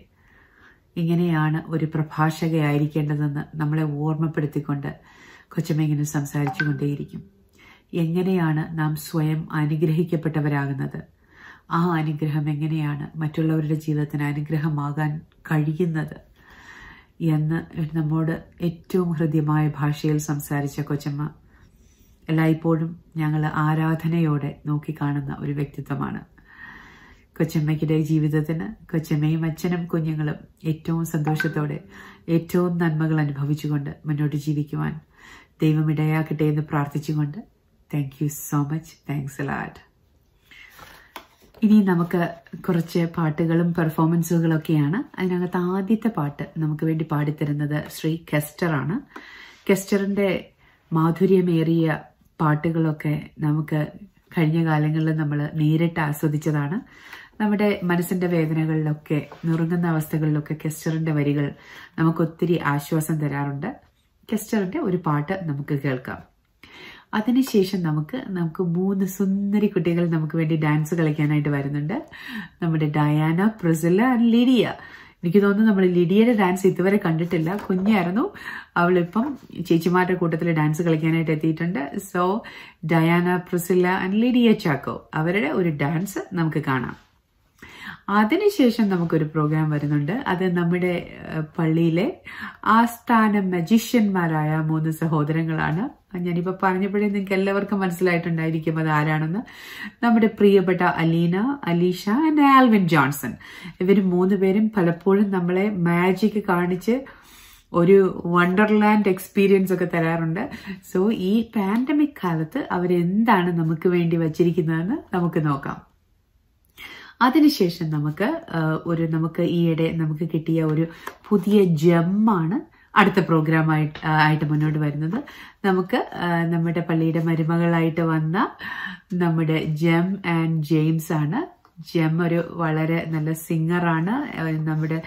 ഇങ്ങനെയാണ് ഒരു പ്രഭാഷകയായിരിക്കേണ്ടതെന്ന് നമ്മളെ ഓർമ്മപ്പെടുത്തിക്കൊണ്ട് കൊച്ചമ്മ ഇങ്ങനെ സംസാരിച്ചു കൊണ്ടേയിരിക്കും. എങ്ങനെയാണ് നാം സ്വയം അനുഗ്രഹിക്കപ്പെട്ടവരാകുന്നത്, ആ അനുഗ്രഹം എങ്ങനെയാണ് മറ്റുള്ളവരുടെ ജീവിതത്തിന് അനുഗ്രഹമാകാൻ കഴിയുന്നത് എന്ന് നമ്മോട് ഏറ്റവും ഹൃദ്യമായ ഭാഷയിൽ സംസാരിച്ച കൊച്ചമ്മ എല്ലായ്പ്പോഴും ഞങ്ങൾ ആരാധനയോടെ നോക്കിക്കാണുന്ന ഒരു വ്യക്തിത്വമാണ്. കൊച്ചമ്മയ്ക്കിടെ ജീവിതത്തിന് കൊച്ചമ്മയും അച്ഛനും കുഞ്ഞുങ്ങളും ഏറ്റവും സന്തോഷത്തോടെ ഏറ്റവും നന്മകൾ അനുഭവിച്ചുകൊണ്ട് മുന്നോട്ട് ജീവിക്കുവാൻ ദൈവം ഇടയാക്കട്ടെ എന്ന് പ്രാർത്ഥിച്ചുകൊണ്ട് thank you so much. Thanks a lot. ഇനി നമുക്ക് കുറച്ച് പാട്ടുകളും പെർഫോമൻസുകളൊക്കെയാണ്. അതിനകത്ത് ആദ്യത്തെ പാട്ട് നമുക്ക് വേണ്ടി പാടിത്തരുന്നത് ശ്രീ കെസ്റ്ററാണ്. കെസ്റ്ററിന്റെ മാധുര്യമേറിയ പാട്ടുകളൊക്കെ നമുക്ക് കഴിഞ്ഞ കാലങ്ങളിൽ നമ്മൾ നേരിട്ട് ആസ്വദിച്ചതാണ്. നമ്മുടെ മനസ്സിന്റെ വേദനകളിലൊക്കെ, നുറുങ്ങുന്ന അവസ്ഥകളിലൊക്കെ കെസ്റ്ററിന്റെ വരികൾ നമുക്കൊത്തിരി ആശ്വാസം തരാറുണ്ട്. കെസ്റ്ററിന്റെ ഒരു പാട്ട് നമുക്ക് കേൾക്കാം. അതിനുശേഷം നമുക്ക് 3 സുന്ദരി കുട്ടികൾ നമുക്ക് വേണ്ടി ഡാൻസ് കളിക്കാനായിട്ട് വരുന്നുണ്ട്. നമ്മുടെ ഡയാന, പ്രിസില്ല ആൻഡ് ലിഡിയ. എനിക്ക് തോന്നുന്നു നമ്മൾ ലിഡിയയുടെ ഡാൻസ് ഇതുവരെ കണ്ടിട്ടില്ല. കുഞ്ഞായിരുന്നു, അവളിപ്പം ചേച്ചിമാരുടെ കൂട്ടത്തിൽ ഡാൻസ് കളിക്കാനായിട്ട് എത്തിയിട്ടുണ്ട്. So Diana, Priscilla and Lydia Chacko അവരുടെ ഒരു ഡാൻസ് നമുക്ക് കാണാം. അതിനുശേഷം നമുക്കൊരു പ്രോഗ്രാം വരുന്നുണ്ട്. അത് നമ്മുടെ പള്ളിയിലെ ആസ്ഥാന മജീഷ്യന്മാരായ 3 സഹോദരങ്ങളാണ്. ഞാനിപ്പോൾ പറഞ്ഞപ്പോഴേ നിങ്ങൾക്ക് എല്ലാവർക്കും മനസ്സിലായിട്ടുണ്ടായിരിക്കും അത് ആരാണെന്ന്. നമ്മുടെ പ്രിയപ്പെട്ട Aleena, Alisha and Alvin Johnson. ഇവർ 3 പേരും പലപ്പോഴും നമ്മളെ മാജിക് കാണിച്ച് ഒരു വണ്ടർലാൻഡ് എക്സ്പീരിയൻസ് ഒക്കെ തരാറുണ്ട്. സോ ഈ പാൻഡമിക് കാലത്ത് അവരെന്താണ് നമുക്ക് വേണ്ടി വച്ചിരിക്കുന്നതെന്ന് നമുക്ക് നോക്കാം. അതിനുശേഷം നമുക്ക് ഈയിടെ നമുക്ക് കിട്ടിയ ഒരു പുതിയ ജെമ്മാണ് അടുത്ത പ്രോഗ്രാമായിട്ട് മുന്നോട്ട് വരുന്നത്. നമുക്ക് നമ്മുടെ പള്ളിയുടെ മരുമകളായിട്ട് വന്ന നമ്മുടെ ജെം ആൻഡ് ജെയിംസ് ആണ്. ജെം ഒരു വളരെ നല്ല സിംഗറാണ്. നമ്മുടെ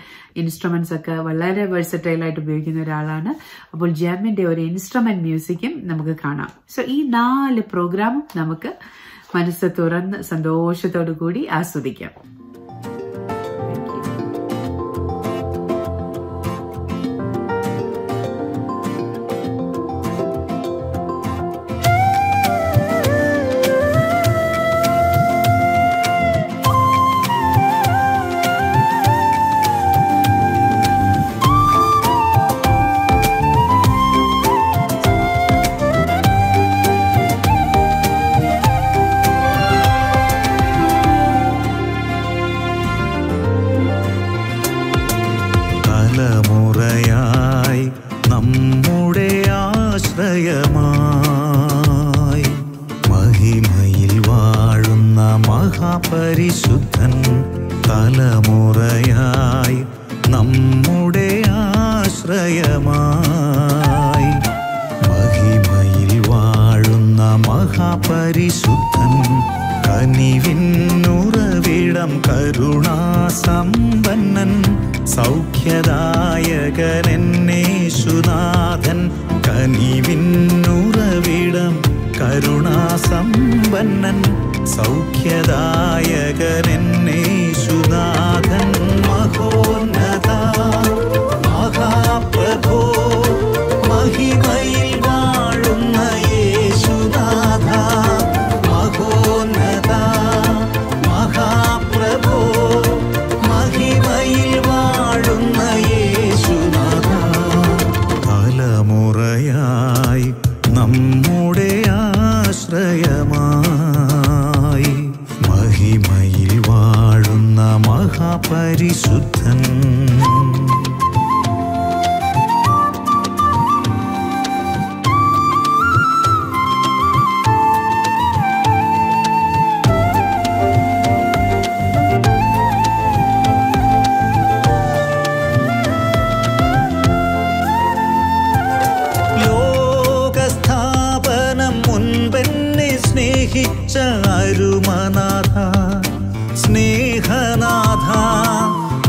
ഇൻസ്ട്രുമെന്റ്സ് ഒക്കെ വളരെ വെഴ്സറ്റൈൽ ആയിട്ട് ഉപയോഗിക്കുന്ന ഒരാളാണ്. അപ്പോൾ ജെമ്മിന്റെ ഒരു ഇൻസ്ട്രുമെന്റ് മ്യൂസിക്കും നമുക്ക് കാണാം. സോ ഈ 4 പ്രോഗ്രാമും നമുക്ക് മനസ്സ് തുറന്ന് സന്തോഷത്തോടു കൂടി ആസ്വദിക്കാം. തലമുറയായി നമ്മുടെ ആശ്രയമായി മഹിമയിൽ വാഴുന്ന മഹാപരിശുദ്ധൻ. തലമുറയായി നമ്മുടെ ആശ്രയമായി മഹിമയിൽ വാഴുന്ന മഹാപരിശുദ്ധൻ. കനിവിന്നുറവിടം കരുണാസമ്പന്നൻ സൗഖ്യദായകനെന്നേശുനാഥൻ. കനിവിന്നുറവിടം കരുണാസമ്പന്നൻ സൗഖ്യദായകനെന്നേശുനാഥൻ. മഹോന്നത മഹാപ്രഭോ മഹിമയിൽ വാഴുന്ന യേശുനാഥ. മഹോന്നത മഹാപ്രഭോ മഹിമയിൽ വാഴുന്ന യേശുനാഥ. തലമുറയായി നമ്മുടെ ആശ്രയമായി മഹിമയിൽ വാഴുന്ന മഹാപരിശുദ്ധൻ. സ്നേഹിച്ച അരുമനാഥ സ്നേഹനാഥ.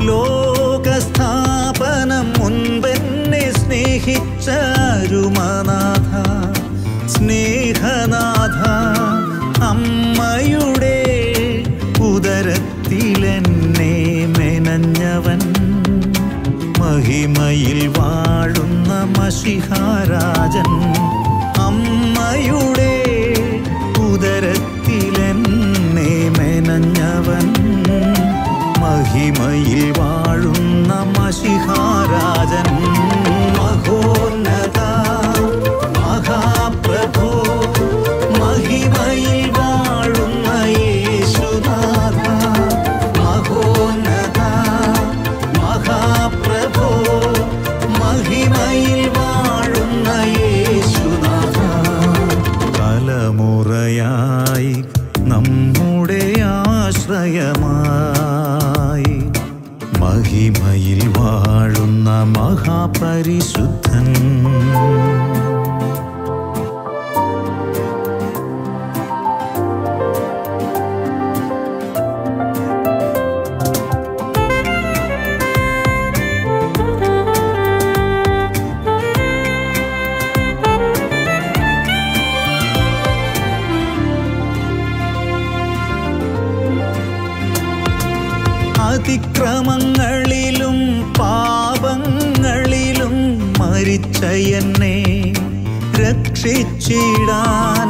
ലോകസ്ഥാപനം മുൻപെന്നെ സ്നേഹിച്ച അരുമനാഥ സ്നേഹനാഥ. അമ്മയുടെ ഉദരത്തിലെന്നെ മെനഞ്ഞവൻ മഹിമയിൽ വാഴുന്ന മശിഹാരാജൻ. അമ്മയുടെ ഉദരത്തിലെന്നെ മെനഞ്ഞവൻ മഹിമയിൽ വാഴുന്ന മശിഹാരാജൻ. മഹോന്നത മഹാപ്രഭോ മഹിമയിൽ വാഴുന്ന യേശുനാഥ. മഹോന്നത മഹാപ്രഭോ മഹിമയിൽ വാഴുന്ന യേശുനാഥ. തലമുറയായി നമ്മുടെ ആശ്രയ എന്നെ രക്ഷിച്ചിടാൻ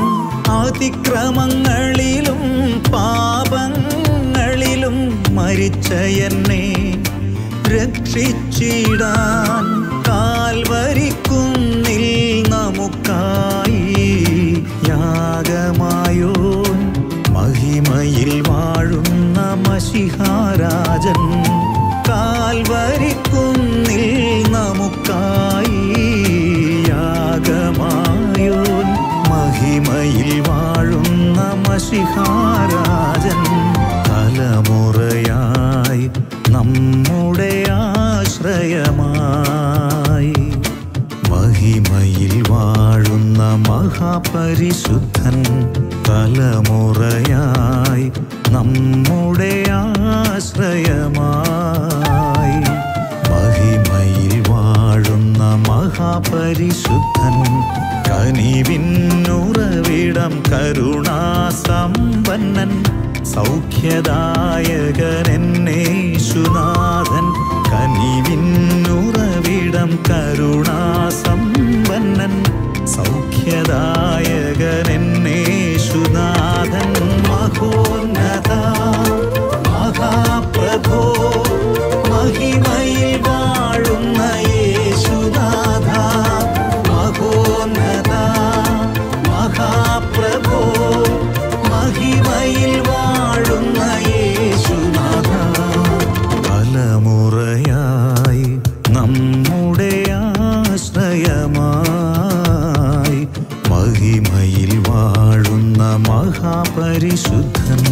അതിക്രമങ്ങളിലും പാപങ്ങളിലും മരിച്ച എന്നെ രക്ഷിച്ചിടാൻ കാൽവരിക്കുന്നിൽ നമുക്കായി യാഗമായോൻ മഹിമയിൽ വാഴുന്ന മശിഹാരാജൻ കാൽവരിക്കുന്നിൽ നമുക്കായി യാഗമായോൻ മഹിമയിൽ വാഴുന്ന മശിഹാരാജൻ തലമുറയായി നമ്മുടെ ആശ്രയമായി മഹിമയിൽ വാഴുന്ന മഹാപരിശുദ്ധൻ തലമുറയായി നമ്മുടെ ആശ്രയമായി മഹിമയിൽ വാഴുന്ന മഹാപരിശുദ്ധൻ കനിവിന്നുറവിടം കരുണാസമ്പന്നൻ സൗഖ്യദായകനെന്നേശുനാഥൻ കനിവിന്നുറവിടം കരുണാസമ്പന്നൻ സൗഖ്യദായകനെന്നേശുനാഥൻ മഹോന്നത മഹാപ്രഭോ മഹിമയിൽ വാഴുന്ന യേശുനാഥ മഹോന്നത മഹാപ്രഭോ മഹിമയിൽ വാഴുന്ന യേശുനാഥ തലമുറയായി നമ്മുടെ ആശ്രയമായി മഹിമയിൽ വാഴുന്ന മഹാപരിശുദ്ധൻ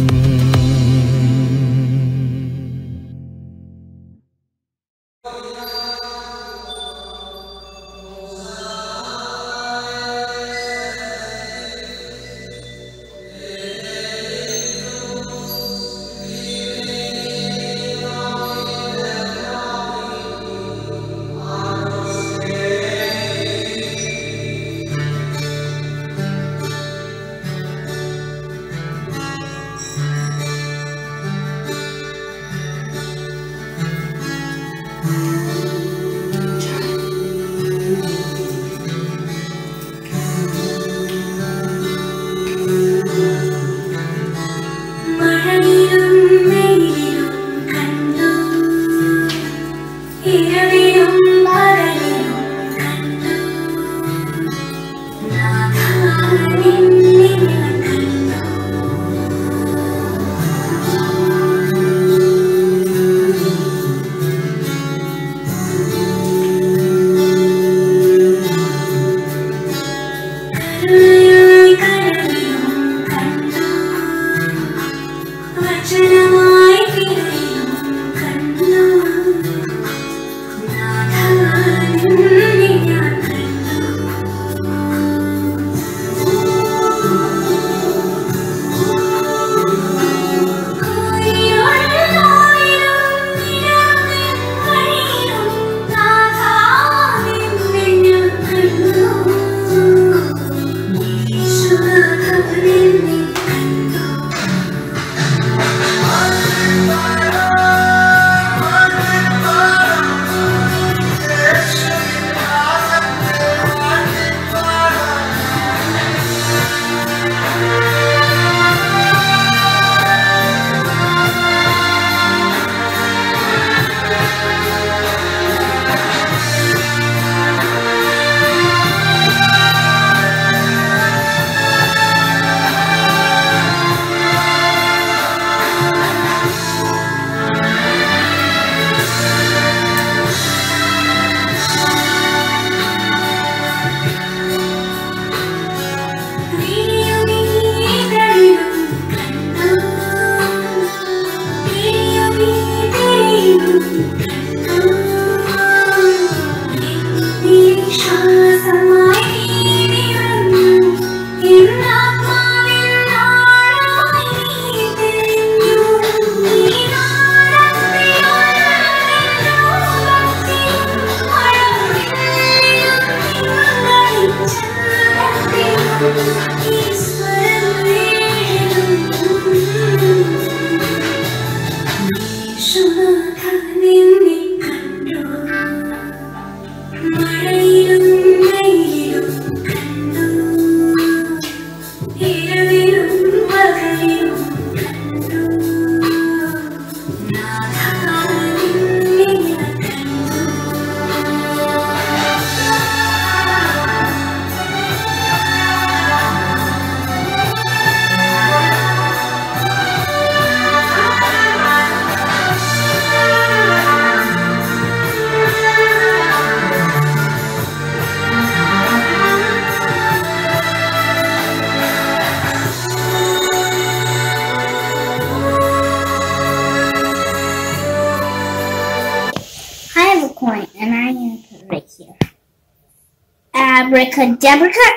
Abracadabra,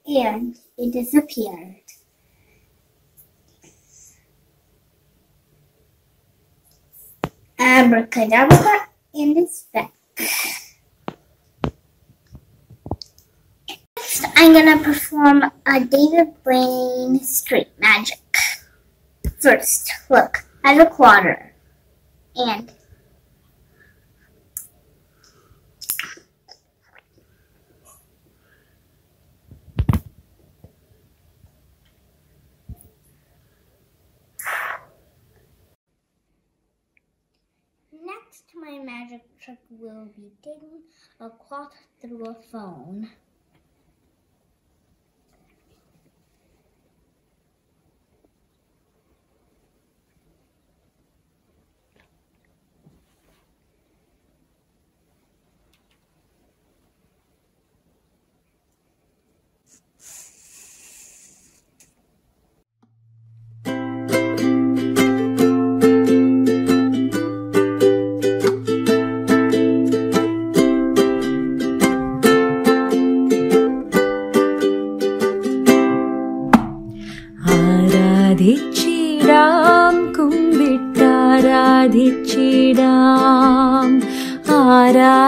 and it disappeared. Abracadabra, and it's back. Next, I'm gonna perform a David Blaine street magic. First, look at a quarter, and next, my magic trick will be digging a cloth through a phone.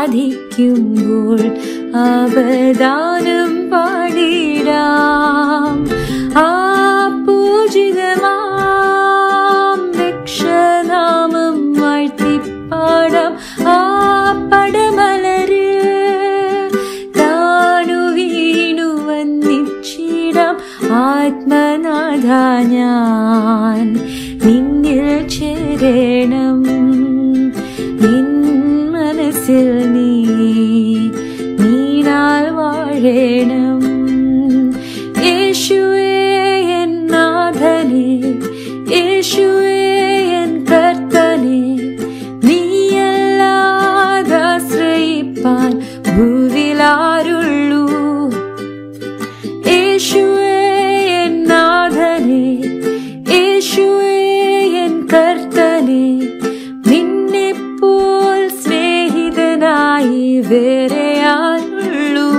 ആരാധിക്കുമ്പോൾ അവദാനം പാടിടാം ആ പൂജിതമാം രക്ഷനാമം വാഴ്ത്തിപ്പാടാം ആ പടമലര് താണു വീണു വന്നിച്ചിടാം ആത്മനാഥ ഞാൻ നിന്നിൽ ചേരണം നിൻ മനസ്സിൽ നീനാൽ വാഴണം യേശുവേ എൻ നാഥനേ യേശുവേ എൻ കർത്തനേ നീയല്ലാതാശ്രയിപ്പാൻ ഭൂവിലാരുള്ളൂ യേശുവേ എൻ നാഥനേ യേശുവേ എൻ കർത്തനേ നിന്നെപ്പോൾ സ്നേഹിതനായി വേറെ ആരുള്ളൂ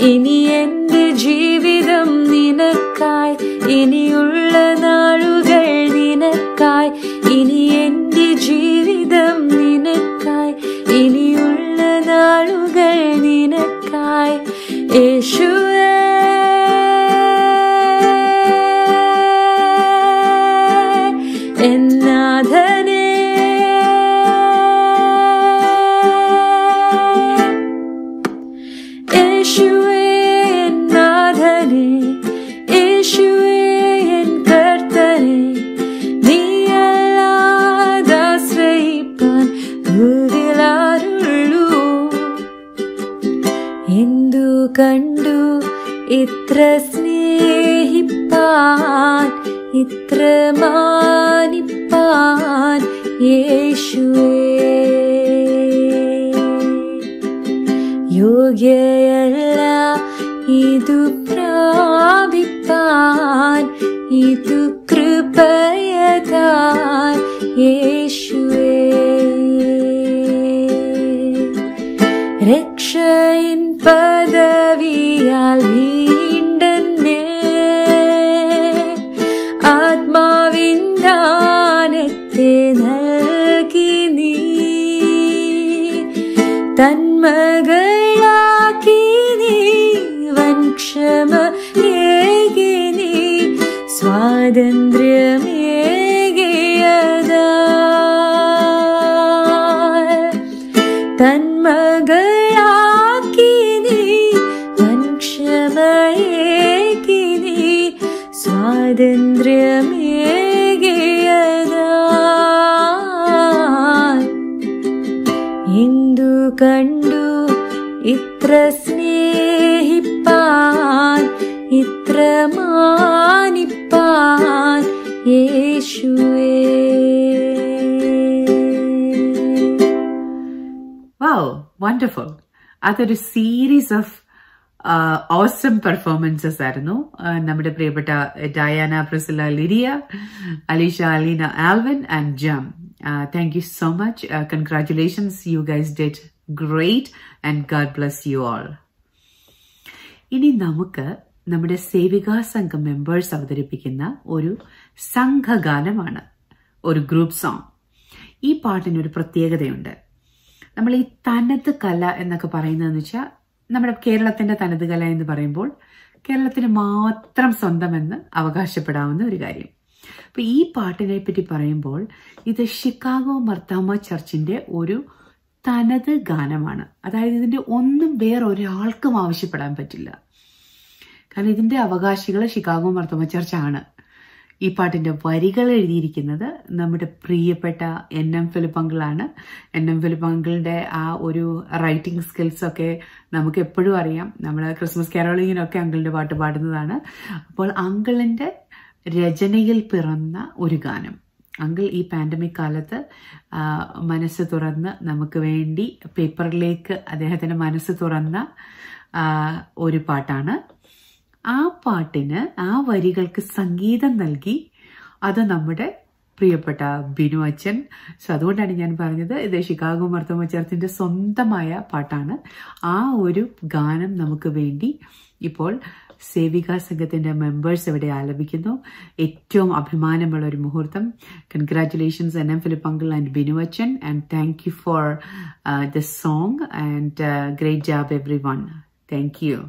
ഇനി എന്റെ ജീവിതം നിനക്കായി ഇനിയുള്ള നാളുകൾ നിനക്കായി ഇനി എന്റെ ജീവിതം നിനക്കായി ഇനിയുള്ള നാളുകൾ നിനക്കായി യേശുവേ എന്നാഥനേ യേശുവേ എന്നാഥനേ യേശുവേ എൻ കർത്തനേ നീയല്ലാതാശ്രയിപ്പാൻ ഭൂവിലാരുള്ളൂ എന്തു കണ്ടു ഇത്ര സ്നേഹിപ്പാൻ ഇത്ര മാനിപ്പാൻ യേശുവേ യോഗ്യയല്ല ഇതു പ്രാപിപ്പാൻ ഇതു കൃപയതാൻ യേശുവേ രക്ഷയിൻ പദവിയാൽ വീണ്ടെന്നേ ആത്മാവിൻ ദാനത്തെ നൽകി നീ തന്മകളാക്കി നീ വൻക്ഷമയേകി നീ സ്വാതന്ത്ര്യമേകിയതാ തന്മകളാക്കി നീ വൻക്ഷമയേകി നീ സ്വാതന്ത്ര്യമേകിയതാ എന്തു കണ്ടു ഇത്ര സ്നേഹിപ്പാൻ ഇത്ര മാനിപ്പാൻ യേശുവേ Wow, wonderful. അതൊരു സീരീസ് ഓഫ് ഓസം പെർഫോമൻസസ് ആയിരുന്നു. നമ്മുടെ പ്രിയപ്പെട്ട Diana, Priscilla, Lydia, Alisha, Aleena, Alvin and ജം. Thank you so much. Congratulations. You guys did great and God bless you all. ഇനി നമുക്ക് നമ്മുടെ സേവികാ സംഘം മെമ്പേഴ്സ് അവതരിപ്പിക്കുന്ന ഒരു സംഘഗാനമാണ്, ഒരു ഗ്രൂപ്പ് സോങ്. ഈ പാട്ടിനൊരു പ്രത്യേകതയുണ്ട്. നമ്മൾ ഈ തനത് കല എന്നൊക്കെ പറയുന്നതെന്ന് വെച്ചാൽ, നമ്മുടെ കേരളത്തിന്റെ തനത് കല എന്ന് പറയുമ്പോൾ കേരളത്തിന് മാത്രം സ്വന്തമെന്ന് അവകാശപ്പെടാവുന്ന ഒരു കാര്യം. അപ്പൊ ഈ പാട്ടിനെ പറ്റി പറയുമ്പോൾ ഇത് ഷിക്കാഗോ മർത്താമ ചർച്ചിന്റെ ഒരു തനത് ഗാനമാണ്. അതായത് ഇതിന്റെ ഒന്നും വേറൊരാൾക്കും ആവശ്യപ്പെടാൻ പറ്റില്ല. കാരണം ഇതിന്റെ അവകാശികൾ ഷിക്കാഗോ മർത്താമ ചർച്ചാണ്. ഈ പാട്ടിന്റെ വരികൾ എഴുതിയിരിക്കുന്നത് നമ്മുടെ പ്രിയപ്പെട്ട NM ഫിലിപ്പ് അങ്കിളാണ്. NM ഫിലിപ്പ് അങ്കിളിന്റെ ആ ഒരു റൈറ്റിംഗ് സ്കിൽസ് ഒക്കെ നമുക്ക് എപ്പോഴും അറിയാം. നമ്മൾ ക്രിസ്മസ് കാരോളിങ്ങിനൊക്കെ അങ്കിളിന്റെ പാട്ട് പാടുന്നതാണ്. അപ്പോൾ അങ്കിളിന്റെ രചനയിൽ പിറന്ന ഒരു ഗാനം. അങ്കിൾ ഈ പാൻഡമിക് കാലത്ത് മനസ്സ് തുറന്ന് നമുക്ക് വേണ്ടി പേപ്പറിലേക്ക് അദ്ദേഹത്തിന്റെ മനസ്സ് തുറന്ന ഒരു പാട്ടാണ്. ആ പാട്ടിന്, ആ വരികൾക്ക് സംഗീതം നൽകി അത് നമ്മുടെ പ്രിയപ്പെട്ട ബിനു അച്ഛൻ. സോ അതുകൊണ്ടാണ് ഞാൻ പറഞ്ഞത് ഇത് ഷിക്കാഗോ മർത്തോമ ചർച്ചിന്റെ സ്വന്തമായ പാട്ടാണ്. ആ ഒരു ഗാനം നമുക്ക് വേണ്ടി ഇപ്പോൾ സേവികാ സംഘത്തിന്റെ മെമ്പേഴ്സ് ഇവിടെ ആലപിക്കുന്നു. ഏറ്റവും അഭിമാനമുള്ള ഒരു മുഹൂർത്തം. Congratulations NM Philip uncle and Binu അച്ഛൻ, and thank you for the song and great job everyone. Thank you.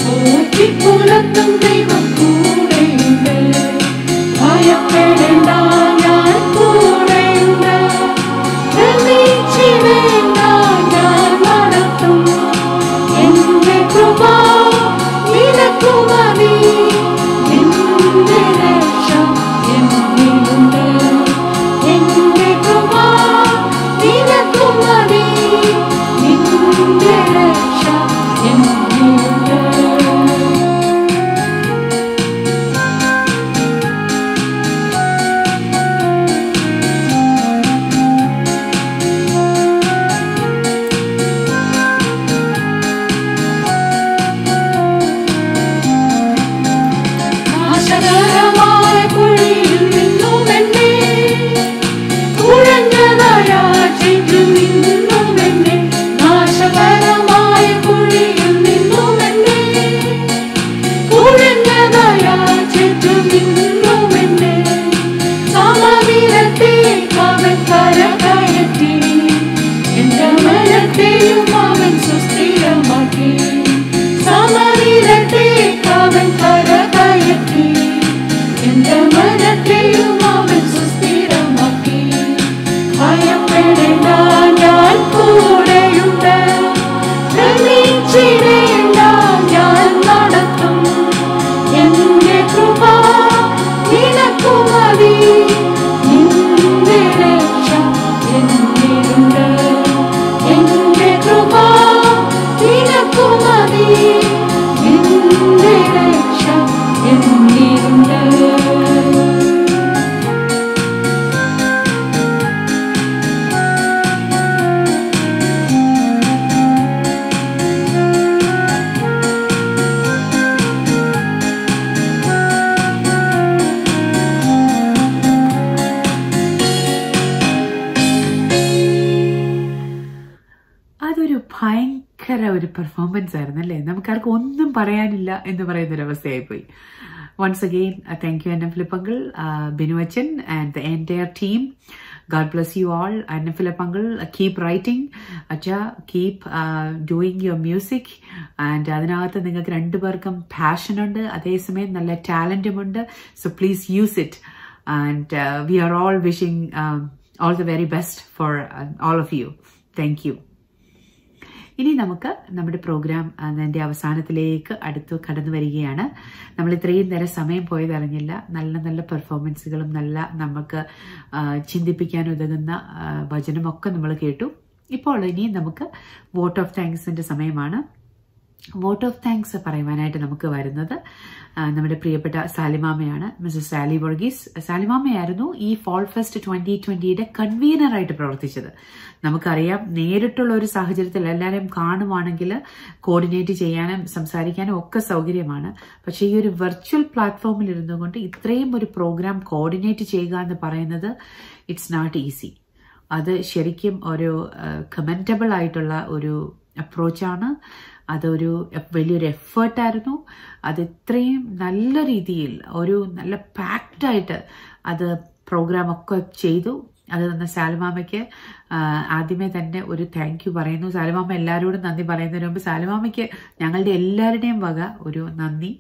ും ഭയങ്കര ഒരു പെർഫോമൻസ് ആയിരുന്നു അല്ലേ. നമുക്കാർക്കും ഒന്നും പറയാനില്ല എന്ന് പറയുന്നൊരവസ്ഥയായിപ്പോയി. Once again, thank you Anna Philip Uncle, Binu Achan and the entire team. God bless you all. Anna Philip Uncle, keep writing. Acha, keep doing your music. And അതിനകത്ത് നിങ്ങൾക്ക് രണ്ടുപേർക്കും പാഷൻ ഉണ്ട്, അതേസമയം നല്ല ടാലന്റും ഉണ്ട്. So please use it. And we are all wishing all the very best for all of you. Thank you. ഇനി നമുക്ക് നമ്മുടെ പ്രോഗ്രാം അതിൻ്റെ അവസാനത്തിലേക്ക് അടുത്ത് കടന്നു വരികയാണ്. നമ്മൾ ഇത്രയും നേരം സമയം പോയതറിഞ്ഞില്ല. നല്ല നല്ല പെർഫോമൻസുകളും നല്ല നമുക്ക് ചിന്തിപ്പിക്കാൻ ഉതകുന്ന വചനമൊക്കെ നമ്മൾ കേട്ടു. ഇപ്പോൾ ഇനി നമുക്ക് വോട്ട് ഓഫ് താങ്ക്സിന്റെ സമയമാണ്. വോട്ട് ഓഫ് താങ്ക്സ് പറയുവാനായിട്ട് നമുക്ക് വരുന്നത് നമ്മുടെ പ്രിയപ്പെട്ട സാലിമാമയാണ്, മിസ്സസ് സാലി വർഗീസ്. സാലിമാമയായിരുന്നു ഈ ഫോൾ ഫെസ്റ്റ് 2020യുടെ കൺവീനറായിട്ട് പ്രവർത്തിച്ചത്. നമുക്കറിയാം, നേരിട്ടുള്ള ഒരു സാഹചര്യത്തിൽ എല്ലാവരും കാണുവാണെങ്കിൽ കോർഡിനേറ്റ് ചെയ്യാനും സംസാരിക്കാനും ഒക്കെ സൗകര്യമാണ്. പക്ഷേ ഈ ഒരു വെർച്വൽ പ്ലാറ്റ്ഫോമിൽ ഇരുന്നു കൊണ്ട് ഇത്രയും ഒരു പ്രോഗ്രാം കോർഡിനേറ്റ് ചെയ്യുക എന്ന് പറയുന്നത് ഇറ്റ്സ് നോട്ട് ഈസി. അത് ശരിക്കും ഒരു കമന്റബിൾ ആയിട്ടുള്ള ഒരു അപ്രോച്ചാണ്. അതൊരു വലിയൊരു എഫേർട്ടായിരുന്നു. അത് ഇത്രയും നല്ല രീതിയിൽ ഒരു നല്ല പാക്ഡായിട്ട് അത് പ്രോഗ്രാമൊക്കെ ചെയ്തു. അത് തന്ന സാലിമാമയ്ക്ക് ആദ്യമേ തന്നെ ഒരു താങ്ക് യു പറയുന്നു. സാലിമാമ എല്ലാവരോടും നന്ദി പറയുന്നതിന് മുമ്പ് സാലിമാമയ്ക്ക് ഞങ്ങളുടെ എല്ലാവരുടെയും വക ഒരു നന്ദി.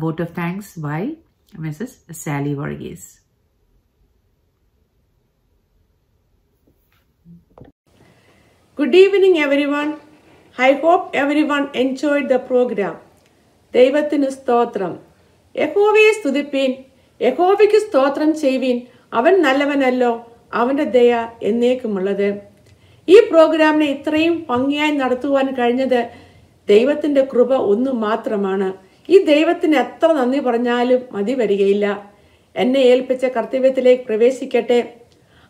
Vote of thanks by Mrs Sally Varghese. Good evening everyone. I hope everyone enjoyed the program. ദൈവത്തിന് സ്തോത്രം. യഹോവയെ സ്തുതിപ്പീൻ, യഹോവയ്ക്ക് സ്തോത്രം ചെയ്യുവീൻ, അവൻ നല്ലവനല്ലോ, അവന്റെ ദയ എന്നേക്കുമുള്ളത്. ഈ പ്രോഗ്രാമിനെ ഇത്രയും ഭംഗിയായി നടത്തുവാൻ കഴിഞ്ഞത് ദൈവത്തിന്റെ കൃപ ഒന്നു മാത്രമാണ്. ഈ ദൈവത്തിന് എത്ര നന്ദി പറഞ്ഞാലും മതി വരികയില്ല. എന്നെ ഏൽപ്പിച്ച കർത്തവ്യത്തിലേക്ക് പ്രവേശിക്കട്ടെ.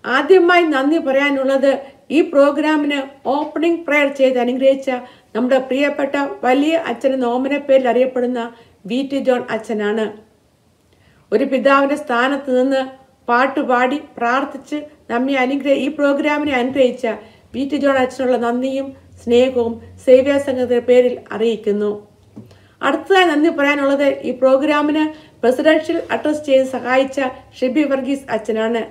ആദ്യമായി നന്ദി പറയാനുള്ളത് ഈ പ്രോഗ്രാമിന് ഓപ്പണിംഗ് പ്രയർ ചെയ്ത് അനുഗ്രഹിച്ച നമ്മുടെ പ്രിയപ്പെട്ട വലിയ അച്ഛനെന്ന ഓമന പേരിൽ അറിയപ്പെടുന്ന VT ജോൺ അച്ഛനാണ്. ഒരു പിതാവിന്റെ സ്ഥാനത്ത് നിന്ന് പാട്ടുപാടി പ്രാർത്ഥിച്ച് നമ്മെ ഈ പ്രോഗ്രാമിനെ അനുഗ്രഹിച്ച VT ജോൺ അച്ഛനുള്ള നന്ദിയും സ്നേഹവും സേവ്യ സംഘത്തിന്റെ പേരിൽ അറിയിക്കുന്നു. അടുത്തതായി നന്ദി പറയാനുള്ളത് ഈ പ്രോഗ്രാമിന് പ്രസിഡൻഷ്യൽ അഡ്രസ് ചെയ്ത് സഹായിച്ച ഷിബി വർഗീസ് അച്ഛനാണ്.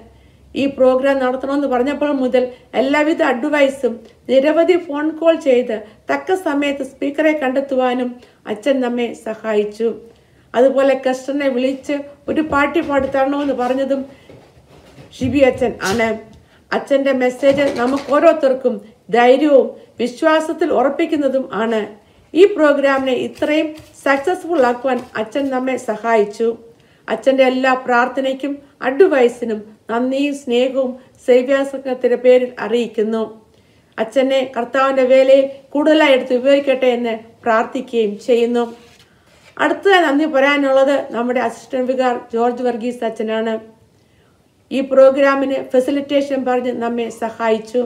ഈ പ്രോഗ്രാം നടത്തണമെന്ന് പറഞ്ഞപ്പോൾ മുതൽ എല്ലാവിധ അഡ്വൈസും നിരവധി ഫോൺ കോൾ ചെയ്ത് തക്ക സമയത്ത് സ്പീക്കറെ കണ്ടെത്തുവാനും അച്ഛൻ നമ്മെ സഹായിച്ചു. അതുപോലെ കസ്റ്ററിനെ വിളിച്ച് ഒരു പാട്ടി പാടിത്തരണമെന്ന് പറഞ്ഞതും ഷിബി അച്ഛൻ ആണ്. അച്ഛന്റെ മെസ്സേജ് നമുക്ക് ഓരോരുത്തർക്കും ധൈര്യവും വിശ്വാസത്തിൽ ഉറപ്പിക്കുന്നതും ആണ്. ഈ പ്രോഗ്രാമിനെ ഇത്രയും സക്സസ്ഫുൾ ആക്കുവാൻ അച്ഛൻ നമ്മെ സഹായിച്ചു. അച്ഛന്റെ എല്ലാ പ്രാർത്ഥനയ്ക്കും അഡ്വൈസിനും നന്ദിയും സ്നേഹവും സേവ്യാസംഘത്തിന്റെ പേരിൽ അറിയിക്കുന്നു. അച്ഛനെ കർത്താവിന്റെ വേലയിൽ കൂടുതലായി എടുത്ത് ഉപയോഗിക്കട്ടെ എന്ന് പ്രാർത്ഥിക്കുകയും ചെയ്യുന്നു. അടുത്തതായി നന്ദി പറയാനുള്ളത് നമ്മുടെ അസിസ്റ്റന്റ് വികാർ ജോർജ് വർഗീസ് അച്ഛനാണ്. ഈ പ്രോഗ്രാമിന് ഫെസിലിറ്റേഷൻ പറഞ്ഞ് നമ്മെ സഹായിച്ചു.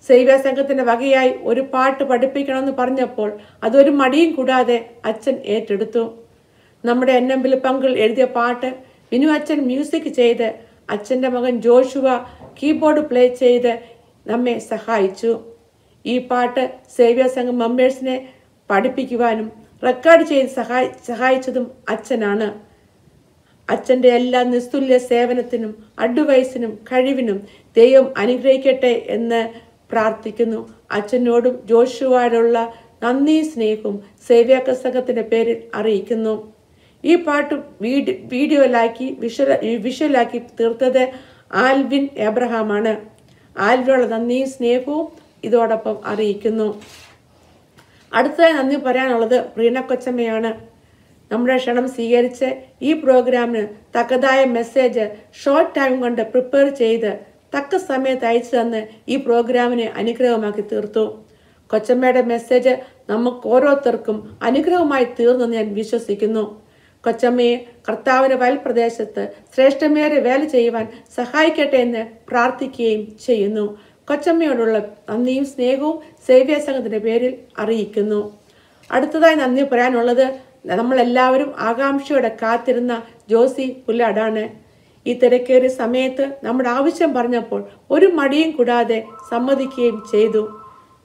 സേവ്യാസംഘത്തിന്റെ വകയായി ഒരു പാട്ട് പഠിപ്പിക്കണമെന്ന് പറഞ്ഞപ്പോൾ അതൊരു മടിയും കൂടാതെ അച്ഛൻ ഏറ്റെടുത്തു. നമ്മുടെ NM പങ്കിൾ എഴുതിയ പാട്ട് വിനു അച്ഛൻ മ്യൂസിക് ചെയ്ത് അച്ഛൻ്റെ മകൻ ജോഷുവ കീബോർഡ് പ്ലേ ചെയ്ത് നമ്മെ സഹായിച്ചു. ഈ പാട്ട് സേവ്യ സംഘം മെമ്പേഴ്സിനെ പഠിപ്പിക്കുവാനും റെക്കോർഡ് ചെയ്ത് സഹായിച്ചതും അച്ഛനാണ്. അച്ഛൻ്റെ എല്ലാ നിസ്തുല്യ സേവനത്തിനും അഡ്വൈസിനും കഴിവിനും ദൈവം അനുഗ്രഹിക്കട്ടെ എന്ന് പ്രാർത്ഥിക്കുന്നു. അച്ഛനോടും ജോഷുവായുള്ള നന്ദി സ്നേഹവും സേവ്യാക്ക സംഘത്തിന്റെ പേരിൽ അറിയിക്കുന്നു. ഈ പാട്ട് വിഷ്വലാക്കി തീർത്തത് ആൽവിൻ എബ്രഹാമാണ്. ആൽവിനുള്ള നന്ദിയും സ്നേഹവും ഇതോടൊപ്പം അറിയിക്കുന്നു. അടുത്തതായി നന്ദി പറയാനുള്ളത് റീന കൊച്ചമ്മയാണ്. നമ്മുടെ ക്ഷണം സ്വീകരിച്ച് ഈ പ്രോഗ്രാമിന് തക്കതായ മെസ്സേജ് ഷോർട്ട് ടൈം കൊണ്ട് പ്രിപ്പയർ ചെയ്ത് തക്ക സമയത്ത് അയച്ചു തന്ന് ഈ പ്രോഗ്രാമിനെ അനുഗ്രഹമാക്കി തീർത്തു. കൊച്ചമ്മയുടെ മെസ്സേജ് നമുക്ക് ഓരോരുത്തർക്കും അനുഗ്രഹമായി തീർന്നെന്ന് ഞാൻ വിശ്വസിക്കുന്നു. കൊച്ചമ്മയെ കർത്താവിന്റെ വയൽപ്രദേശത്ത് ശ്രേഷ്ഠമേറിയ വേല ചെയ്യുവാൻ സഹായിക്കട്ടെ എന്ന് പ്രാർത്ഥിക്കുകയും ചെയ്യുന്നു. കൊച്ചമ്മയോടുള്ള നന്ദിയും സ്നേഹവും സേവ്യ സംഘത്തിന്റെ പേരിൽ അറിയിക്കുന്നു. അടുത്തതായി നന്ദി പറയാനുള്ളത് നമ്മളെല്ലാവരും ആകാംക്ഷയോടെ കാത്തിരുന്ന ജോസി പുല്ലാടാണ്. ഈ തിരക്കേറിയ സമയത്ത് നമ്മുടെ ആവശ്യം പറഞ്ഞപ്പോൾ ഒരു മടിയും കൂടാതെ സമ്മതിക്കുകയും ചെയ്തു.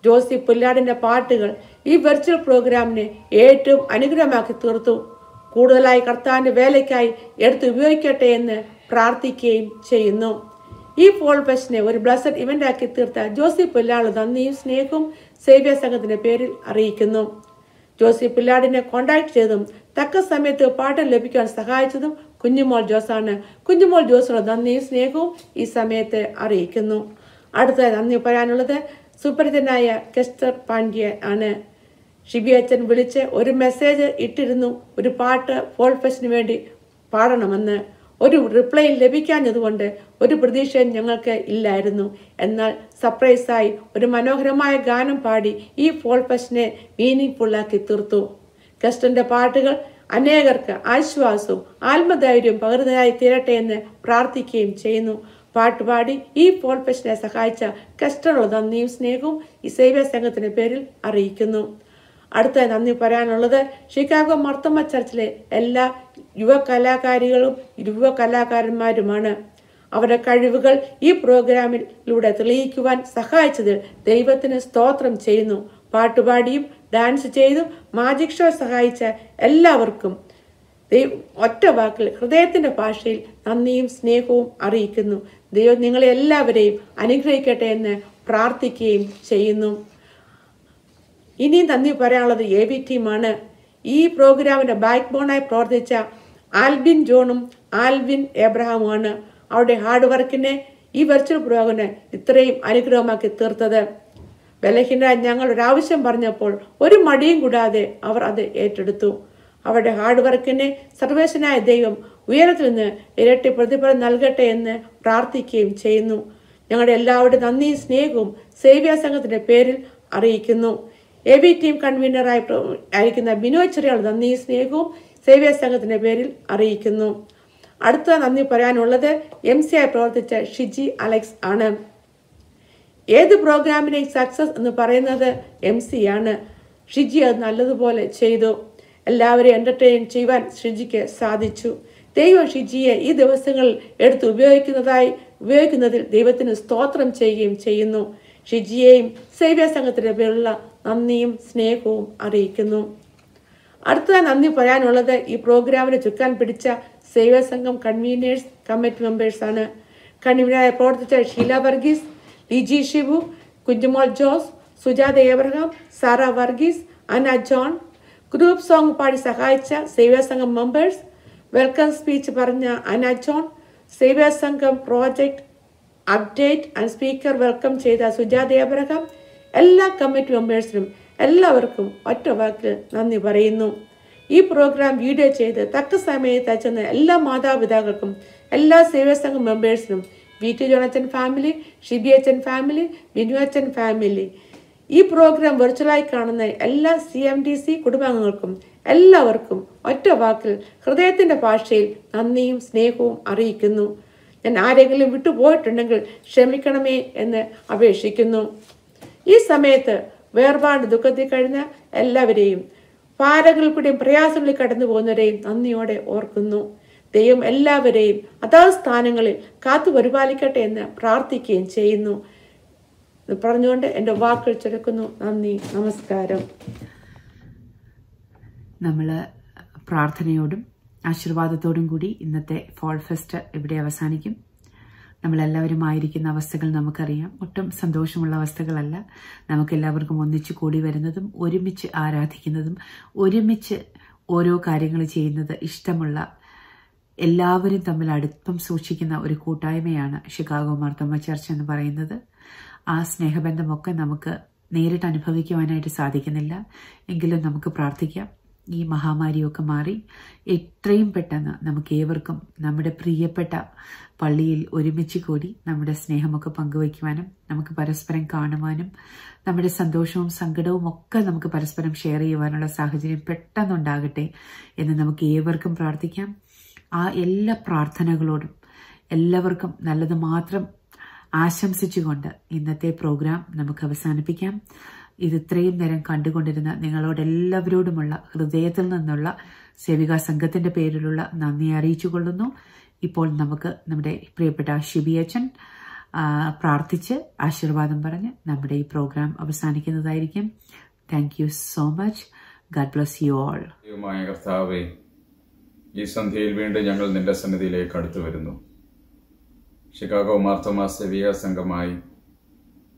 ജോസി പുല്ലാടിന്റെ പാട്ടുകൾ ഈ വെർച്വൽ പ്രോഗ്രാമിനെ ഏറ്റവും അനുഗ്രഹമാക്കി തീർത്തു. കൂടുതലായി കർത്താവിന്റെ വേലയ്ക്കായി എടുത്ത് ഉപയോഗിക്കട്ടെ എന്ന് പ്രാർത്ഥിക്കുകയും ചെയ്യുന്നു. ഈ ഫോൾ ഫെസ്റ്റിനെ ഒരു ബ്ലസ്സഡ് ഇവന്റ് ആക്കി തീർത്ത ജോസി പുല്ലാട് നന്ദിയും സ്നേഹവും സേവ്യ സംഘത്തിന്റെ പേരിൽ അറിയിക്കുന്നു. ജോസി പുല്ലാടിനെ കോണ്ടാക്ട് ചെയ്തതും തക്ക സമയത്ത് പാട്ട് ലഭിക്കാൻ സഹായിച്ചതും കുഞ്ഞുമോൾ ജോസാണ്. കുഞ്ഞുമോൾ ജോസിനുള്ള നന്ദിയും സ്നേഹവും ഈ സമയത്ത് അറിയിക്കുന്നു. അടുത്ത നന്ദി പറയാനുള്ളത് സുപരിചിതനായ കെസ്റ്റർ പാണ്ഡ്യ ആണ്. ഷിബി അച്ഛൻ വിളിച്ച് ഒരു മെസ്സേജ് ഇട്ടിരുന്നു, ഒരു പാട്ട് ഫോൾ ഫെസ്റ്റിന് വേണ്ടി പാടണമെന്ന്. ഒരു റിപ്ലൈ ലഭിക്കാഞ്ഞതുകൊണ്ട് ഒരു പ്രതീക്ഷയും ഞങ്ങൾക്ക് ഇല്ലായിരുന്നു. എന്നാൽ സർപ്രൈസായി ഒരു മനോഹരമായ ഗാനം പാടി ഈ ഫോൾ ഫെസ്റ്റിനെ മീനിങ് ഫുള്ളാക്കി തീർത്തു. കെസ്റ്ററിന്റെ പാട്ടുകൾ അനേകർക്ക് ആശ്വാസവും ആത്മധൈര്യവും പകരുന്നതായി തീരട്ടെ എന്ന് പ്രാർത്ഥിക്കുകയും ചെയ്യുന്നു. പാട്ടുപാടി ഈ ഫോൾ ഫെസ്റ്റിനെ സഹായിച്ച കെസ്റ്ററുള്ള നന്ദിയും സ്നേഹവും ഈ സേവ്യ സംഘത്തിന്റെ പേരിൽ അറിയിക്കുന്നു. അടുത്ത നന്ദി പറയാനുള്ളത് ഷിക്കാഗോ മർത്തമ്മ ചർച്ചിലെ എല്ലാ യുവ കലാകാരികളും യുവ കലാകാരന്മാരുമാണ്. അവരുടെ കഴിവുകൾ ഈ പ്രോഗ്രാമിലൂടെ തെളിയിക്കുവാൻ സഹായിച്ചതിൽ ദൈവത്തിന് സ്തോത്രം ചെയ്യുന്നു. പാട്ടുപാടിയും ഡാൻസ് ചെയ്തും മാജിക് ഷോ സഹായിച്ച എല്ലാവർക്കും ഒറ്റ വാക്കിൽ ഹൃദയത്തിന്റെ ഭാഷയിൽ നന്ദിയും സ്നേഹവും അറിയിക്കുന്നു. ദൈവം നിങ്ങളെ എല്ലാവരെയും അനുഗ്രഹിക്കട്ടെ എന്ന് പ്രാർത്ഥിക്കുകയും ചെയ്യുന്നു. ഇനി നന്ദി പറയാനുള്ളത് AV ടീമാണ്. ഈ പ്രോഗ്രാമിന്റെ ബാക്ക് ബോണായി പ്രവർത്തിച്ച ആൽബിൻ ജോണും ആൽവിൻ എബ്രഹാമുമാണ് അവരുടെ ഹാർഡ് വർക്കിനെ ഈ വെർച്വൽ പ്രോഗ്രാമിനെ ഇത്രയും അനുഗ്രഹമാക്കി തീർത്തത്. ബലഹീനരായ ഞങ്ങൾ ഒരാവശ്യം പറഞ്ഞപ്പോൾ ഒരു മടിയും കൂടാതെ അവർ അത് ഏറ്റെടുത്തു. അവരുടെ ഹാർഡ് വർക്കിനെ സർവേശ്വരനായ ദൈവം ഉയരത്തിൽ നിന്ന് ഇരട്ടി പ്രതിഫലം നൽകട്ടെ എന്ന് പ്രാർത്ഥിക്കുകയും ചെയ്യുന്നു. ഞങ്ങളുടെ എല്ലാവരുടെയും നന്ദിയും സ്നേഹവും സേവ്യ സംഘത്തിന്റെ പേരിൽ അറിയിക്കുന്നു. AV ടീം കൺവീനറായി ആയിരിക്കുന്ന ബിനോയ് ചെറിയാൾ നന്ദിയും സ്നേഹവും സേവ്യ സംഘത്തിന്റെ പേരിൽ അറിയിക്കുന്നു. അടുത്ത നന്ദി പറയാനുള്ളത് MC ആയി പ്രവർത്തിച്ച ഷിജി അലക്സ് ആണ്. ഏത് പ്രോഗ്രാമിനെയും സക്സസ് എന്ന് പറയുന്നത് MC ആണ്. ഷിജി അത് നല്ലതുപോലെ ചെയ്തു. എല്ലാവരെയും എന്റർടൈൻ ചെയ്യുവാൻ ഷിജിക്ക് സാധിച്ചു. ദൈവം ഷിജിയെ ഈ ദിവസങ്ങളിൽ എടുത്ത് ഉപയോഗിക്കുന്നതിൽ ദൈവത്തിന് സ്തോത്രം ചെയ്യുകയും ചെയ്യുന്നു. ഷിജിയെയും സേവ്യ സംഘത്തിന്റെ പേരിലുള്ള നന്ദിയും സ്നേഹവും അറിയിക്കുന്നു. അടുത്ത നന്ദി പറയാനുള്ളത് ഈ പ്രോഗ്രാമിന് ചുക്കാൻ പിടിച്ച സേവ്യ സംഘം കൺവീനേഴ്സ് കമ്മിറ്റി മെമ്പേഴ്സ് ആണ്. കൺവീനറായി പ്രവർത്തിച്ച ഷീല വർഗീസ്, ലിജി ഷിബു, കുഞ്ഞുമോൾ ജോസ്, സുജാത എബ്രഹാം, സാറ വർഗീസ്, അന ജോൺ, ഗ്രൂപ്പ് സോങ് പാടി സഹായിച്ച സേവ്യ സംഘം മെമ്പേഴ്സ്, വെൽക്കം സ്പീച്ച് പറഞ്ഞ അന ജോൺ, സേവ്യ സംഘം project update and speaker welcome ചെയ്ത സുജാത എബ്രഹാം, എല്ലാ കമ്മിറ്റി മെമ്പേഴ്സിനും എല്ലാവർക്കും ഒറ്റ വാക്കിൽ നന്ദി പറയുന്നു. ഈ പ്രോഗ്രാം വീഡിയോ ചെയ്ത് തക്ക സമയത്ത് അയച്ചെന്ന എല്ലാ മാതാപിതാക്കൾക്കും എല്ലാ സേവ്യ സംഘം മെമ്പേഴ്സിനും VT ജോണച്ചൻ ഫാമിലി, ഷിബി അച്ഛൻ ഫാമിലി, ബിനു അച്ഛൻ ഫാമിലി, ഈ പ്രോഗ്രാം വെർച്വലായി കാണുന്ന എല്ലാ CMDC കുടുംബാംഗങ്ങൾക്കും എല്ലാവർക്കും ഒറ്റ വാക്കിൽ ഹൃദയത്തിന്റെ ഭാഷയിൽ നന്ദിയും സ്നേഹവും അറിയിക്കുന്നു. ഞാൻ ആരെങ്കിലും വിട്ടുപോയിട്ടുണ്ടെങ്കിൽ ക്ഷമിക്കണമേ എന്ന് അപേക്ഷിക്കുന്നു. ഈ സമയത്ത് വേർപാട് ദുഃഖത്തിൽ കഴിഞ്ഞ എല്ലാവരെയും ഭാരങ്ങളിൽ കൂടിയും പ്രയാസങ്ങളിൽ കടന്നു പോകുന്നവരെയും നന്ദിയോടെ ഓർക്കുന്നു. ദൈവം എല്ലാവരെയും അതാത് സ്ഥാനങ്ങളിൽ കാത്തു പരിപാലിക്കട്ടെ എന്ന് പ്രാർത്ഥിക്കുകയും ചെയ്യുന്നു. പറഞ്ഞുകൊണ്ട് എൻ്റെ വാക്കുകൾ ചുരുക്കുന്നു. നന്ദി, നമസ്കാരം. നമ്മൾ പ്രാർത്ഥനയോടും ആശീർവാദത്തോടും കൂടി ഇന്നത്തെ ഫോൾ ഫെസ്റ്റ് ഇവിടെ അവസാനിക്കും. നമ്മളെല്ലാവരും ആയിരിക്കുന്ന അവസ്ഥകൾ നമുക്കറിയാം. ഒട്ടും സന്തോഷമുള്ള അവസ്ഥകളല്ല. നമുക്കെല്ലാവർക്കും ഒന്നിച്ച് കൂടി വരുന്നതും ഒരുമിച്ച് ആരാധിക്കുന്നതും ഒരുമിച്ച് ഓരോ കാര്യങ്ങൾ ചെയ്യുന്നത് ഇഷ്ടമുള്ള എല്ലാവരും തമ്മിൽ അടുപ്പം സൂക്ഷിക്കുന്ന ഒരു കൂട്ടായ്മയാണ് ഷിക്കാഗോ മാർത്തോമ്മ ചർച്ച് എന്ന് പറയുന്നത്. ആ സ്നേഹബന്ധമൊക്കെ നമുക്ക് നേരിട്ട് അനുഭവിക്കുവാനായിട്ട് സാധിക്കുന്നില്ല. എങ്കിലും നമുക്ക് പ്രാർത്ഥിക്കാം. ഈ മഹാമാരിയൊക്കെ മാറി എത്രയും പെട്ടെന്ന് നമുക്ക് ഏവർക്കും നമ്മുടെ പ്രിയപ്പെട്ട പള്ളിയിൽ ഒരുമിച്ച് കൂടി നമ്മുടെ സ്നേഹമൊക്കെ പങ്കുവയ്ക്കുവാനും നമുക്ക് പരസ്പരം കാണുവാനും നമ്മുടെ സന്തോഷവും സങ്കടവും ഒക്കെ നമുക്ക് പരസ്പരം ഷെയർ ചെയ്യുവാനുള്ള സാഹചര്യം പെട്ടെന്നുണ്ടാകട്ടെ എന്ന് നമുക്ക് ഏവർക്കും പ്രാർത്ഥിക്കാം. ആ എല്ലാ പ്രാർത്ഥനകളോടും എല്ലാവർക്കും നല്ലത് മാത്രം ആശംസിച്ചുകൊണ്ട് ഇന്നത്തെ പ്രോഗ്രാം നമുക്ക് അവസാനിപ്പിക്കാം. ഇത് ഇത്രയും നേരം കണ്ടുകൊണ്ടിരുന്ന നിങ്ങളോടെല്ലാവരോടുമുള്ള ഹൃദയത്തിൽ നിന്നുള്ള സേവികാ സംഘത്തിന്റെ പേരിലുള്ള നന്ദി അറിയിച്ചു കൊള്ളുന്നു. ഇപ്പോൾ നമുക്ക് നമ്മുടെ പ്രിയപ്പെട്ട ഷിബി അച്ഛൻ പ്രാർത്ഥിച്ച് ആശീർവാദം പറഞ്ഞ് നമ്മുടെ ഈ പ്രോഗ്രാം അവസാനിക്കുന്നതായിരിക്കും. Thank you so much. God bless you all. കർത്താവേ, ഈ സന്ധ്യയിൽ വീണ്ടും ഞങ്ങൾ നിന്റെ സന്നിധിയിലേക്ക് അടുത്തു വരുന്നു. ഷിക്കാഗോ മാർത്തോമാ സെവിയ സംഘമായി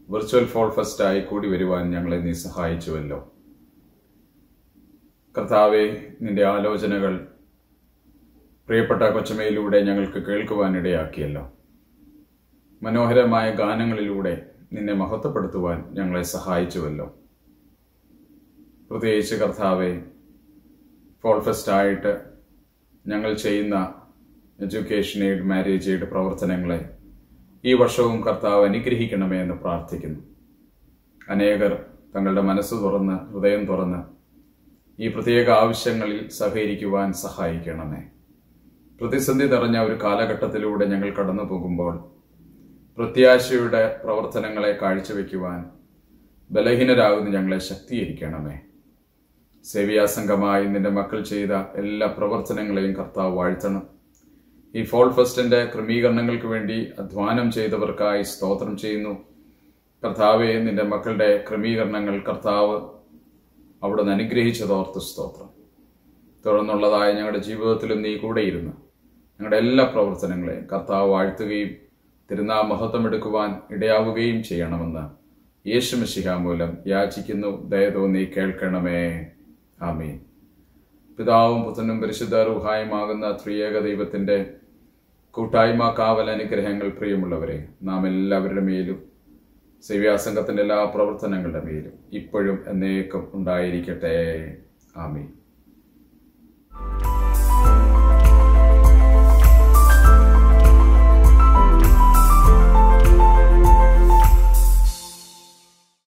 വിർച്വൽ ഫോൾ ഫെസ്റ്റായി കൂടി വരുവാൻ ഞങ്ങളെ നീ സഹായിച്ചുവല്ലോ. കർത്താവെ, നിന്റെ ആലോചനകൾ പ്രിയപ്പെട്ട കൊച്ചമ്മയിലൂടെ ഞങ്ങൾക്ക് കേൾക്കുവാനിടയാക്കിയല്ലോ. മനോഹരമായ ഗാനങ്ങളിലൂടെ നിന്നെ മഹത്വപ്പെടുത്തുവാൻ ഞങ്ങളെ സഹായിച്ചുവല്ലോ. പ്രത്യേകിച്ച് കർത്താവെ, ഫോൾ ഫെസ്റ്റായിട്ട് ഞങ്ങൾ ചെയ്യുന്ന എഡ്യൂക്കേഷൻ എയ്ഡ്, മാരേജ് എയ്ഡ് പ്രവർത്തനങ്ങളെ ഈ വർഷവും കർത്താവ് അനുഗ്രഹിക്കണമേ എന്ന് പ്രാർത്ഥിക്കുന്നു. അനേകർ തങ്ങളുടെ മനസ്സ് തുറന്ന്, ഹൃദയം തുറന്ന് ഈ പ്രത്യേക ആവശ്യങ്ങളിൽ സഹകരിക്കുവാൻ സഹായിക്കണമേ. പ്രതിസന്ധി നിറഞ്ഞ ഒരു കാലഘട്ടത്തിലൂടെ ഞങ്ങൾ കടന്നു പോകുമ്പോൾ പ്രത്യാശയുടെ പ്രവർത്തനങ്ങളെ കാഴ്ചവെക്കുവാൻ ബലഹീനരാകുന്ന ഞങ്ങളെ ശക്തീകരിക്കണമേ. സേവ്യാസംഘമായി നിന്റെ മക്കൾ ചെയ്ത എല്ലാ പ്രവർത്തനങ്ങളെയും കർത്താവ് വാഴ്ത്തണം. ഈ ഫോൾ ഫെസ്റ്റിന്റെ ക്രമീകരണങ്ങൾക്ക് വേണ്ടി അധ്വാനം ചെയ്തവർക്കായി സ്തോത്രം ചെയ്യുന്നു. കർത്താവെ, നിന്റെ മക്കളുടെ ക്രമീകരണങ്ങൾ കർത്താവ് അവിടെ നിന്ന് അനുഗ്രഹിച്ചതോർത്ത് സ്തോത്രം. തുടർന്നുള്ളതായ ഞങ്ങളുടെ ജീവിതത്തിലും നീ കൂടെയിരുന്ന് ഞങ്ങളുടെ എല്ലാ പ്രവർത്തനങ്ങളെയും കർത്താവ് വാഴ്ത്തുകയും തിരുനാമഹത്വമെടുക്കുവാൻ ഇടയാവുകയും ചെയ്യണമെന്ന് യേശു മിശിഹാ മൂലം യാചിക്കുന്നു. ദയ തോന്നി കേൾക്കണമേ. ആമീൻ. പിതാവും പുത്രനും പരിശുദ്ധ റൂഹായുമാകുന്ന ത്രിയേക ദൈവത്തിന്റെ കൂട്ടായ്മ, കാവൽ, അനുഗ്രഹങ്ങൾ പ്രിയമുള്ളവരെ നാം എല്ലാവരുടെ മേലും സേവ്യാസംഘത്തിന്റെ എല്ലാ പ്രവർത്തനങ്ങളുടെ മേലും ഇപ്പോഴും എന്നേക്കും ഉണ്ടായിരിക്കട്ടെ. ആമീൻ.